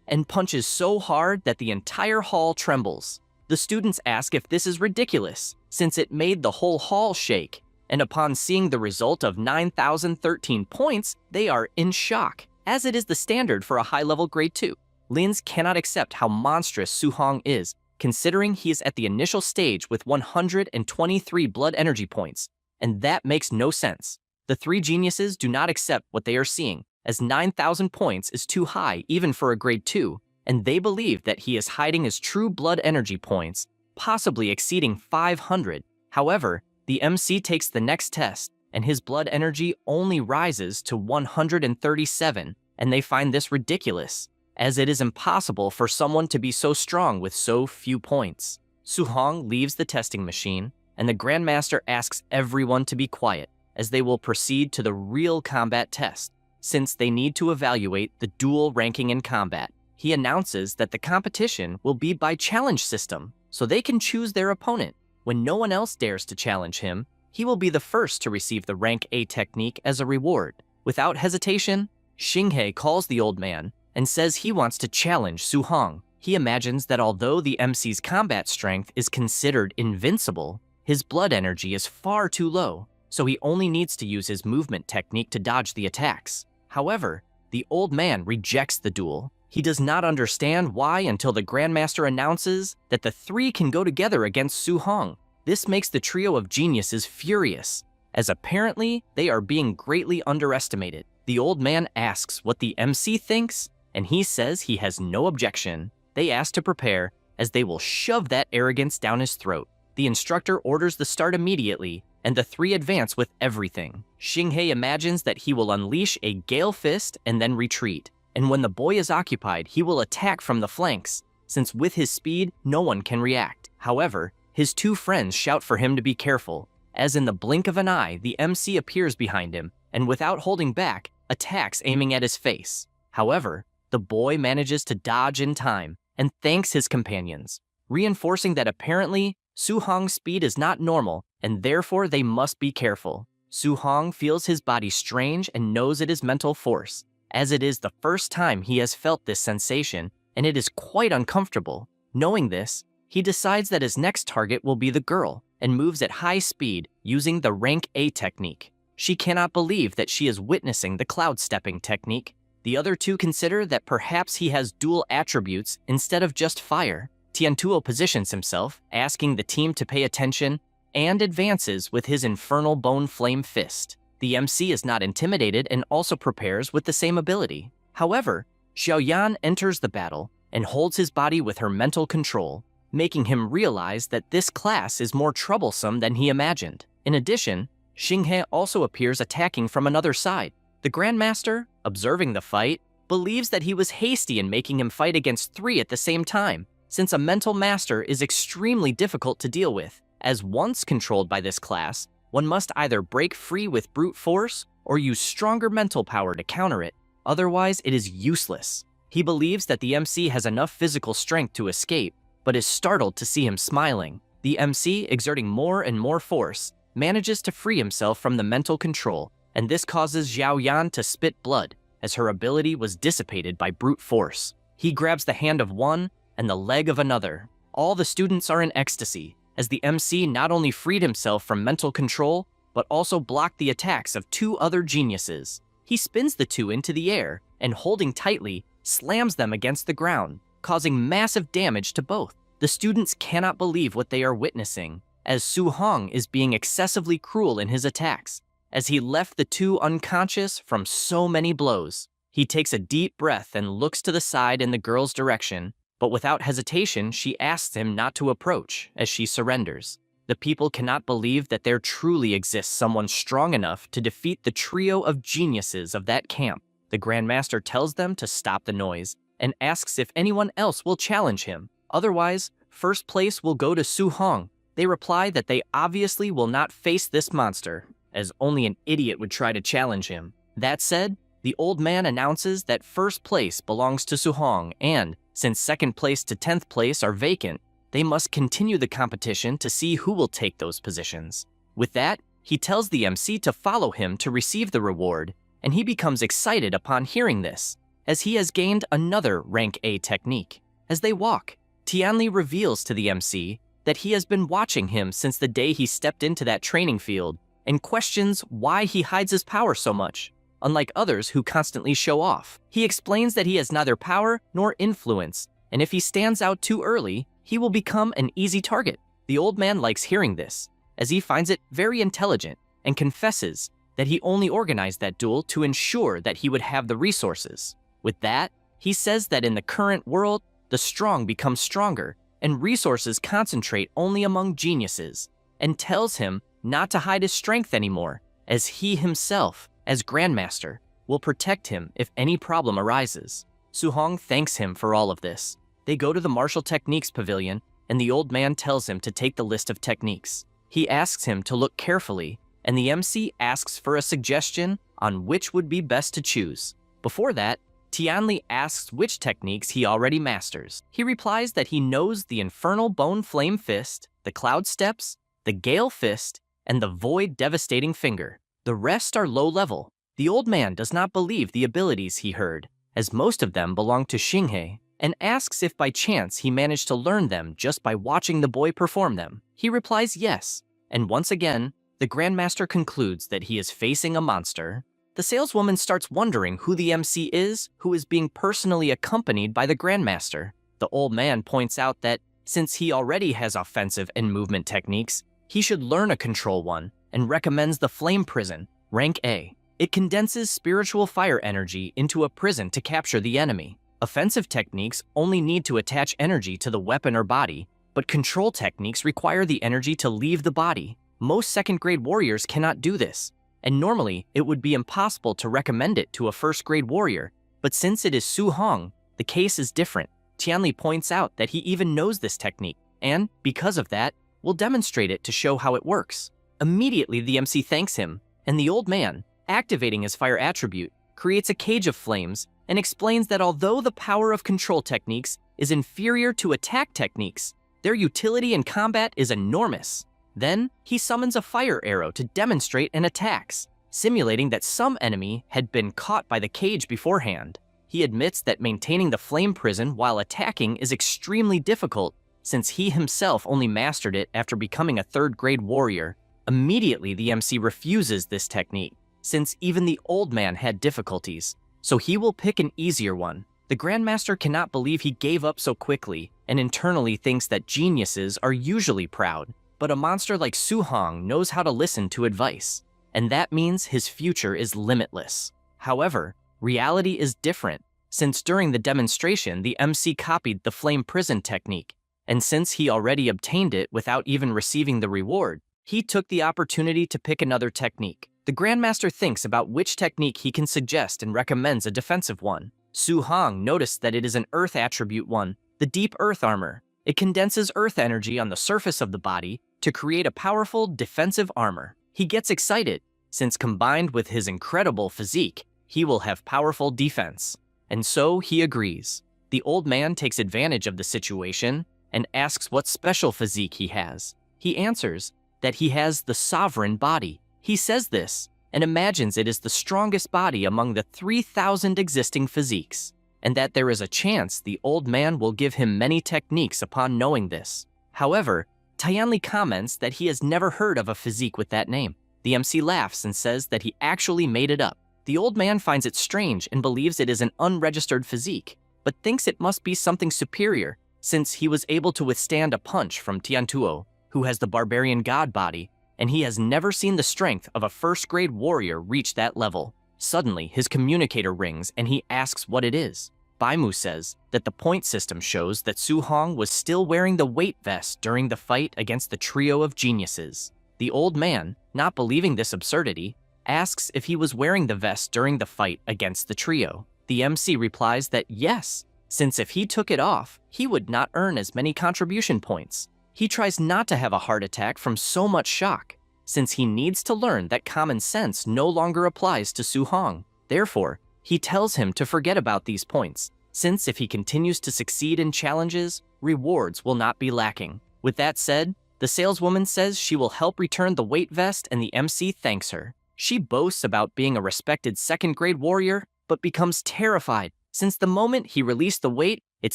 and punches so hard that the entire hall trembles. The students ask if this is ridiculous, since it made the whole hall shake. And upon seeing the result of 9,013 points, they are in shock, as it is the standard for a high-level grade 2. Lins cannot accept how monstrous Su-hong is, considering he is at the initial stage with 123 blood energy points, and that makes no sense. The three geniuses do not accept what they are seeing, as 9,000 points is too high even for a grade 2, and they believe that he is hiding his true blood energy points, possibly exceeding 500. However, the MC takes the next test, and his blood energy only rises to 137, and they find this ridiculous, as it is impossible for someone to be so strong with so few points. Su-hong leaves the testing machine, and the Grandmaster asks everyone to be quiet, as they will proceed to the real combat test, since they need to evaluate the dual ranking in combat. He announces that the competition will be by challenge system, so they can choose their opponent. When no one else dares to challenge him, he will be the first to receive the rank A technique as a reward. Without hesitation, Xinghe calls the old man and says he wants to challenge Su-hong. He imagines that although the MC's combat strength is considered invincible, his blood energy is far too low, so he only needs to use his movement technique to dodge the attacks. However, the old man rejects the duel. He does not understand why until the Grandmaster announces that the three can go together against Su-hong. This makes the trio of geniuses furious, as apparently they are being greatly underestimated. The old man asks what the MC thinks, and he says he has no objection. They ask to prepare, as they will shove that arrogance down his throat. The instructor orders the start immediately, and the three advance with everything. Xinghe imagines that he will unleash a Gale Fist and then retreat. And when the boy is occupied, he will attack from the flanks, since with his speed, no one can react. However, his two friends shout for him to be careful, as in the blink of an eye, the MC appears behind him, and without holding back, attacks aiming at his face. However, the boy manages to dodge in time, and thanks his companions, reinforcing that apparently, Su-hong's speed is not normal, and therefore they must be careful. Su-hong feels his body strange and knows it is mental force, as it is the first time he has felt this sensation, and it is quite uncomfortable. Knowing this, he decides that his next target will be the girl, and moves at high speed using the rank A technique. She cannot believe that she is witnessing the cloud stepping technique. The other two consider that perhaps he has dual attributes instead of just fire. Tiantuo positions himself, asking the team to pay attention, and advances with his infernal bone flame fist. The MC is not intimidated and also prepares with the same ability. However, Xiaoyan enters the battle and holds his body with her mental control, making him realize that this class is more troublesome than he imagined. In addition, Xinghe also appears attacking from another side. The Grandmaster, observing the fight, believes that he was hasty in making him fight against three at the same time, since a mental master is extremely difficult to deal with, as once controlled by this class, one must either break free with brute force or use stronger mental power to counter it, otherwise it is useless. He believes that the MC has enough physical strength to escape, but is startled to see him smiling. The MC, exerting more and more force, manages to free himself from the mental control, and this causes Xiao Yan to spit blood, as her ability was dissipated by brute force. He grabs the hand of one and the leg of another. All the students are in ecstasy, as the MC not only freed himself from mental control, but also blocked the attacks of two other geniuses. He spins the two into the air, and holding tightly, slams them against the ground, causing massive damage to both. The students cannot believe what they are witnessing, as Su-hong is being excessively cruel in his attacks, as he left the two unconscious from so many blows. He takes a deep breath and looks to the side in the girl's direction, but without hesitation, she asks him not to approach as she surrenders. The people cannot believe that there truly exists someone strong enough to defeat the trio of geniuses of that camp. The Grandmaster tells them to stop the noise and asks if anyone else will challenge him. Otherwise, first place will go to Su-hong. They reply that they obviously will not face this monster, as only an idiot would try to challenge him. That said, the old man announces that first place belongs to Su-hong, and since second place to 10th place are vacant, they must continue the competition to see who will take those positions. With that, he tells the MC to follow him to receive the reward, and he becomes excited upon hearing this, as he has gained another rank A technique. As they walk, Tianli reveals to the MC that he has been watching him since the day he stepped into that training field and questions why he hides his power so much, unlike others who constantly show off. He explains that he has neither power nor influence, and if he stands out too early, he will become an easy target. The old man likes hearing this, as he finds it very intelligent and confesses that he only organized that duel to ensure that he would have the resources. With that, he says that in the current world, the strong become stronger and resources concentrate only among geniuses, and tells him not to hide his strength anymore, as he himself, as Grandmaster, will protect him if any problem arises. Su-hong thanks him for all of this. They go to the martial techniques pavilion, and the old man tells him to take the list of techniques. He asks him to look carefully, and the MC asks for a suggestion on which would be best to choose. Before that, Tianli asks which techniques he already masters. He replies that he knows the Infernal Bone Flame Fist, the Cloud Steps, the Gale Fist, and the Void Devastating Finger. The rest are low level. The old man does not believe the abilities he heard, as most of them belong to Xinghe, and asks if by chance he managed to learn them just by watching the boy perform them. He replies yes, and once again, the Grandmaster concludes that he is facing a monster. The saleswoman starts wondering who the MC is who is being personally accompanied by the Grandmaster. The old man points out that since he already has offensive and movement techniques, he should learn a control one, and recommends the Flame Prison, rank A. It condenses spiritual fire energy into a prison to capture the enemy. Offensive techniques only need to attach energy to the weapon or body, but control techniques require the energy to leave the body. Most second-grade warriors cannot do this, and normally it would be impossible to recommend it to a first-grade warrior, but since it is Su-hong, the case is different. Tianli points out that he even knows this technique, and, because of that, will demonstrate it to show how it works. Immediately, the MC thanks him, and the old man, activating his fire attribute, creates a cage of flames and explains that although the power of control techniques is inferior to attack techniques, their utility in combat is enormous. Then, he summons a fire arrow to demonstrate and attacks, simulating that some enemy had been caught by the cage beforehand. He admits that maintaining the flame prison while attacking is extremely difficult, since he himself only mastered it after becoming a third-grade warrior. Immediately, the MC refuses this technique, since even the old man had difficulties, so he will pick an easier one. The Grandmaster cannot believe he gave up so quickly, and internally thinks that geniuses are usually proud. But a monster like Su-hong knows how to listen to advice, and that means his future is limitless. However, reality is different, since during the demonstration the MC copied the flame prison technique, and since he already obtained it without even receiving the reward, he took the opportunity to pick another technique. The Grandmaster thinks about which technique he can suggest and recommends a defensive one. Su-hong noticed that it is an earth attribute one, the Deep Earth Armor. It condenses earth energy on the surface of the body to create a powerful defensive armor. He gets excited, since combined with his incredible physique, he will have powerful defense. And so he agrees. The old man takes advantage of the situation and asks what special physique he has. He answers that he has the sovereign body. He says this and imagines it is the strongest body among the 3,000 existing physiques, and that there is a chance the old man will give him many techniques upon knowing this. However, Tianli comments that he has never heard of a physique with that name. The MC laughs and says that he actually made it up. The old man finds it strange and believes it is an unregistered physique, but thinks it must be something superior, since he was able to withstand a punch from Tiantuo, who has the barbarian god body, and he has never seen the strength of a first-grade warrior reach that level. Suddenly, his communicator rings and he asks what it is. Baimu says that the point system shows that Su-hong was still wearing the weight vest during the fight against the trio of geniuses. The old man, not believing this absurdity, asks if he was wearing the vest during the fight against the trio. The MC replies that yes, since if he took it off, he would not earn as many contribution points. He tries not to have a heart attack from so much shock, since he needs to learn that common sense no longer applies to Su-hong. Therefore, he tells him to forget about these points, since if he continues to succeed in challenges, rewards will not be lacking. With that said, the saleswoman says she will help return the weight vest and the MC thanks her. She boasts about being a respected second-grade warrior, but becomes terrified, since the moment he released the weight, it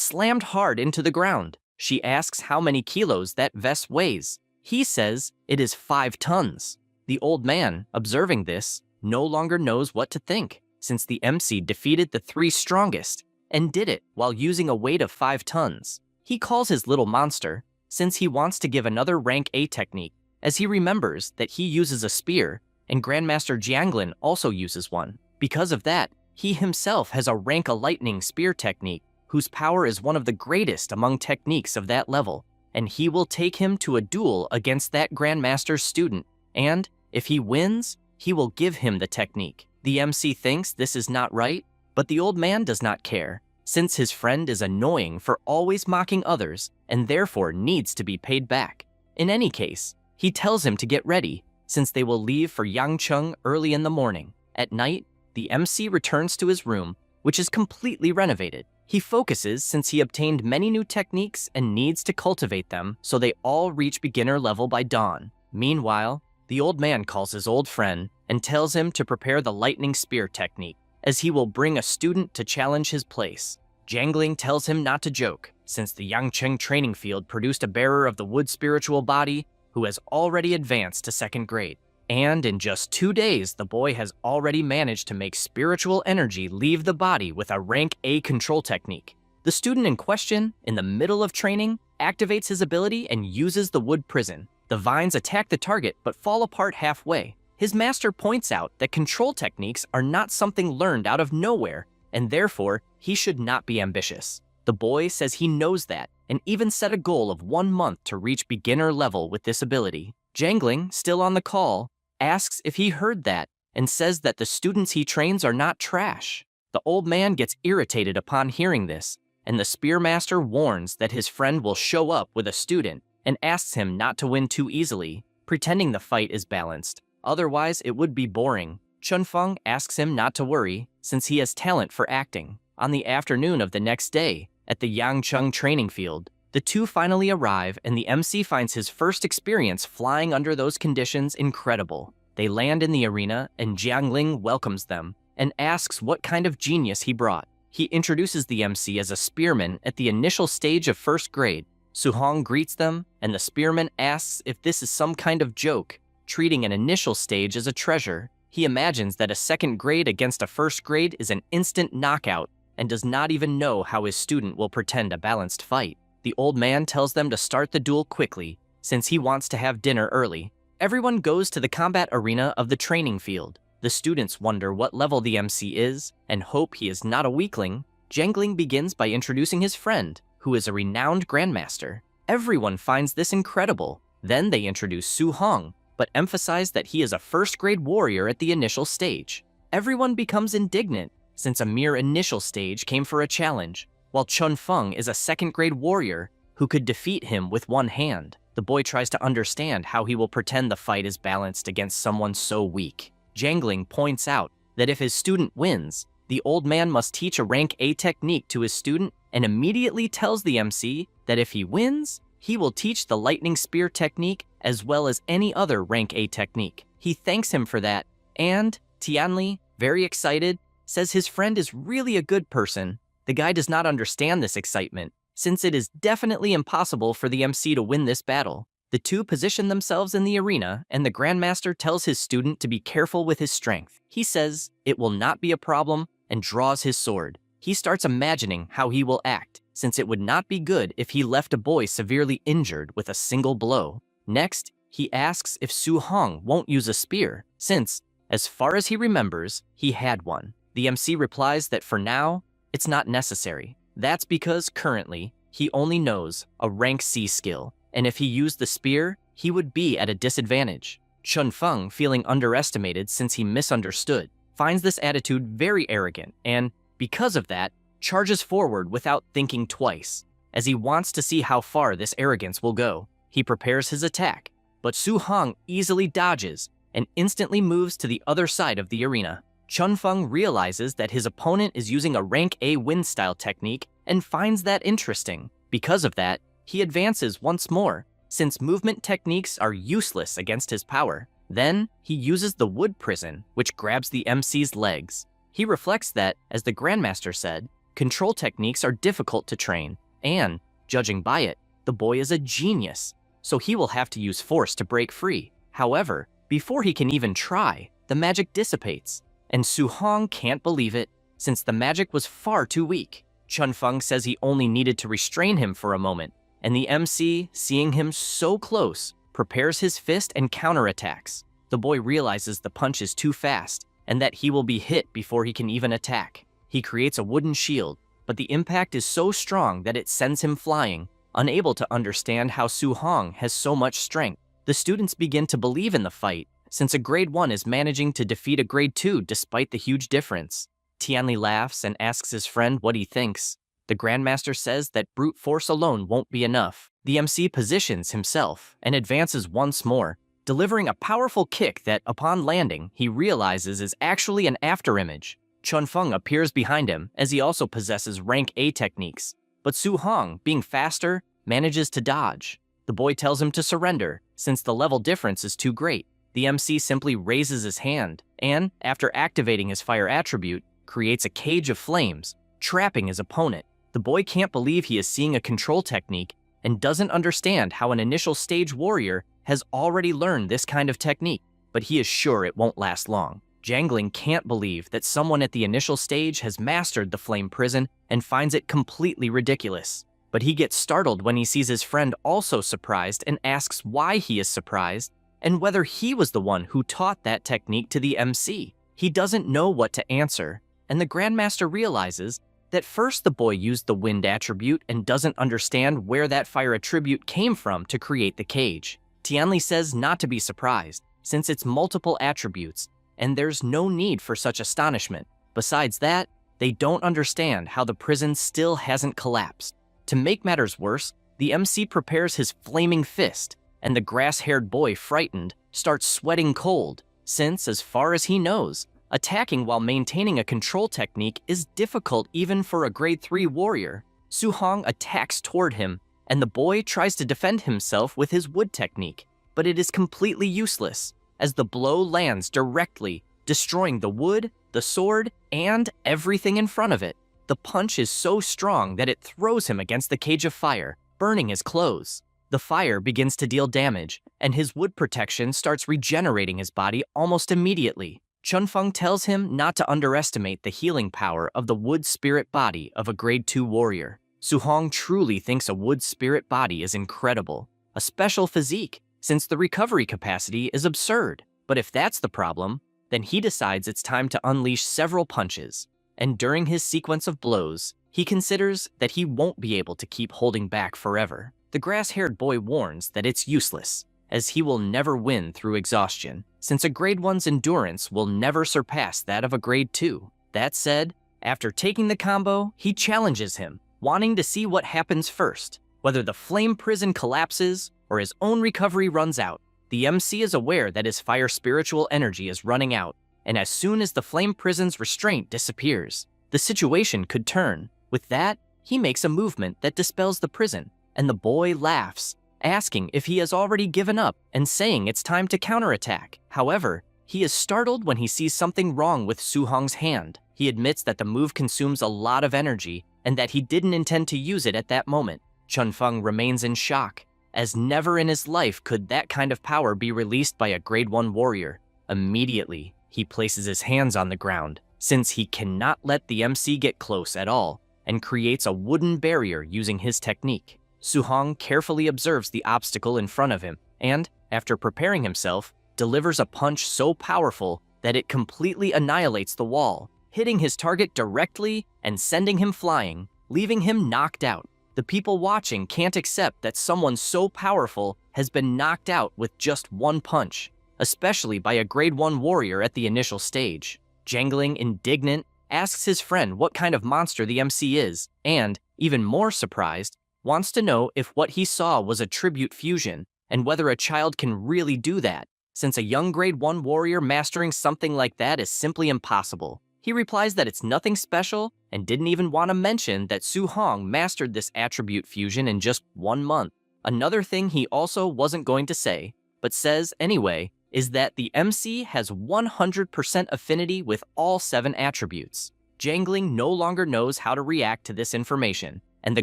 slammed hard into the ground. She asks how many kilos that vest weighs. He says it is 5 tons. The old man, observing this, no longer knows what to think, since the MC defeated the 3 strongest and did it while using a weight of 5 tons. He calls his little monster, since he wants to give another rank A technique, as he remembers that he uses a spear and Grandmaster Jianglin also uses one. Because of that, he himself has a rank A lightning spear technique, whose power is one of the greatest among techniques of that level, and he will take him to a duel against that Grandmaster's student, and if he wins, he will give him the technique. The MC thinks this is not right, but the old man does not care, since his friend is annoying for always mocking others and therefore needs to be paid back. In any case, he tells him to get ready, since they will leave for Yangcheng early in the morning. At night, the MC returns to his room, which is completely renovated. He focuses since he obtained many new techniques and needs to cultivate them so they all reach beginner level by dawn. Meanwhile, the old man calls his old friend and tells him to prepare the lightning spear technique, as he will bring a student to challenge his place. Jiangling tells him not to joke, since the Yangcheng training field produced a bearer of the wood spiritual body who has already advanced to 2nd grade. And in just 2 days, the boy has already managed to make spiritual energy leave the body with a rank A control technique. The student in question, in the middle of training, activates his ability and uses the wood prison. The vines attack the target but fall apart halfway. His master points out that control techniques are not something learned out of nowhere, and therefore, he should not be ambitious. The boy says he knows that, and even set a goal of 1 month to reach beginner level with this ability. Jiangling, still on the call, asks if he heard that, and says that the students he trains are not trash. The old man gets irritated upon hearing this, and the spearmaster warns that his friend will show up with a student and asks him not to win too easily, pretending the fight is balanced. Otherwise, it would be boring. Chunfeng asks him not to worry, since he has talent for acting. On the afternoon of the next day, at the Yangcheng training field, the two finally arrive and the MC finds his first experience flying under those conditions incredible. They land in the arena and Jiangling welcomes them and asks what kind of genius he brought. He introduces the MC as a spearman at the initial stage of 1st grade. Su Hong greets them and the spearman asks if this is some kind of joke, treating an initial stage as a treasure. He imagines that a 2nd grade against a 1st grade is an instant knockout and does not even know how his student will pretend a balanced fight. The old man tells them to start the duel quickly, since he wants to have dinner early. Everyone goes to the combat arena of the training field. The students wonder what level the MC is and hope he is not a weakling. Jiangling begins by introducing his friend, who is a renowned grandmaster. Everyone finds this incredible. Then they introduce Su Hong, but emphasize that he is a 1st grade warrior at the initial stage. Everyone becomes indignant, since a mere initial stage came for a challenge, while Chunfeng is a 2nd grade warrior who could defeat him with one hand. The boy tries to understand how he will pretend the fight is balanced against someone so weak. Jiangling points out that if his student wins, the old man must teach a rank A technique to his student and immediately tells the MC that if he wins, he will teach the lightning spear technique as well as any other rank A technique. He thanks him for that, and Tianli, very excited, says his friend is really a good person. The guy does not understand this excitement, since it is definitely impossible for the MC to win this battle. The two position themselves in the arena, and the Grandmaster tells his student to be careful with his strength. He says it will not be a problem and draws his sword. He starts imagining how he will act, since it would not be good if he left a boy severely injured with a single blow. Next, he asks if Su Hong won't use a spear, since, as far as he remembers, he had one. The MC replies that for now, it's not necessary. That's because currently, he only knows a rank C skill, and if he used the spear, he would be at a disadvantage. Chunfeng, feeling underestimated since he misunderstood, finds this attitude very arrogant and, because of that, charges forward without thinking twice. As he wants to see how far this arrogance will go, he prepares his attack, but Su Hong easily dodges and instantly moves to the other side of the arena. Chunfeng realizes that his opponent is using a rank A wind style technique and finds that interesting. Because of that, he advances once more, since movement techniques are useless against his power. Then, he uses the wood prison, which grabs the MC's legs. He reflects that, as the Grandmaster said, control techniques are difficult to train, and, judging by it, The boy is a genius, so he will have to use force to break free. However, before he can even try, the magic dissipates, and Su-hong can't believe it, since the magic was far too weak. Chun-feng says he only needed to restrain him for a moment, and the MC, seeing him so close, prepares his fist and counterattacks. The boy realizes the punch is too fast, and that he will be hit before he can even attack. He creates a wooden shield, but the impact is so strong that it sends him flying, unable to understand how Su-hong has so much strength. The students begin to believe in the fight, since a grade 1 is managing to defeat a grade 2 despite the huge difference. Tianli laughs and asks his friend what he thinks. The Grandmaster says that brute force alone won't be enough. The MC positions himself and advances once more, delivering a powerful kick that, upon landing, he realizes is actually an afterimage. Chun-feng appears behind him as he also possesses rank A techniques, but Su-hong, being faster, manages to dodge. The boy tells him to surrender, since the level difference is too great. The MC simply raises his hand, and, after activating his fire attribute, creates a cage of flames, trapping his opponent. The boy can't believe he is seeing a control technique and doesn't understand how an initial stage warrior has already learned this kind of technique, but he is sure it won't last long. Jangling can't believe that someone at the initial stage has mastered the flame prison and finds it completely ridiculous. But he gets startled when he sees his friend also surprised and asks why he is surprised and whether he was the one who taught that technique to the MC. He doesn't know what to answer, and the Grandmaster realizes that first the boy used the wind attribute and doesn't understand where that fire attribute came from to create the cage. Tianli says not to be surprised, since it's multiple attributes, and there's no need for such astonishment. Besides that, they don't understand how the prison still hasn't collapsed. To make matters worse, the MC prepares his flaming fist, and the grass-haired boy, frightened, starts sweating cold, since, as far as he knows, attacking while maintaining a control technique is difficult even for a grade 3 warrior. Su-hong attacks toward him, and the boy tries to defend himself with his wood technique, but it is completely useless, as the blow lands directly, destroying the wood, the sword, and everything in front of it. The punch is so strong that it throws him against the cage of fire, burning his clothes. The fire begins to deal damage, and his wood protection starts regenerating his body almost immediately. Chun-feng tells him not to underestimate the healing power of the wood spirit body of a grade 2 warrior. Su-hong truly thinks a wood spirit body is incredible, a special physique, since the recovery capacity is absurd. But if that's the problem, then he decides it's time to unleash several punches, and during his sequence of blows, he considers that he won't be able to keep holding back forever. The grass-haired boy warns that it's useless, as he will never win through exhaustion, since a grade 1's endurance will never surpass that of a grade 2. That said, after taking the combo, he challenges him, wanting to see what happens first, whether the flame prison collapses or his own recovery runs out. The MC is aware that his fire spiritual energy is running out, and as soon as the flame prison's restraint disappears, the situation could turn. With that, he makes a movement that dispels the prison, and the boy laughs, asking if he has already given up and saying it's time to counterattack. However, he is startled when he sees something wrong with Su-hong's hand. He admits that the move consumes a lot of energy and that he didn't intend to use it at that moment. Chun-feng remains in shock, as never in his life could that kind of power be released by a grade 1 warrior. Immediately, he places his hands on the ground, since he cannot let the MC get close at all, and creates a wooden barrier using his technique. Su-hong carefully observes the obstacle in front of him, and, after preparing himself, delivers a punch so powerful that it completely annihilates the wall, hitting his target directly and sending him flying, leaving him knocked out. The people watching can't accept that someone so powerful has been knocked out with just one punch, especially by a grade 1 warrior at the initial stage. Jangling, indignant, asks his friend what kind of monster the MC is, and, even more surprised, wants to know if what he saw was a tribute fusion, and whether a child can really do that, since a young grade 1 warrior mastering something like that is simply impossible. He replies that it's nothing special, and didn't even want to mention that Su-hong mastered this attribute fusion in just 1 month. Another thing he also wasn't going to say, but says anyway, is that the MC has 100% affinity with all 7 attributes. Jangling no longer knows how to react to this information, and the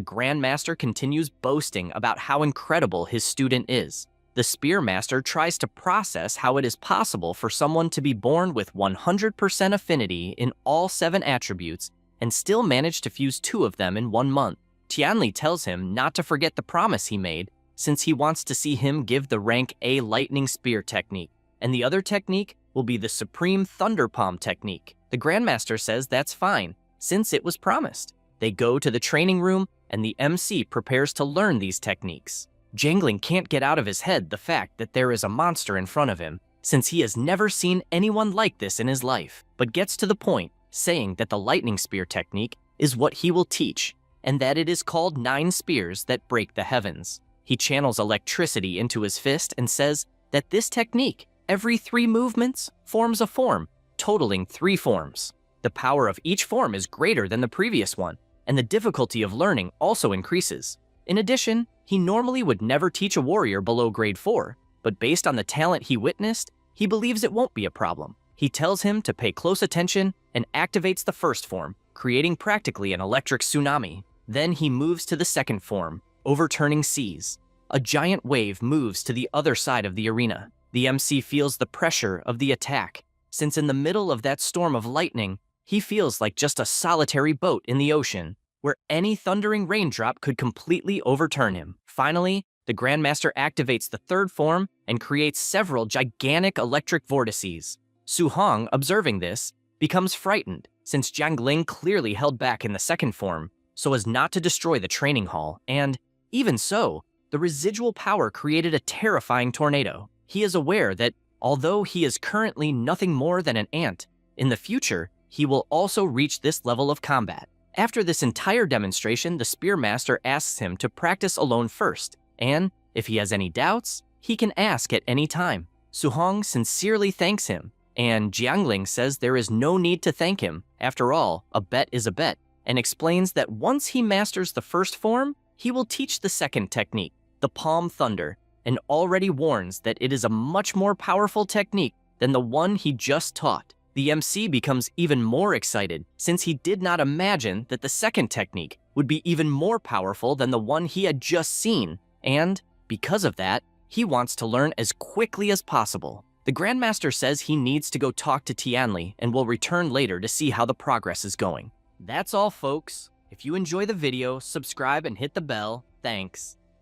Grandmaster continues boasting about how incredible his student is. The Spearmaster tries to process how it is possible for someone to be born with 100% affinity in all 7 attributes and still manage to fuse 2 of them in 1 month. Tianli tells him not to forget the promise he made, since he wants to see him give the rank A lightning spear technique, and the other technique will be the supreme thunder palm technique. The Grandmaster says that's fine, since it was promised. They go to the training room, and the MC prepares to learn these techniques. Jangling can't get out of his head the fact that there is a monster in front of him, since he has never seen anyone like this in his life, but gets to the point, saying that the lightning spear technique is what he will teach, and that it is called 9 spears that break the heavens. He channels electricity into his fist and says that this technique, every 3 movements, forms a form, totaling 3 forms. The power of each form is greater than the previous one, and the difficulty of learning also increases. In addition, he normally would never teach a warrior below grade 4, but based on the talent he witnessed, he believes it won't be a problem. He tells him to pay close attention and activates the first form, creating practically an electric tsunami. Then he moves to the second form, overturning seas. A giant wave moves to the other side of the arena. The MC feels the pressure of the attack, since in the middle of that storm of lightning, he feels like just a solitary boat in the ocean, where any thundering raindrop could completely overturn him. Finally, the Grandmaster activates the third form and creates several gigantic electric vortices. Su Hong, observing this, becomes frightened, since Jiang Ling clearly held back in the second form so as not to destroy the training hall, and, even so, the residual power created a terrifying tornado. He is aware that, although he is currently nothing more than an ant, in the future, he will also reach this level of combat. After this entire demonstration, the Spearmaster asks him to practice alone first, and, if he has any doubts, he can ask at any time. Su Hong sincerely thanks him, and Jiangling says there is no need to thank him. After all, a bet is a bet, and explains that once he masters the first form, he will teach the second technique, the Palm Thunder, and already warns that it is a much more powerful technique than the one he just taught. The MC becomes even more excited, since he did not imagine that the second technique would be even more powerful than the one he had just seen, and, because of that, he wants to learn as quickly as possible. The Grandmaster says he needs to go talk to Tianli and will return later to see how the progress is going. That's all, folks. If you enjoy the video, subscribe and hit the bell. Thanks.